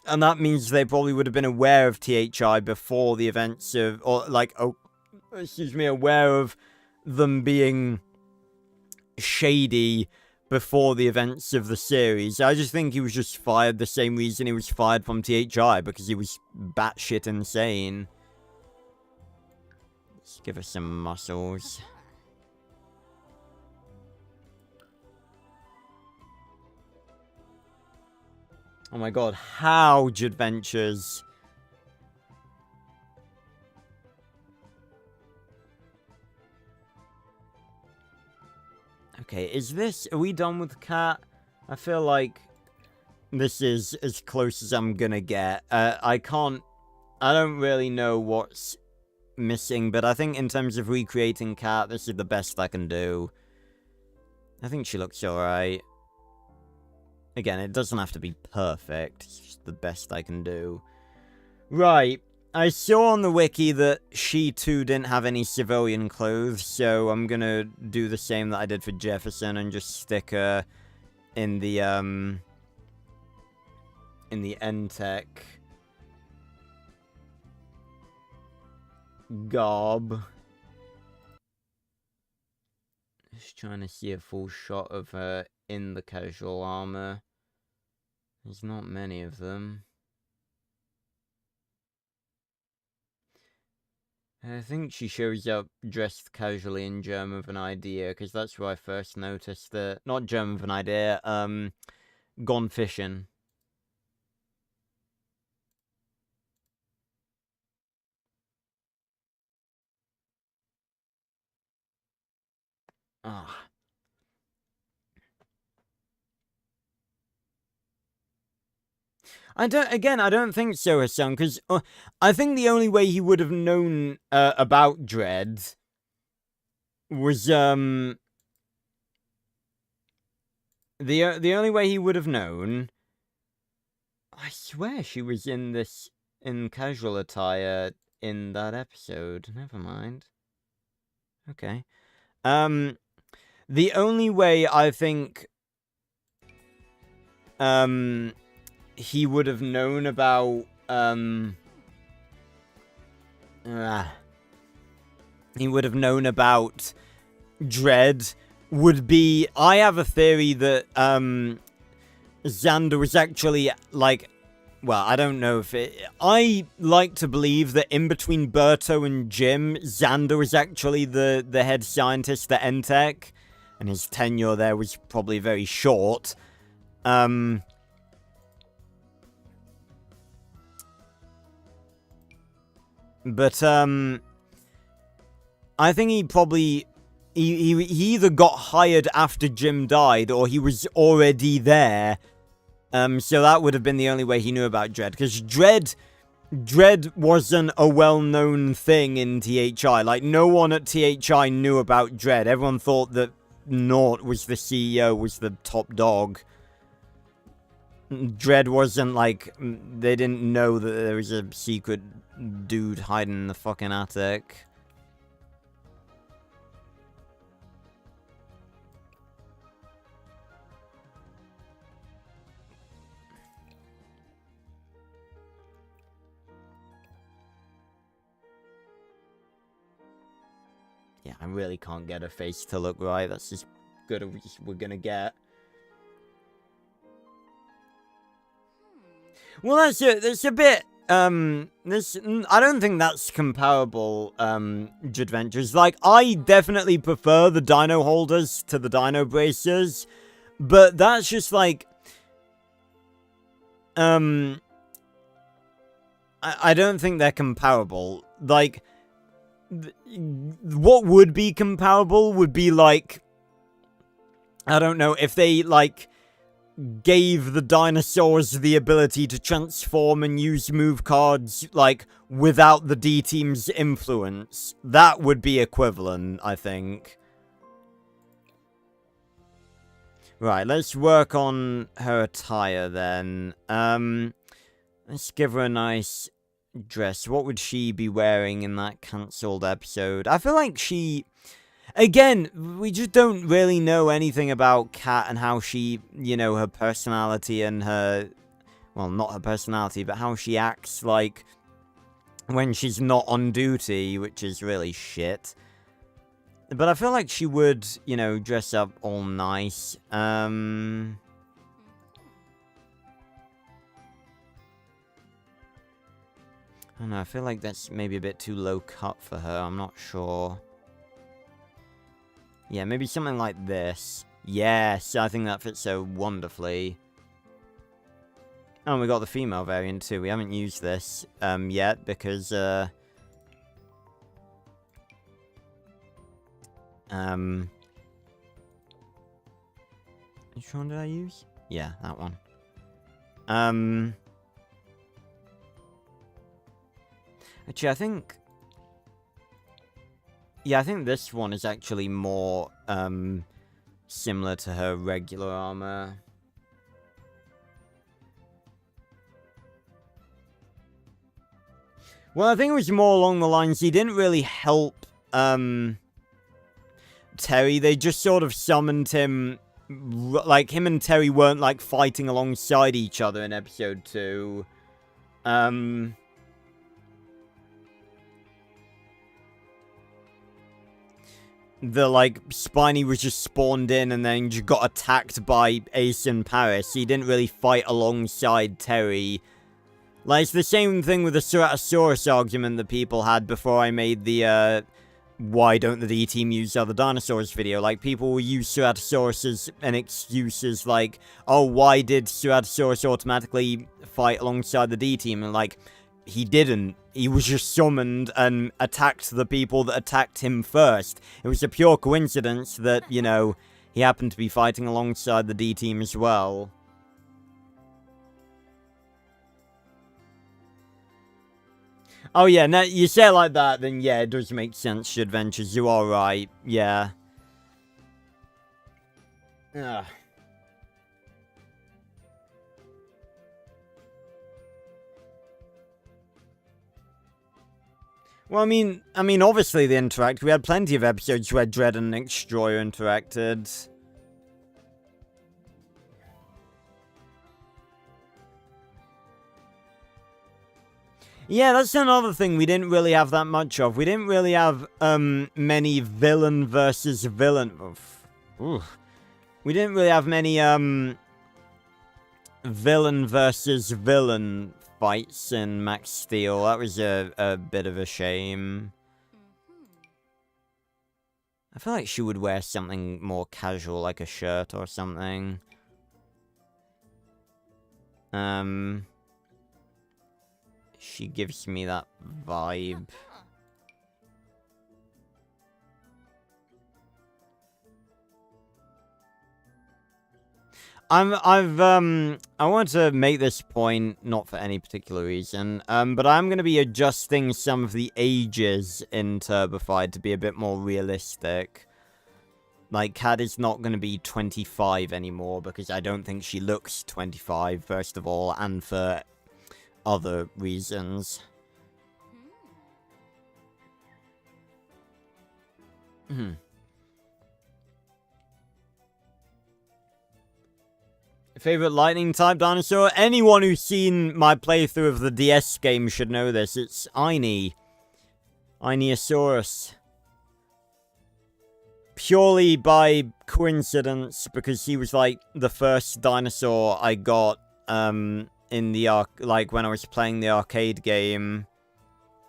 And that means they probably would have been aware of THI before the events of, or like, aware of them being shady before the events of the series. I just think he was just fired the same reason he was fired from THI, because he was batshit insane. Let's give us some muscles. Oh my god, Howge Adventures. Okay, are we done with Cat? I feel like this is as close as I'm gonna get. I don't really know what's missing, but I think in terms of recreating Cat, this is the best I can do. I think she looks alright. Again, it doesn't have to be perfect. It's just the best I can do. Right. I saw on the wiki that she too didn't have any civilian clothes, so I'm gonna do the same that I did for Jefferson and just stick her in the N-TEK garb. Just trying to see a full shot of her in the casual armor. There's not many of them. I think she shows up dressed casually in Germ of an Idea, because that's where I first noticed that. Not Germ of an Idea, Gone Fishing. Ah. I don't think so, Hassan, because I think the only way he would have known about Dredd was, the only way he would have known, I swear she was in casual attire in that episode. Never mind. Okay. The only way I think, he would have known about, he would have known about Dredd would be, I have a theory that, Xander was actually, like, well, I don't know if it, I like to believe that in between Berto and Jim, Xander was actually the head scientist at N-TEK, and his tenure there was probably very short. But, I think he probably... He either got hired after Jim died, or he was already there. So that would have been the only way he knew about Dredd. Because Dredd wasn't a well-known thing in THI. Like, no one at THI knew about Dredd. Everyone thought that Nort was the CEO, was the top dog. Dredd wasn't, like... They didn't know that there was a secret dude hiding in the fucking attic. Yeah, I really can't get her face to look right. That's as good as we're gonna get. Well, that's a bit, I don't think that's comparable, Adventures. Like, I definitely prefer the dino holders to the dino bracers, but that's just, like, I don't think they're comparable. Like, what would be comparable would be, like, I don't know, if they, like, gave the dinosaurs the ability to transform and use move cards, like, without the D-Team's influence. That would be equivalent, I think. Right, let's work on her attire, then. Let's give her a nice dress. What would she be wearing in that cancelled episode? I feel like she... Again, we just don't really know anything about Kat and how she, you know, her personality and her... Well, not her personality, but how she acts, like, when she's not on duty, which is really shit. But I feel like she would, you know, dress up all nice. I don't know, I feel like that's maybe a bit too low cut for her, I'm not sure. Yeah, maybe something like this. Yes, I think that fits so wonderfully. Oh, and we got the female variant too. We haven't used this yet because which one did I use? Yeah, that one. Actually, I think... Yeah, I think this one is actually more, similar to her regular armor. Well, I think it was more along the lines, he didn't really help, Terry. They just sort of summoned him, like, him and Terry weren't, like, fighting alongside each other in episode 2. The, like, Spiny was just spawned in and then just got attacked by Ace and Paris. He didn't really fight alongside Terry. Like, it's the same thing with the Ceratosaurus argument that people had before I made the, why don't the D-Team use other dinosaurs video. Like, people will use Ceratosaurus as an excuse as, like, oh, why did Ceratosaurus automatically fight alongside the D-Team? And, like, he didn't. He was just summoned and attacked the people that attacked him first. It was a pure coincidence that, you know, he happened to be fighting alongside the D-Team as well. Oh yeah, now you say it like that, then yeah, it does make sense, Adventures. You are right, yeah. Ugh. Well, I mean, obviously they interact. We had plenty of episodes where Dredd and Nick Destroyer interacted. Yeah, that's another thing we didn't really have that much of. We didn't really have, many villain versus villain... Oof. We didn't really have many, villain versus villain fights in Max Steel. That was a bit of a shame. I feel like she would wear something more casual, like a shirt or something. She gives me that vibe. I want to make this point, not for any particular reason, but I'm going to be adjusting some of the ages in Turbified to be a bit more realistic. Like, Kat is not going to be 25 anymore, because I don't think she looks 25, first of all, and for other reasons. Favorite lightning type dinosaur? Anyone who's seen my playthrough of the DS game should know this. It's Iny. Iniosaurus. Purely by coincidence, because he was like the first dinosaur I got in the like when I was playing the arcade game,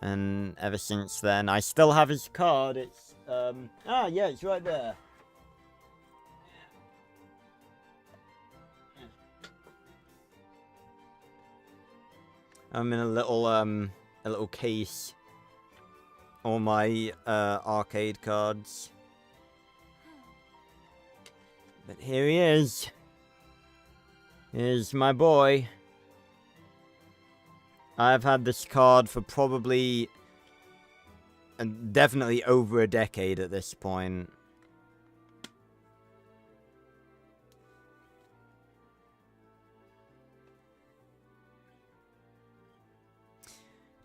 and ever since then I still have his card. It's yeah, it's right there. I'm in a little case. All my arcade cards. But here he is. Here's my boy. I've had this card for probably definitely over a decade at this point.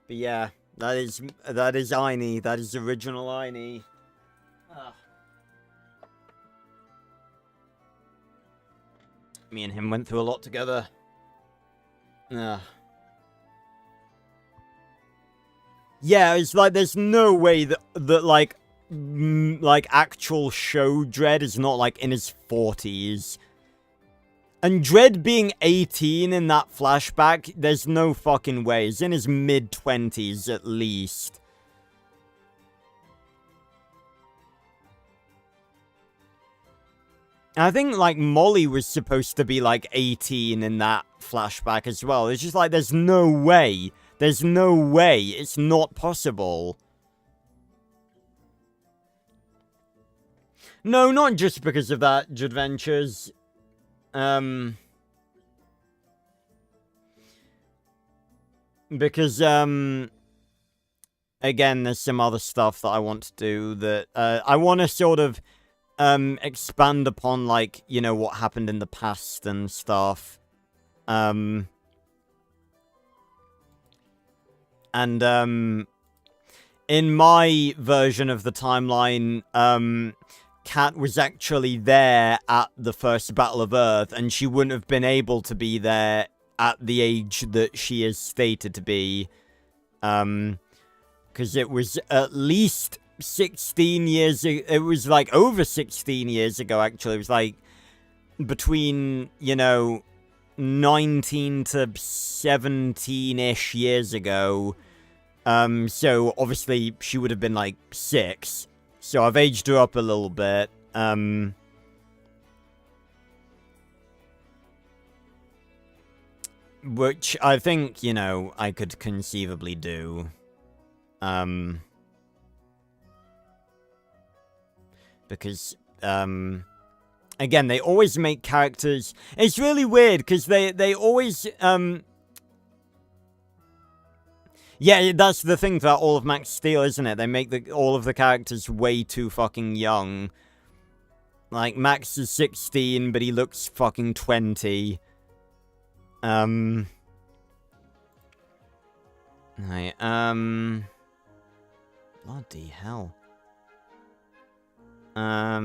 But yeah, that is Iny. That is original Iny. Me and him went through a lot together. Yeah, it's like there's no way that like actual show Dredd is not like in his 40s. And Dredd being 18 in that flashback, there's no fucking way. He's in his mid-20s at least. I think, like, Molly was supposed to be, like, 18 in that flashback as well. It's just like, there's no way. There's no way. It's not possible. No, not just because of that, Jadventures. Because, again, there's some other stuff that I want to do that, I want to sort of, expand upon, like, you know, what happened in the past and stuff. And, in my version of the timeline, Kat was actually there at the first Battle of Earth, and she wouldn't have been able to be there at the age that she is stated to be. Because it was at least 16 years ago. It was like over 16 years ago, actually. It was like between, you know, 19 to 17-ish years ago. So obviously she would have been like 6. So I've aged her up a little bit. Which I think, you know, I could conceivably do. Because, again, they always make characters... It's really weird, because they always, Yeah, that's the thing about all of Max Steel, isn't it? They make all of the characters way too fucking young. Like, Max is 16, but he looks fucking 20. Right, bloody hell. I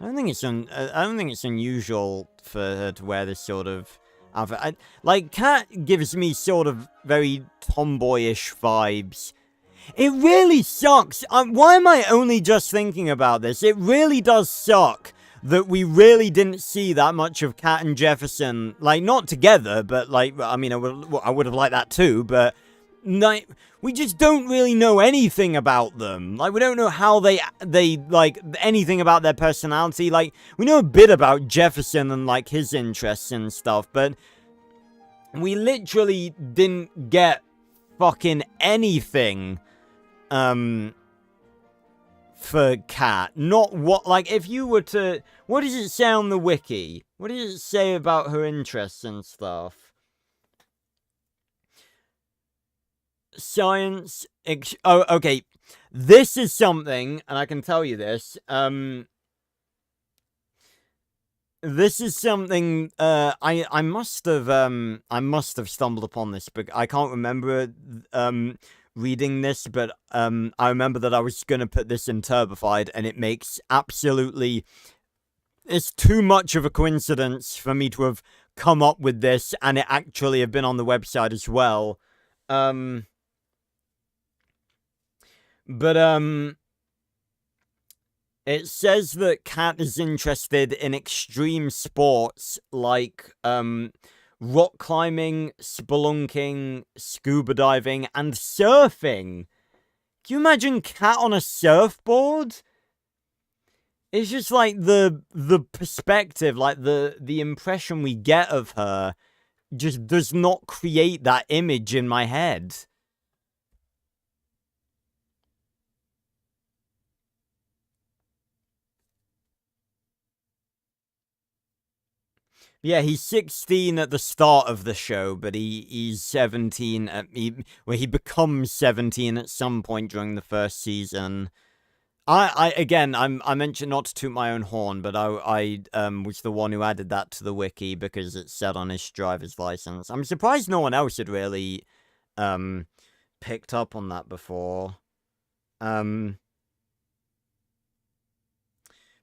don't think it's unusual for her to wear this sort of outfit. Like, Kat gives me sort of very tomboyish vibes. It really sucks. Why am I only just thinking about this? It really does suck that we really didn't see that much of Kat and Jefferson, like, not together, but, like, I mean, I would have liked that too, but like, we just don't really know anything about them. Like, we don't know how they, like, anything about their personality. Like, we know a bit about Jefferson and, like, his interests and stuff, but we literally didn't get fucking anything, for Kat. Not what, like, if you were to, what does it say on the wiki? What does it say about her interests and stuff? Science, oh, okay. This is something, and I can tell you this, this is something, I must have stumbled upon this, but I can't remember, reading this, but, I remember that I was gonna put this in Turbified, and it makes absolutely, it's too much of a coincidence for me to have come up with this, and it actually have been on the website as well, but, it says that Kat is interested in extreme sports like, rock climbing, spelunking, scuba diving, and surfing. Can you imagine Kat on a surfboard? It's just like the perspective, like the impression we get of her just does not create that image in my head. Yeah, he's 16 at the start of the show, but he's 17 at he becomes 17 at some point during the first season. I mentioned not to toot my own horn, but I was the one who added that to the wiki because it said on his driver's license. I'm surprised no one else had really picked up on that before. But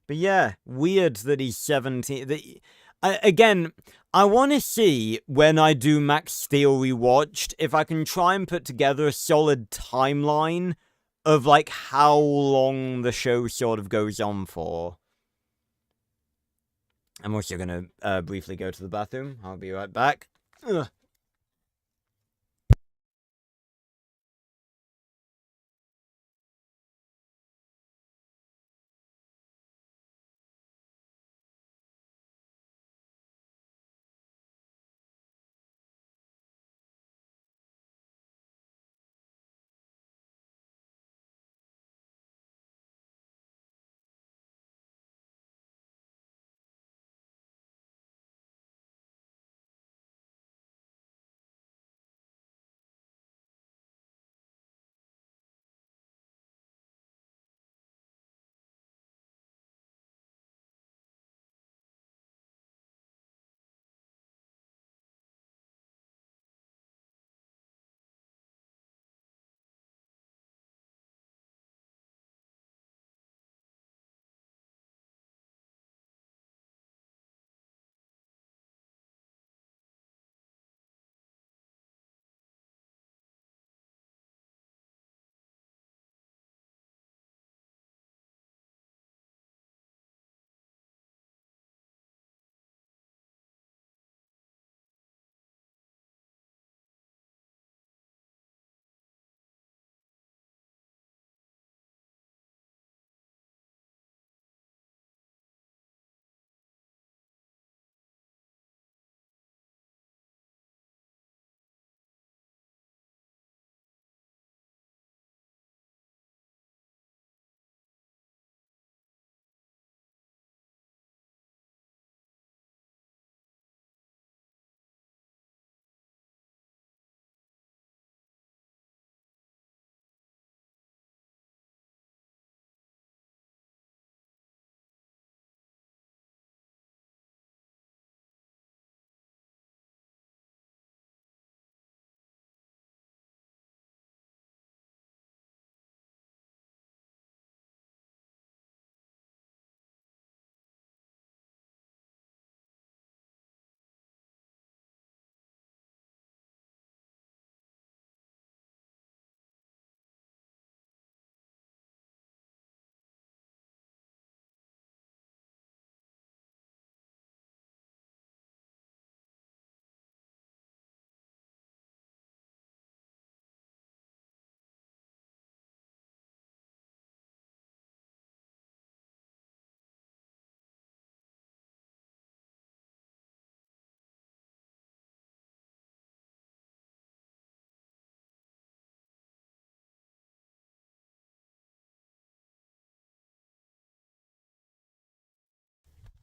yeah, weird that he's 17. Again, I want to see when I do Max Steel Rewatched if I can try and put together a solid timeline of like how long the show sort of goes on for. I'm also gonna briefly go to the bathroom. I'll be right back. Ugh.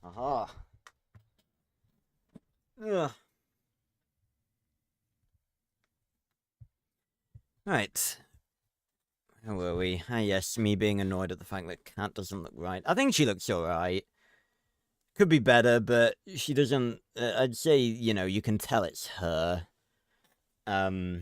Aha. Ugh. Right. Where were we? Ah, yes, me being annoyed at the fact that Cat doesn't look right. I think she looks alright. Could be better, but she doesn't... I'd say, you know, you can tell it's her. Oh.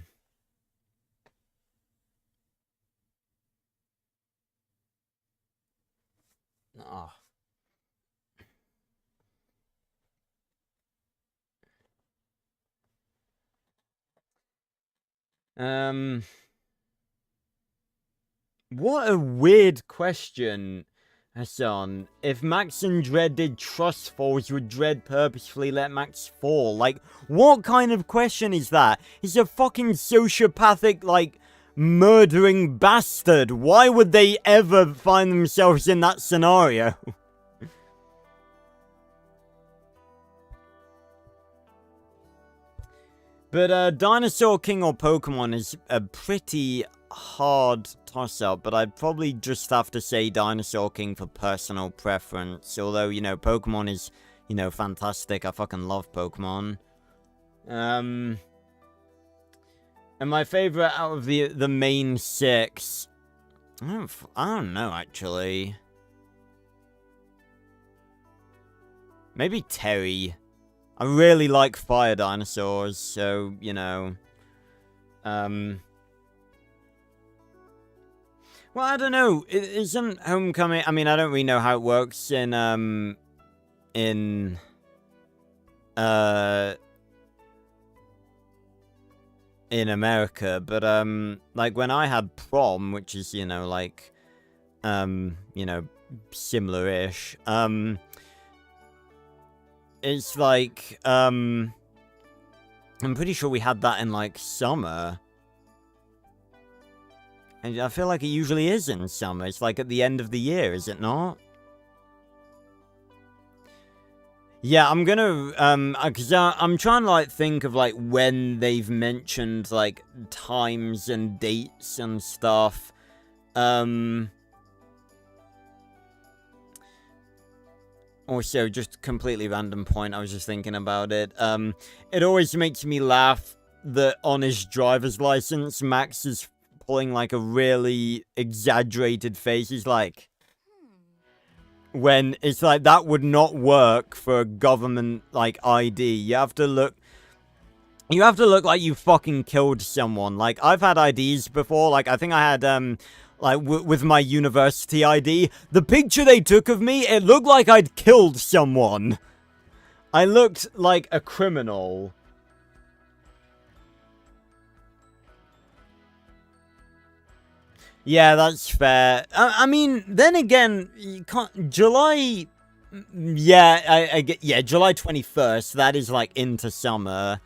What a weird question, Hassan. If Max and Dredd did trust falls, would Dredd purposefully let Max fall? Like, what kind of question is that? He's a fucking sociopathic, like, murdering bastard. Why would they ever find themselves in that scenario? But, Dinosaur King or Pokemon is a pretty hard toss-up, but I'd probably just have to say Dinosaur King for personal preference. Although, you know, Pokemon is, you know, fantastic. I fucking love Pokemon. And my favorite out of the main 6... I don't know, actually. Maybe Terry. I really like fire dinosaurs, so, you know... Well, I don't know. Isn't Homecoming... I mean, I don't really know how it works in America, but, like, when I had prom, which is, you know, like, you know, similar-ish, it's like, I'm pretty sure we had that in, like, summer. And I feel like it usually is in summer. It's like at the end of the year, is it not? Yeah, I'm gonna, because I'm trying to, like, think of, like, when they've mentioned, like, times and dates and stuff. Also, just completely random point, I was just thinking about it. It always makes me laugh that on his driver's license, Max is pulling, like, a really exaggerated face. He's like... When it's like, that would not work for a government, like, ID. You have to look like you fucking killed someone. Like, I've had IDs before. Like, I think I had, like, with my university ID. The picture they took of me, it looked like I'd killed someone. I looked like a criminal. Yeah, that's fair. I mean, then again, you can't... July... Yeah, I get... Yeah, July 21st. That is, like, into summer.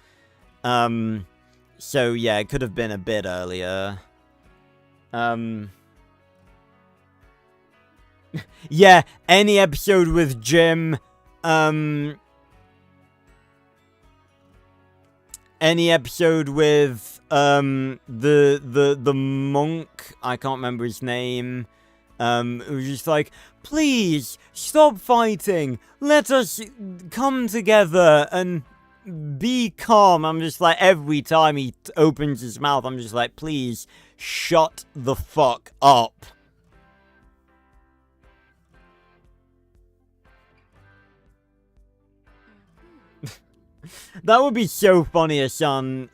So, yeah, it could have been a bit earlier. Yeah, any episode with Jim. Any episode with... the monk, I can't remember his name, who's just like, please, stop fighting, let us come together and be calm. I'm just like, every time he opens his mouth, I'm just like, please, shut the fuck up. That would be so funny, Hassan,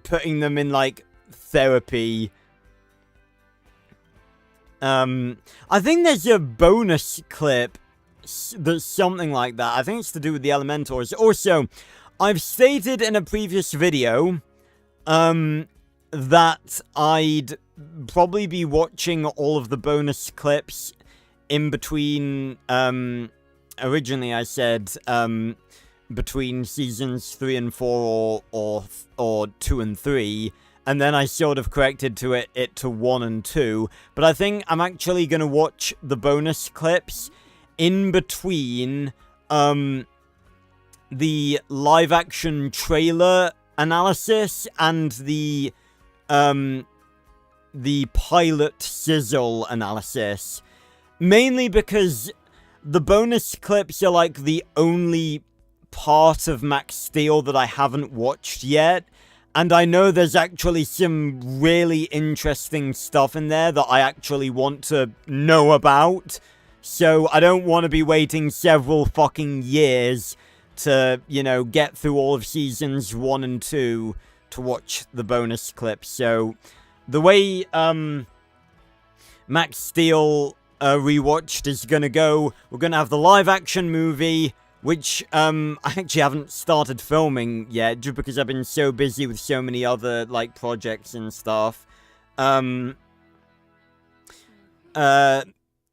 putting them in, like, therapy. I think there's a bonus clip that's something like that. I think it's to do with the Elementors. Also, I've stated in a previous video, that I'd probably be watching all of the bonus clips in between, originally I said, between seasons 3 and 4 or 2 and 3, and then I sort of corrected to it to 1 and 2, but I think I'm actually going to watch the bonus clips in between the live action trailer analysis and the pilot sizzle analysis, mainly because the bonus clips are like the only part of Max Steel that I haven't watched yet. And I know there's actually some really interesting stuff in there that I actually want to know about. So I don't want to be waiting several fucking years to, you know, get through all of seasons 1 and 2 to watch the bonus clips. So the way Max Steel rewatched is gonna go, we're gonna have the live action movie, which I actually haven't started filming yet, just because I've been so busy with so many other, like, projects and stuff.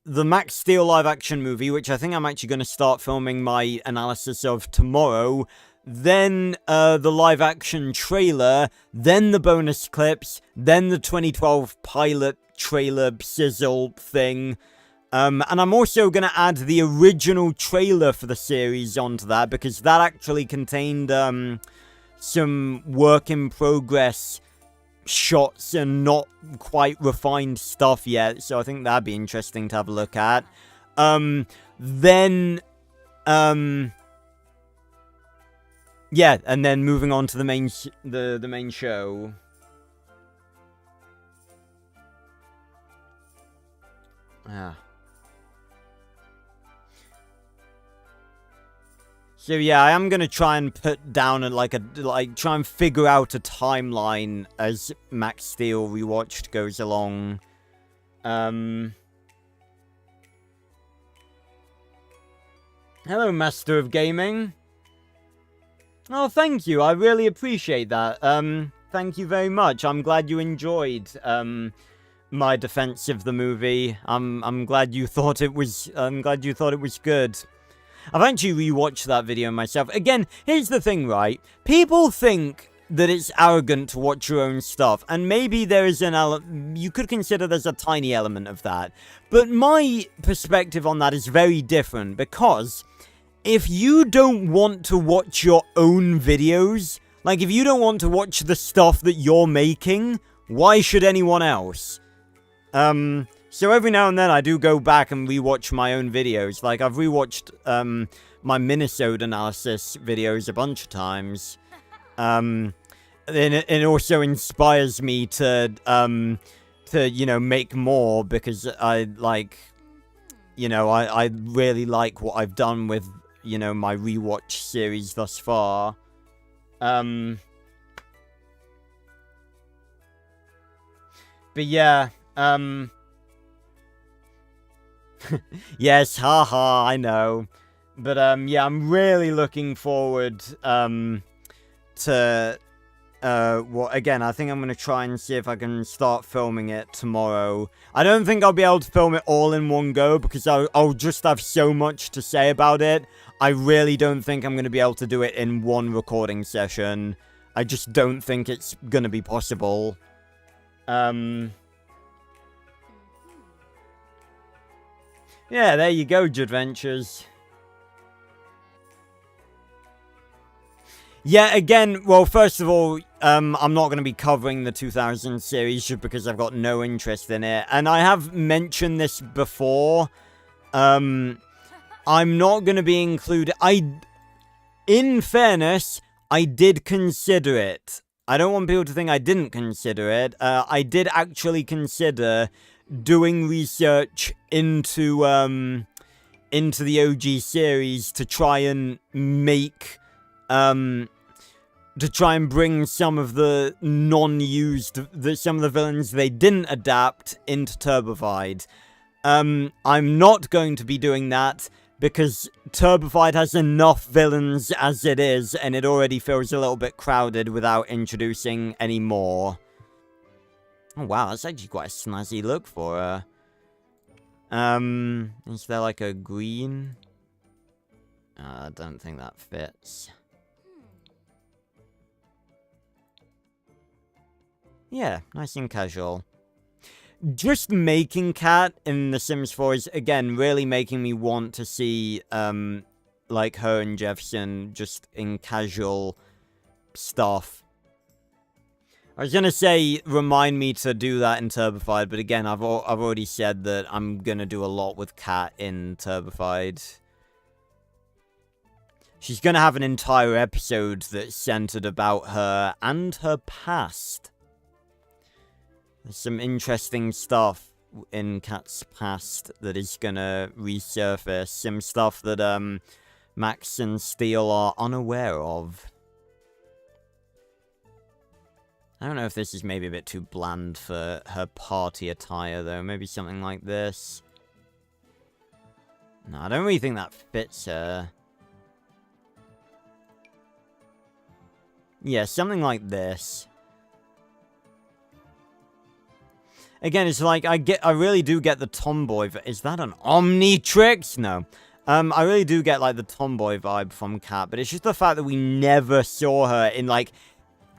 The Max Steel live-action movie, which I think I'm actually going to start filming my analysis of tomorrow. Then the live-action trailer, then the bonus clips, then the 2012 pilot trailer sizzle thing. And I'm also going to add the original trailer for the series onto that, because that actually contained some work-in-progress shots and not quite refined stuff yet, so I think that'd be interesting to have a look at. Yeah, and then moving on to the main the main show. Ah. So yeah, I am gonna try and put down try and figure out a timeline as Max Steel Rewatched goes along. Hello, Master of Gaming. Oh, thank you. I really appreciate that. Thank you very much. I'm glad you enjoyed my defense of the movie. I'm glad you thought it was good. I've actually rewatched that video myself. Again, here's the thing, right? People think that it's arrogant to watch your own stuff, and maybe there is you could consider there's a tiny element of that. But my perspective on that is very different, because if you don't want to watch your own videos, like if you don't want to watch the stuff that you're making, why should anyone else? So every now and then I do go back and rewatch my own videos. Like, I've rewatched, my Minnesota analysis videos a bunch of times. And it also inspires me to, you know, make more, because I, like, you know, I really like what I've done with, you know, my rewatch series thus far. But yeah, yes, haha, I know. But, yeah, I'm really looking forward, to, again, I think I'm gonna try and see if I can start filming it tomorrow. I don't think I'll be able to film it all in one go, because I'll just have so much to say about it. I really don't think I'm gonna be able to do it in one recording session. I just don't think it's gonna be possible. Yeah, there you go, Jadventures. Yeah, again, well, first of all, I'm not going to be covering the 2000 series just because I've got no interest in it. And I have mentioned this before. I'm not going to be included. In fairness, I did consider it. I don't want people to think I didn't consider it. I did actually consider doing research into the OG series to try and make, to try and bring some of the non-used, some of the villains they didn't adapt into Turbofied. I'm not going to be doing that, because Turbofied has enough villains as it is, and it already feels a little bit crowded without introducing any more. Oh wow, that's actually quite a snazzy look for her. Is there like a green? I don't think that fits. Yeah, nice and casual. Just making Kat in The Sims 4 is, again, really making me want to see, like, her and Jefferson just in casual stuff. I was gonna say, remind me to do that in Turbified, but again, I've already said that I'm gonna do a lot with Kat in Turbified. She's gonna have an entire episode that's centered about her and her past. There's some interesting stuff in Kat's past that is gonna resurface. Some stuff that, Max and Steel are unaware of. I don't know if this is maybe a bit too bland for her party attire, though. Maybe something like this. No, I don't really think that fits her. Yeah, something like this. Again, it's like, I really do get the tomboy. Is that an Omnitrix? No. I really do get, like, the tomboy vibe from Kat, but it's just the fact that we never saw her in, like,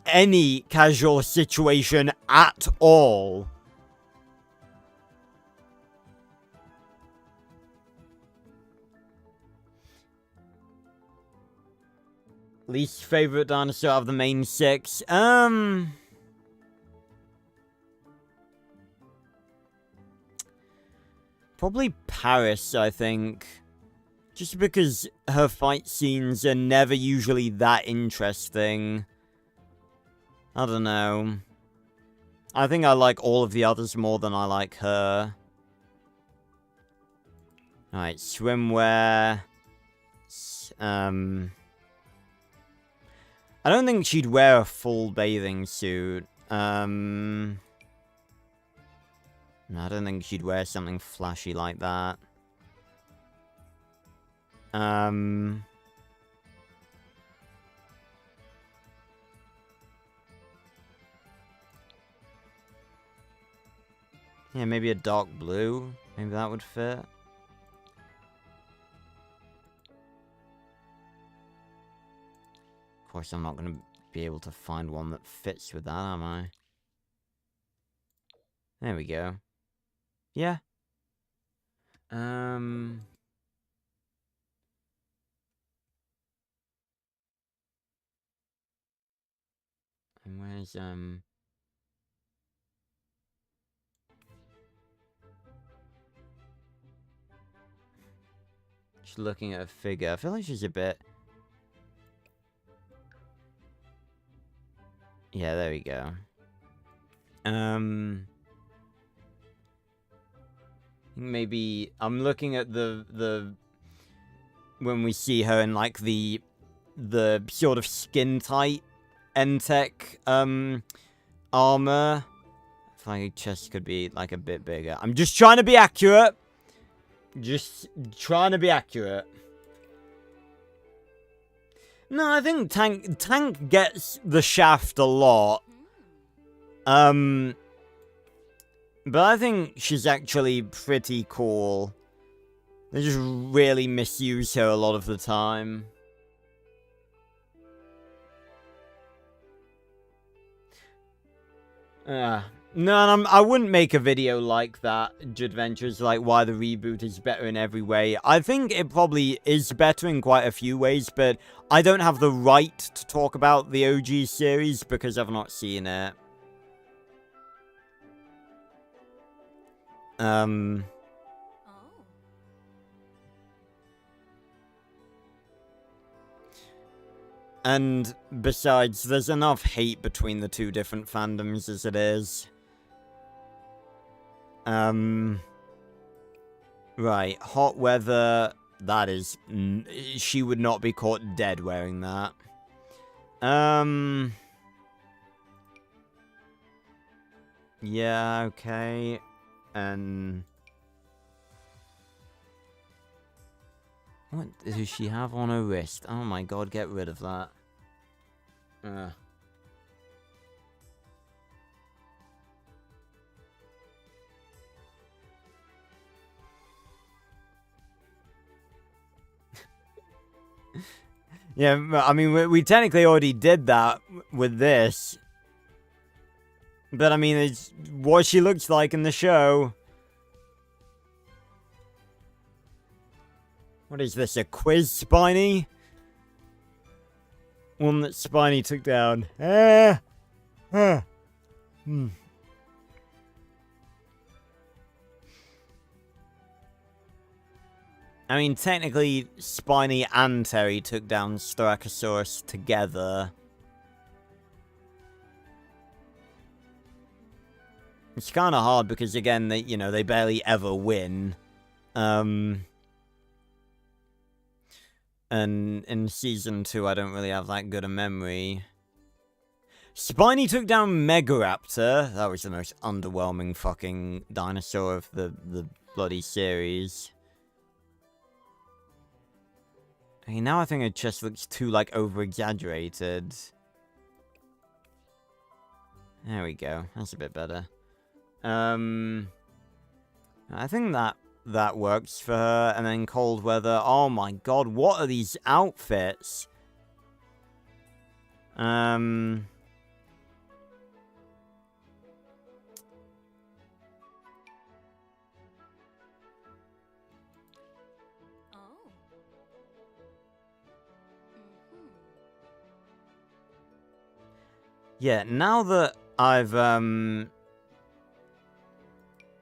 any casual situation at all. Least favorite dinosaur of the main 6? Probably Paris, I think. Just because her fight scenes are never usually that interesting. I don't know. I think I like all of the others more than I like her. Alright, swimwear. I don't think she'd wear a full bathing suit. No, I don't think she'd wear something flashy like that. Yeah, maybe a dark blue. Maybe that would fit. Of course, I'm not going to be able to find one that fits with that, am I? There we go. Yeah. And where's, just looking at a figure. I feel like she's a bit... Yeah, there we go. Maybe I'm looking at the when we see her in like the sort of skin tight N-TEK armor. I feel like her chest could be like a bit bigger. I'm just trying to be accurate. Just trying to be accurate. No, I think Tank gets the shaft a lot. But I think she's actually pretty cool. They just really misuse her a lot of the time. No, and I wouldn't make a video like that, Jadventures, like why the reboot is better in every way. I think it probably is better in quite a few ways, but I don't have the right to talk about the OG series because I've not seen it. And besides, there's enough hate between the two different fandoms as it is. Right, hot weather, that is, she would not be caught dead wearing that. Yeah, okay, and... What does she have on her wrist? Oh my god, get rid of that. Yeah, I mean, we technically already did that with this. But I mean, it's what she looks like in the show. What is this, a quiz, Spiny? One that Spiny took down. I mean, technically, Spiny and Terry took down Styracosaurus together. It's kind of hard because, again, they barely ever win. And in Season 2, I don't really have that good a memory. Spiny took down Megaraptor. That was the most underwhelming fucking dinosaur of the bloody series. I mean, now I think it just looks too, like, over-exaggerated. There we go. That's a bit better. I think that works for her. And then cold weather. Oh my god, what are these outfits? Yeah, now that I've, where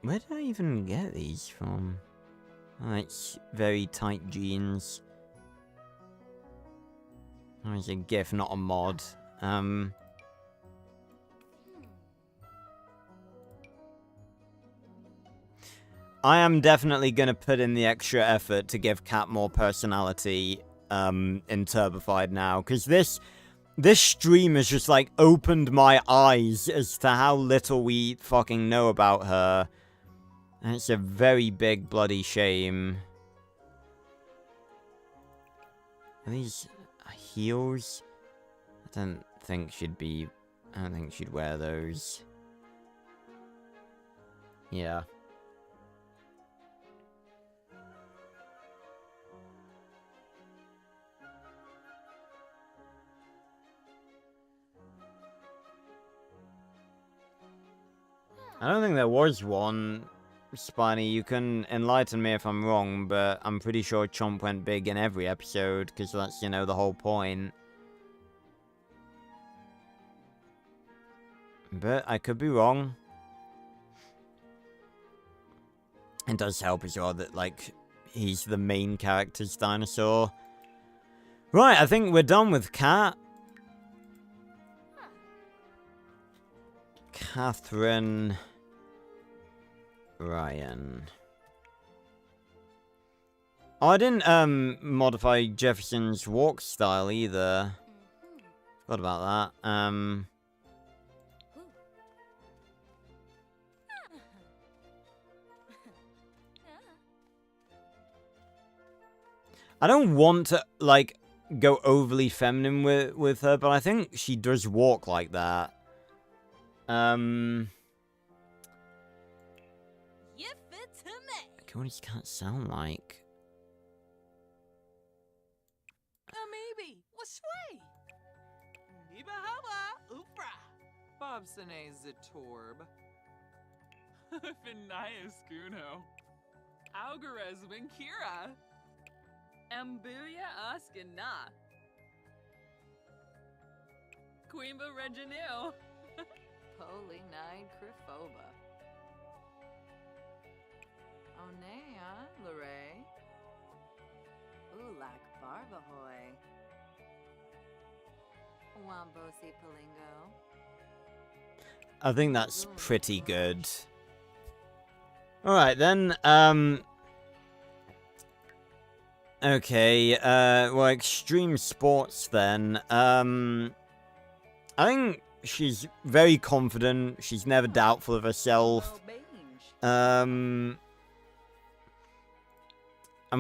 did I even get these from? Oh, it's very tight jeans. Oh, it's a GIF, not a mod. I am definitely gonna put in the extra effort to give Cat more personality, in Turbified now, because this stream has just, like, opened my eyes as to how little we fucking know about her. And it's a very big bloody shame. Are these heels? I don't think she'd wear those. Yeah. I don't think there was one, Spiny. You can enlighten me if I'm wrong, but I'm pretty sure Chomp went big in every episode, because that's, the whole point. But I could be wrong. It does help as well that, like, he's the main character's dinosaur. Right, I think we're done with Cat. Catherine... Ryan. Oh, I didn't, modify Jefferson's walk style either. Forgot about that. I don't want to, like, go overly feminine with her, but I think she does walk like that. What does Cat sound like? Maybe. What's way? Niba hawa upra. Bobsone Zatorb. Finaya Skuno. Algarez Winkira. Ambuya Askina. Queenba Reginil. Poli Nine Crifoba. Onea, Lorray. Ulak Barbahoy. Wambosi Palingo. I think that's pretty good. Alright then, okay, well, extreme sports then. I think she's very confident, she's never doubtful of herself. I'm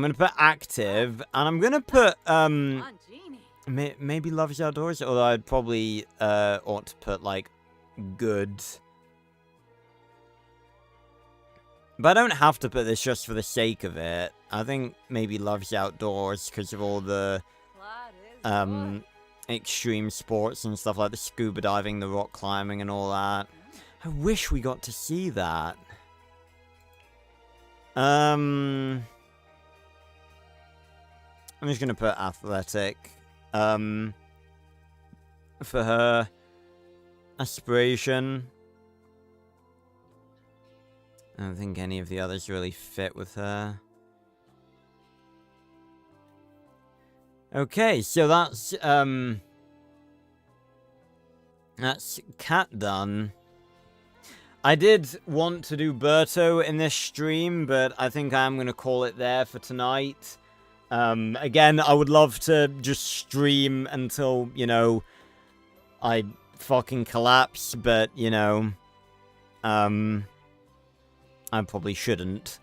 gonna put active, and I'm gonna put, maybe loves outdoors, although I'd probably, ought to put, like, good. But I don't have to put this just for the sake of it. I think maybe loves outdoors because of all the, extreme sports and stuff like the scuba diving, the rock climbing, and all that. I wish we got to see that. I'm just gonna put athletic, for her. Aspiration. I don't think any of the others really fit with her. Okay, so that's Cat done. I did want to do Berto in this stream, but I think I'm going to call it there for tonight. Again, I would love to just stream until, you know, I fucking collapse, but, you know, I probably shouldn't.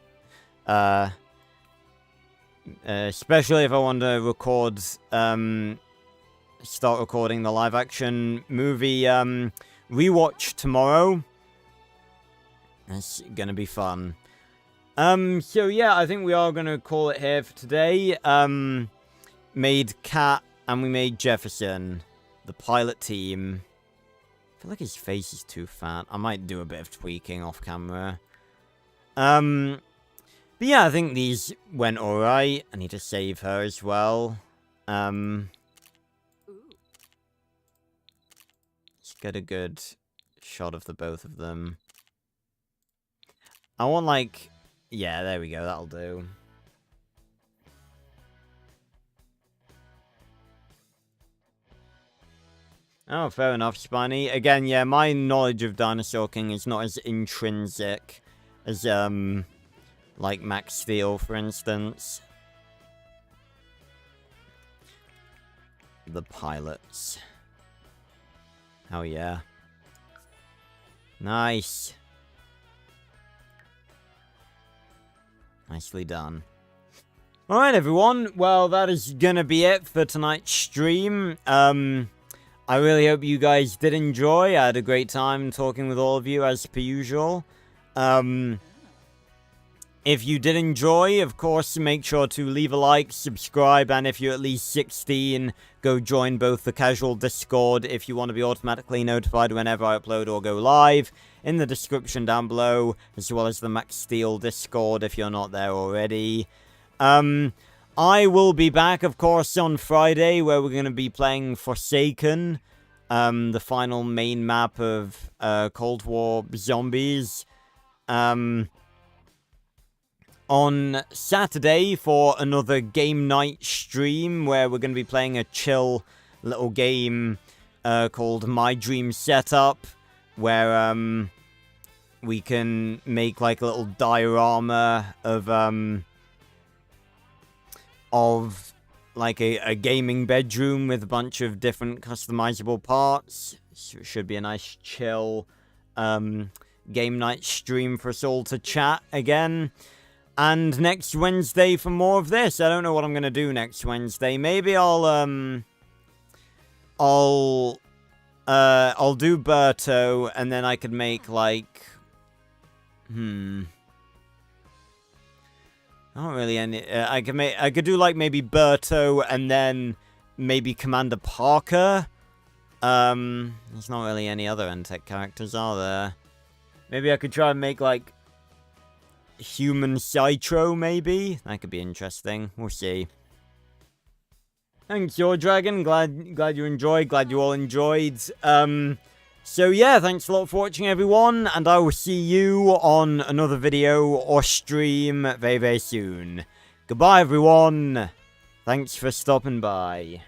Especially if I want to record, start recording the live-action movie, rewatch tomorrow. That's gonna be fun. So yeah, I think we are gonna call it here for today. Made Cat, and we made Jefferson, the pilot team. I feel like his face is too fat. I might do a bit of tweaking off camera. But yeah, I think these went alright. I need to save her as well. Let's get a good shot of the both of them. I want, like... Yeah, there we go, that'll do. Oh, fair enough, Spiny. Again, yeah, my knowledge of Dinosaur King is not as intrinsic as, like Max Steel, for instance. The pilots. Oh, yeah. Nice. Nicely done. Alright, everyone. Well, that is gonna be it for tonight's stream. I really hope you guys did enjoy. I had a great time talking with all of you, as per usual. If you did enjoy, of course, make sure to leave a like, subscribe, and if you're at least 16, go join both the casual Discord if you want to be automatically notified whenever I upload or go live, in the description down below, as well as the Max Steel Discord if you're not there already. I will be back, of course, on Friday, where we're going to be playing Forsaken, the final main map of Cold War Zombies. On Saturday for another game night stream where we're going to be playing a chill little game called My Dream Setup, where we can make like a little diorama of like a gaming bedroom with a bunch of different customizable parts. So it should be a nice chill game night stream for us all to chat again. And next Wednesday for more of this. I don't know what I'm gonna do next Wednesday. Maybe I'll do Berto, and then I could make like, not really any. I could do like maybe Berto, and then maybe Commander Parker. There's not really any other N-TEK characters, are there? Maybe I could try and make like Human Citro, maybe? That could be interesting. We'll see. Thanks, Your Dragon. Glad you enjoyed. Glad you all enjoyed. So yeah, thanks a lot for watching, everyone, and I will see you on another video or stream very, very soon. Goodbye, everyone. Thanks for stopping by.